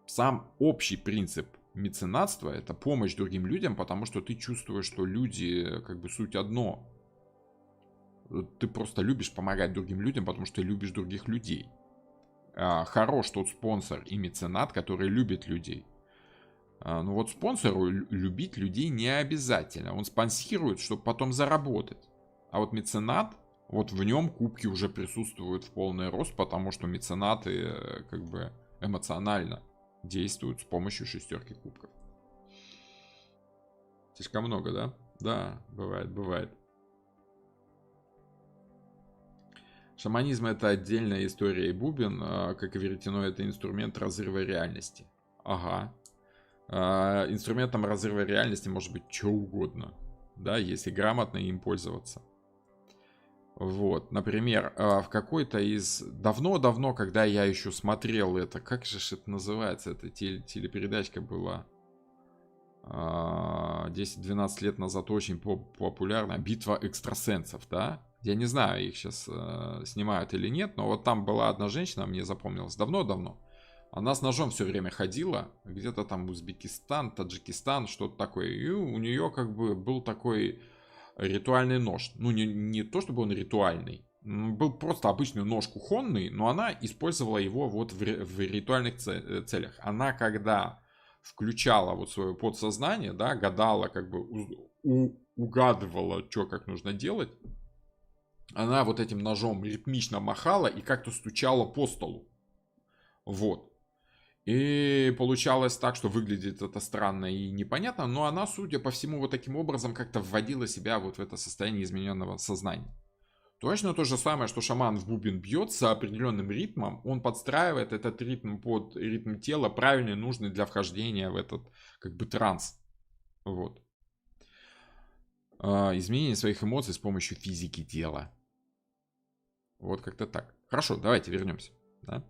Сам общий принцип меценатства — это помощь другим людям, потому что ты чувствуешь, что люди как бы суть одно. Ты просто любишь помогать другим людям, потому что любишь других людей. Хорош тот спонсор и меценат, который любит людей. Но вот спонсору любить людей не обязательно. Он спонсирует, чтобы потом заработать. А вот меценат, вот в нем кубки уже присутствуют в полный рост, потому что меценаты как бы эмоционально действуют с помощью шестерки кубков. Слишком много, да? Да, бывает. Шаманизм — это отдельная история, и бубен, как и веретено, это инструмент разрыва реальности. Ага. Инструментом разрыва реальности может быть что угодно, да, если грамотно им пользоваться. Вот, например, в какой-то из... Давно-давно, когда я еще смотрел это, как же это называется, эта телепередачка была 10-12 лет назад, очень популярная, «Битва экстрасенсов», да? Я не знаю, их сейчас снимают или нет, но вот там была одна женщина, мне запомнилась давно-давно. Она с ножом все время ходила, где-то там Узбекистан, Таджикистан, что-то такое. И у нее как бы был такой ритуальный нож. Ну, не то, чтобы он ритуальный. Был просто обычный нож кухонный, но она использовала его вот в ритуальных целях. Она когда включала вот свое подсознание, да, гадала, как бы угадывала, что как нужно делать, она вот этим ножом ритмично махала и как-то стучала по столу. Вот. И получалось так, что выглядит это странно и непонятно, но она, судя по всему, вот таким образом как-то вводила себя вот в это состояние измененного сознания. Точно то же самое, что шаман в бубен бьет с определенным ритмом, он подстраивает этот ритм под ритм тела, правильный, нужный для вхождения в этот как бы транс. Вот. Изменение своих эмоций с помощью физики тела. Вот как-то так. Хорошо, давайте вернемся. Да?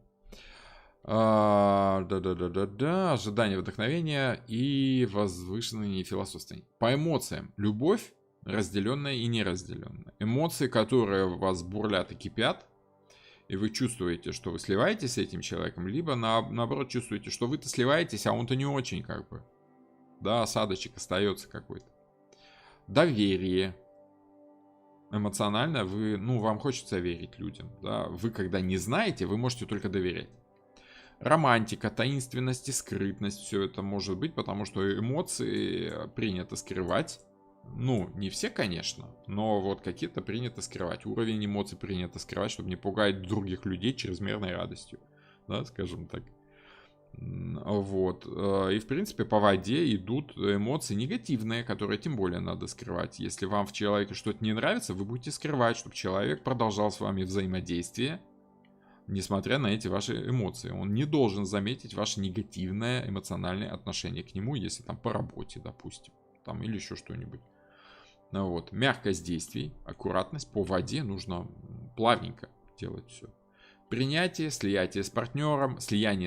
Ожидание вдохновения и возвышенное философствование. По эмоциям. Любовь разделенная и неразделенная. Эмоции, которые в вас бурлят и кипят, и вы чувствуете, что вы сливаетесь с этим человеком, либо наоборот чувствуете, что вы-то сливаетесь, а он-то не очень как бы. Да, осадочек остается какой-то. Доверие. Эмоционально вам хочется верить людям. Да? Вы когда не знаете, вы можете только доверять. Романтика, таинственность и скрытность, все это может быть, потому что эмоции принято скрывать. Ну, не все, конечно, но вот какие-то принято скрывать. Уровень эмоций принято скрывать, чтобы не пугать других людей чрезмерной радостью, да, скажем так. Вот. И, в принципе, по воде идут эмоции негативные, которые тем более надо скрывать. Если вам в человеке что-то не нравится, вы будете скрывать, чтобы человек продолжал с вами взаимодействие, несмотря на эти ваши эмоции. Он не должен заметить ваше негативное эмоциональное отношение к нему, если там по работе, допустим, там или еще что-нибудь. Ну вот. Мягкость действий, аккуратность по воде, нужно плавненько делать все. Принятие, слияние с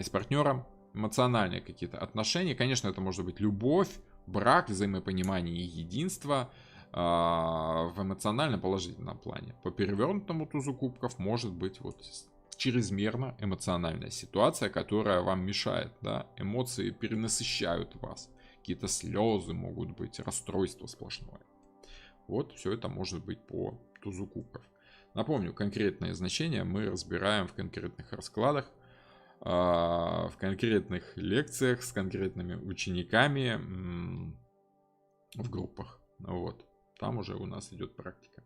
партнером, эмоциональные какие-то отношения. Конечно, это может быть любовь, брак, взаимопонимание и единство в эмоционально положительном плане. По перевернутому тузу кубков может быть вот чрезмерно эмоциональная ситуация, которая вам мешает, да, эмоции перенасыщают вас, какие-то слезы могут быть, расстройство сплошное. Вот все это может быть по тузу кубков. Напомню, конкретные значения мы разбираем в конкретных раскладах, в конкретных лекциях с конкретными учениками в группах. Вот. Там уже у нас идет практика.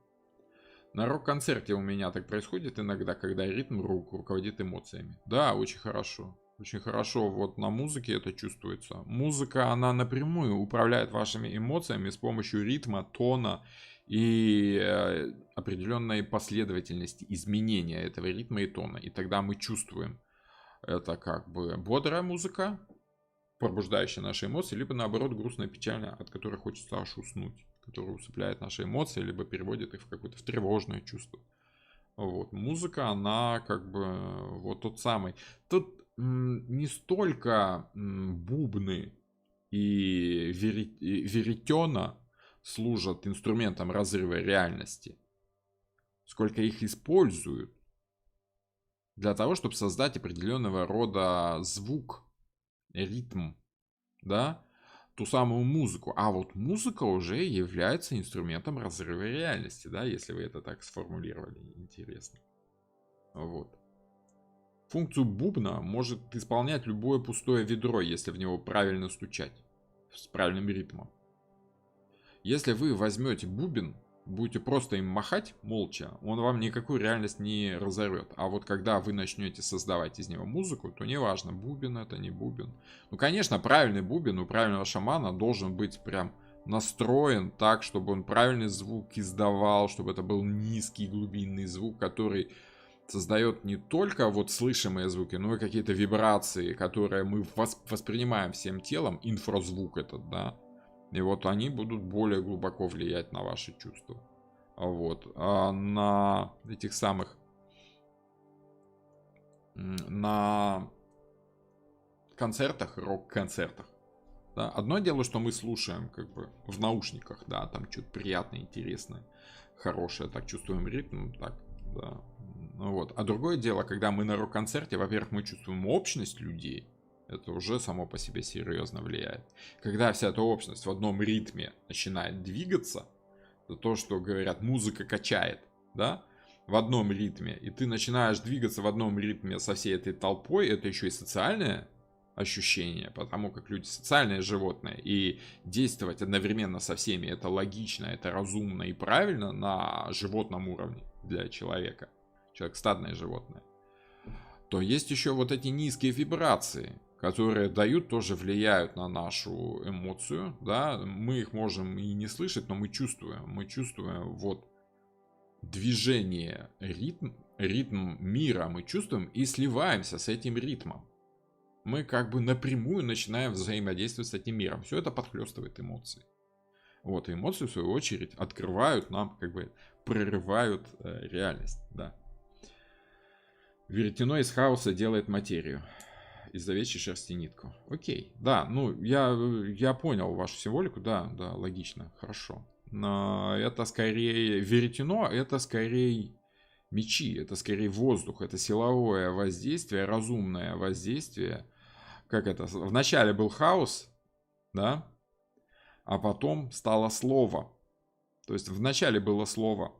На рок-концерте у меня так происходит иногда, когда ритм руководит эмоциями. Да, очень хорошо. Очень хорошо вот на музыке это чувствуется. Музыка, она напрямую управляет вашими эмоциями с помощью ритма, тона и определенной последовательности изменения этого ритма и тона. И тогда мы чувствуем, это как бы бодрая музыка, пробуждающая наши эмоции, либо наоборот грустная, печальная, от которой хочется аж уснуть, которая усыпляет наши эмоции, либо переводит их в какое-то тревожное чувство. Вот. Музыка, она как бы вот тот самый. Тут не столько бубны и веретена служат инструментом разрыва реальности, сколько их используют для того, чтобы создать определенного рода звук, ритм, да, ту самую музыку. А вот музыка уже является инструментом разрыва реальности, да, если вы это так сформулировали. Интересно. Вот. Функцию бубна может исполнять любое пустое ведро, если в него правильно стучать, с правильным ритмом. Если вы возьмете бубен, будете просто им махать молча, он вам никакую реальность не разорвет. А вот когда вы начнете создавать из него музыку, то неважно, бубен это, не бубен. Ну, конечно, правильный бубен у правильного шамана должен быть прям настроен так, чтобы он правильный звук издавал, чтобы это был низкий глубинный звук, который создает не только вот слышимые звуки, но и какие-то вибрации, которые мы воспринимаем всем телом, инфразвук этот, да. И вот они будут более глубоко влиять на ваши чувства. Вот. А на этих самых... На концертах, рок-концертах. Да, одно дело, что мы слушаем как бы в наушниках, да, там что-то приятное, интересное, хорошее, так чувствуем ритм, так, да. Ну вот. А другое дело, когда мы на рок-концерте, во-первых, мы чувствуем общность людей. Это уже само по себе серьезно влияет. Когда вся эта общность в одном ритме начинает двигаться, то, что говорят, музыка качает, да, в одном ритме, и ты начинаешь двигаться в одном ритме со всей этой толпой, это еще и социальное ощущение, потому как люди социальные животные, и действовать одновременно со всеми это логично, это разумно и правильно на животном уровне для человека. Человек стадное животное. То есть еще вот эти низкие вибрации, которые дают, тоже влияют на нашу эмоцию, да, мы их можем и не слышать, но мы чувствуем вот движение, ритм мира мы чувствуем и сливаемся с этим ритмом. Мы как бы напрямую начинаем взаимодействовать с этим миром, все это подхлестывает эмоции. Вот, и эмоции, в свою очередь, открывают нам, как бы прорывают реальность, да. Веретено из хаоса делает материю. Из овечьей шерсти нитку. Окей, да, ну, я понял вашу символику, да, логично, хорошо. Но это скорее веретено, это скорее мечи, это скорее воздух, это силовое воздействие, разумное воздействие. Как это? Вначале был хаос, да, а потом стало слово. То есть вначале было слово.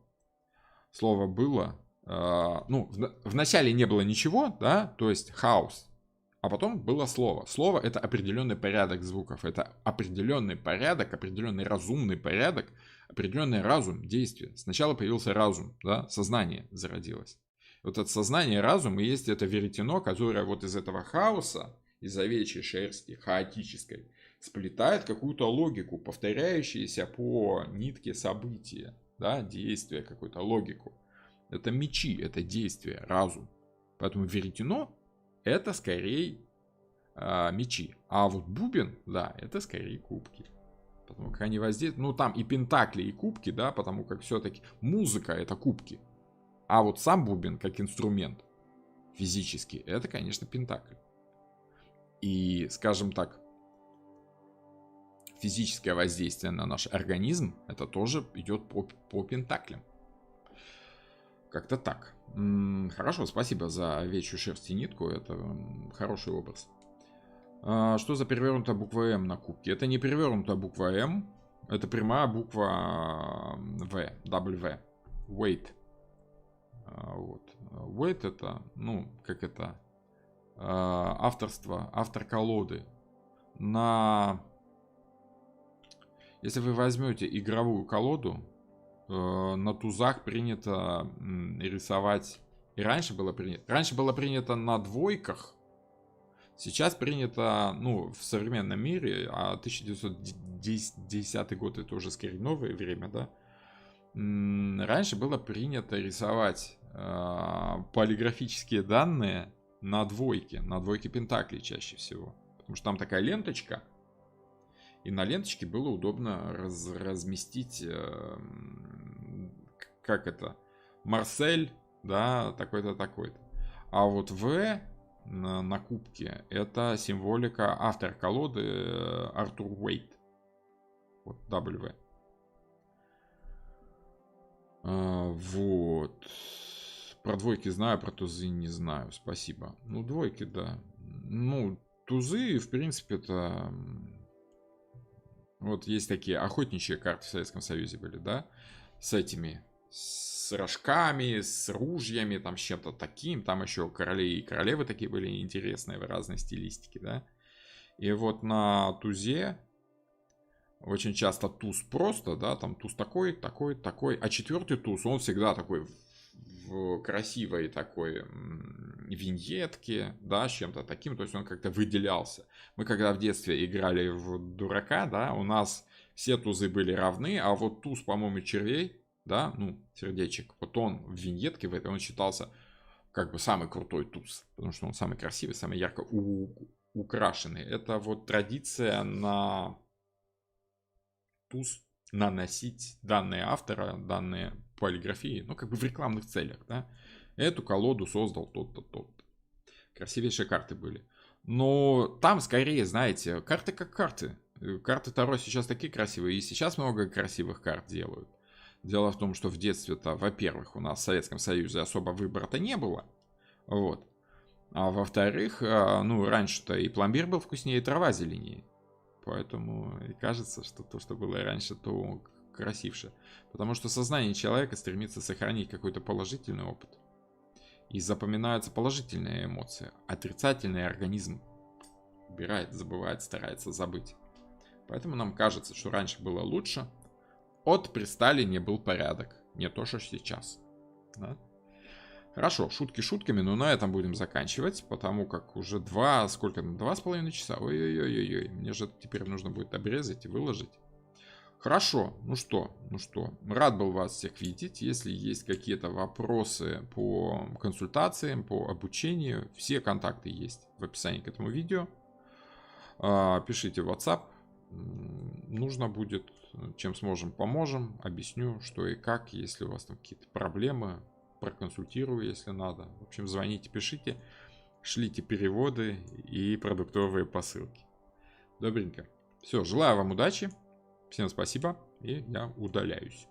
Слово было, ну, вначале не было ничего, да, то есть хаос. А потом было слово. Слово — это определенный порядок звуков. Это определенный порядок, определенный разумный порядок, определенный разум действия. Сначала появился разум, да, сознание зародилось. Вот это сознание, разум и есть это веретено, которое вот из этого хаоса, из овечьей шерсти, хаотической, сплетает какую-то логику, повторяющуюся по нитке события, да, действия, какую-то логику. Это мечи, это действие, разум. Поэтому веретено — это скорее мечи. А вот бубен, да, это скорее кубки. Потому как они воздействуют, ну там и пентакли, и кубки, да, потому как все-таки музыка — это кубки. А вот сам бубен, как инструмент физический, это, конечно, пентакль. И, скажем так, физическое воздействие на наш организм, это тоже идет по пентаклям. Как-то так. Хорошо, спасибо за овечью шерсть и нитку. Это хороший образ. Что за перевернутая буква М на кубке? Это не перевернутая буква М. Это прямая буква В. W. Wait. Вот. Wait это, ну, как это... авторство, автор колоды. Если вы возьмете игровую колоду, на тузах принято рисовать... И раньше было принято на двойках. Сейчас принято, ну, в современном мире, а 1910 год это уже скорее новое время, да? Раньше было принято рисовать полиграфические данные на двойке пентаклей чаще всего. Потому что там такая ленточка, и на ленточке было удобно разместить, как это, Марсель, да, такой-то, такой-то. А вот В на кубке это символика автора колоды Артур Уэйт. Вот, W. Вот. Про двойки знаю, про тузы не знаю. Спасибо. Ну, двойки, да. Ну, тузы, в принципе, это... Вот есть такие охотничьи карты в Советском Союзе были, да? С этими... С рожками, с ружьями, там с чем-то таким. Там еще короли и королевы такие были интересные в разной стилистике, да? И вот на тузе... Очень часто туз просто, да, там туз такой, такой, такой. А четвертый туз, он всегда такой в красивой такой виньетке, да, с чем-то таким. То есть он как-то выделялся. Мы когда в детстве играли в дурака, да, у нас все тузы были равны, а вот туз, по-моему, червей, да, ну, сердечек, вот он в виньетке в этой, он считался как бы самый крутой туз. Потому что он самый красивый, самый ярко украшенный. Это вот традиция на... туз наносить данные автора, данные полиграфии, ну, как бы в рекламных целях, да. Эту колоду создал тот-то, тот-то. Красивейшие карты были. Но там скорее, знаете, карты как карты. Карты Таро сейчас такие красивые, и сейчас много красивых карт делают. Дело в том, что в детстве-то, во-первых, у нас в Советском Союзе особо выбора-то не было. Вот. А во-вторых, ну, раньше-то и пломбир был вкуснее, и трава зеленее. Поэтому и кажется, что то, что было раньше, то красивше. Потому что сознание человека стремится сохранить какой-то положительный опыт. И запоминаются положительные эмоции. Отрицательный организм убирает, забывает, старается забыть. Поэтому нам кажется, что раньше было лучше. От при Сталине был порядок. Не то, что сейчас. Да? Хорошо, шутки шутками, но на этом будем заканчивать, потому как уже 2,5 часа. Ой-ой-ой-ой, мне же теперь нужно будет обрезать и выложить. Хорошо, ну что, рад был вас всех видеть. Если есть какие-то вопросы по консультациям, по обучению, все контакты есть в описании к этому видео. Пишите в WhatsApp, нужно будет, чем сможем, поможем, объясню, что и как, если у вас там какие-то проблемы, проконсультирую, если надо. В общем, звоните, пишите, шлите переводы и продуктовые посылки. Добренько. Все, желаю вам удачи. Всем спасибо, и я удаляюсь.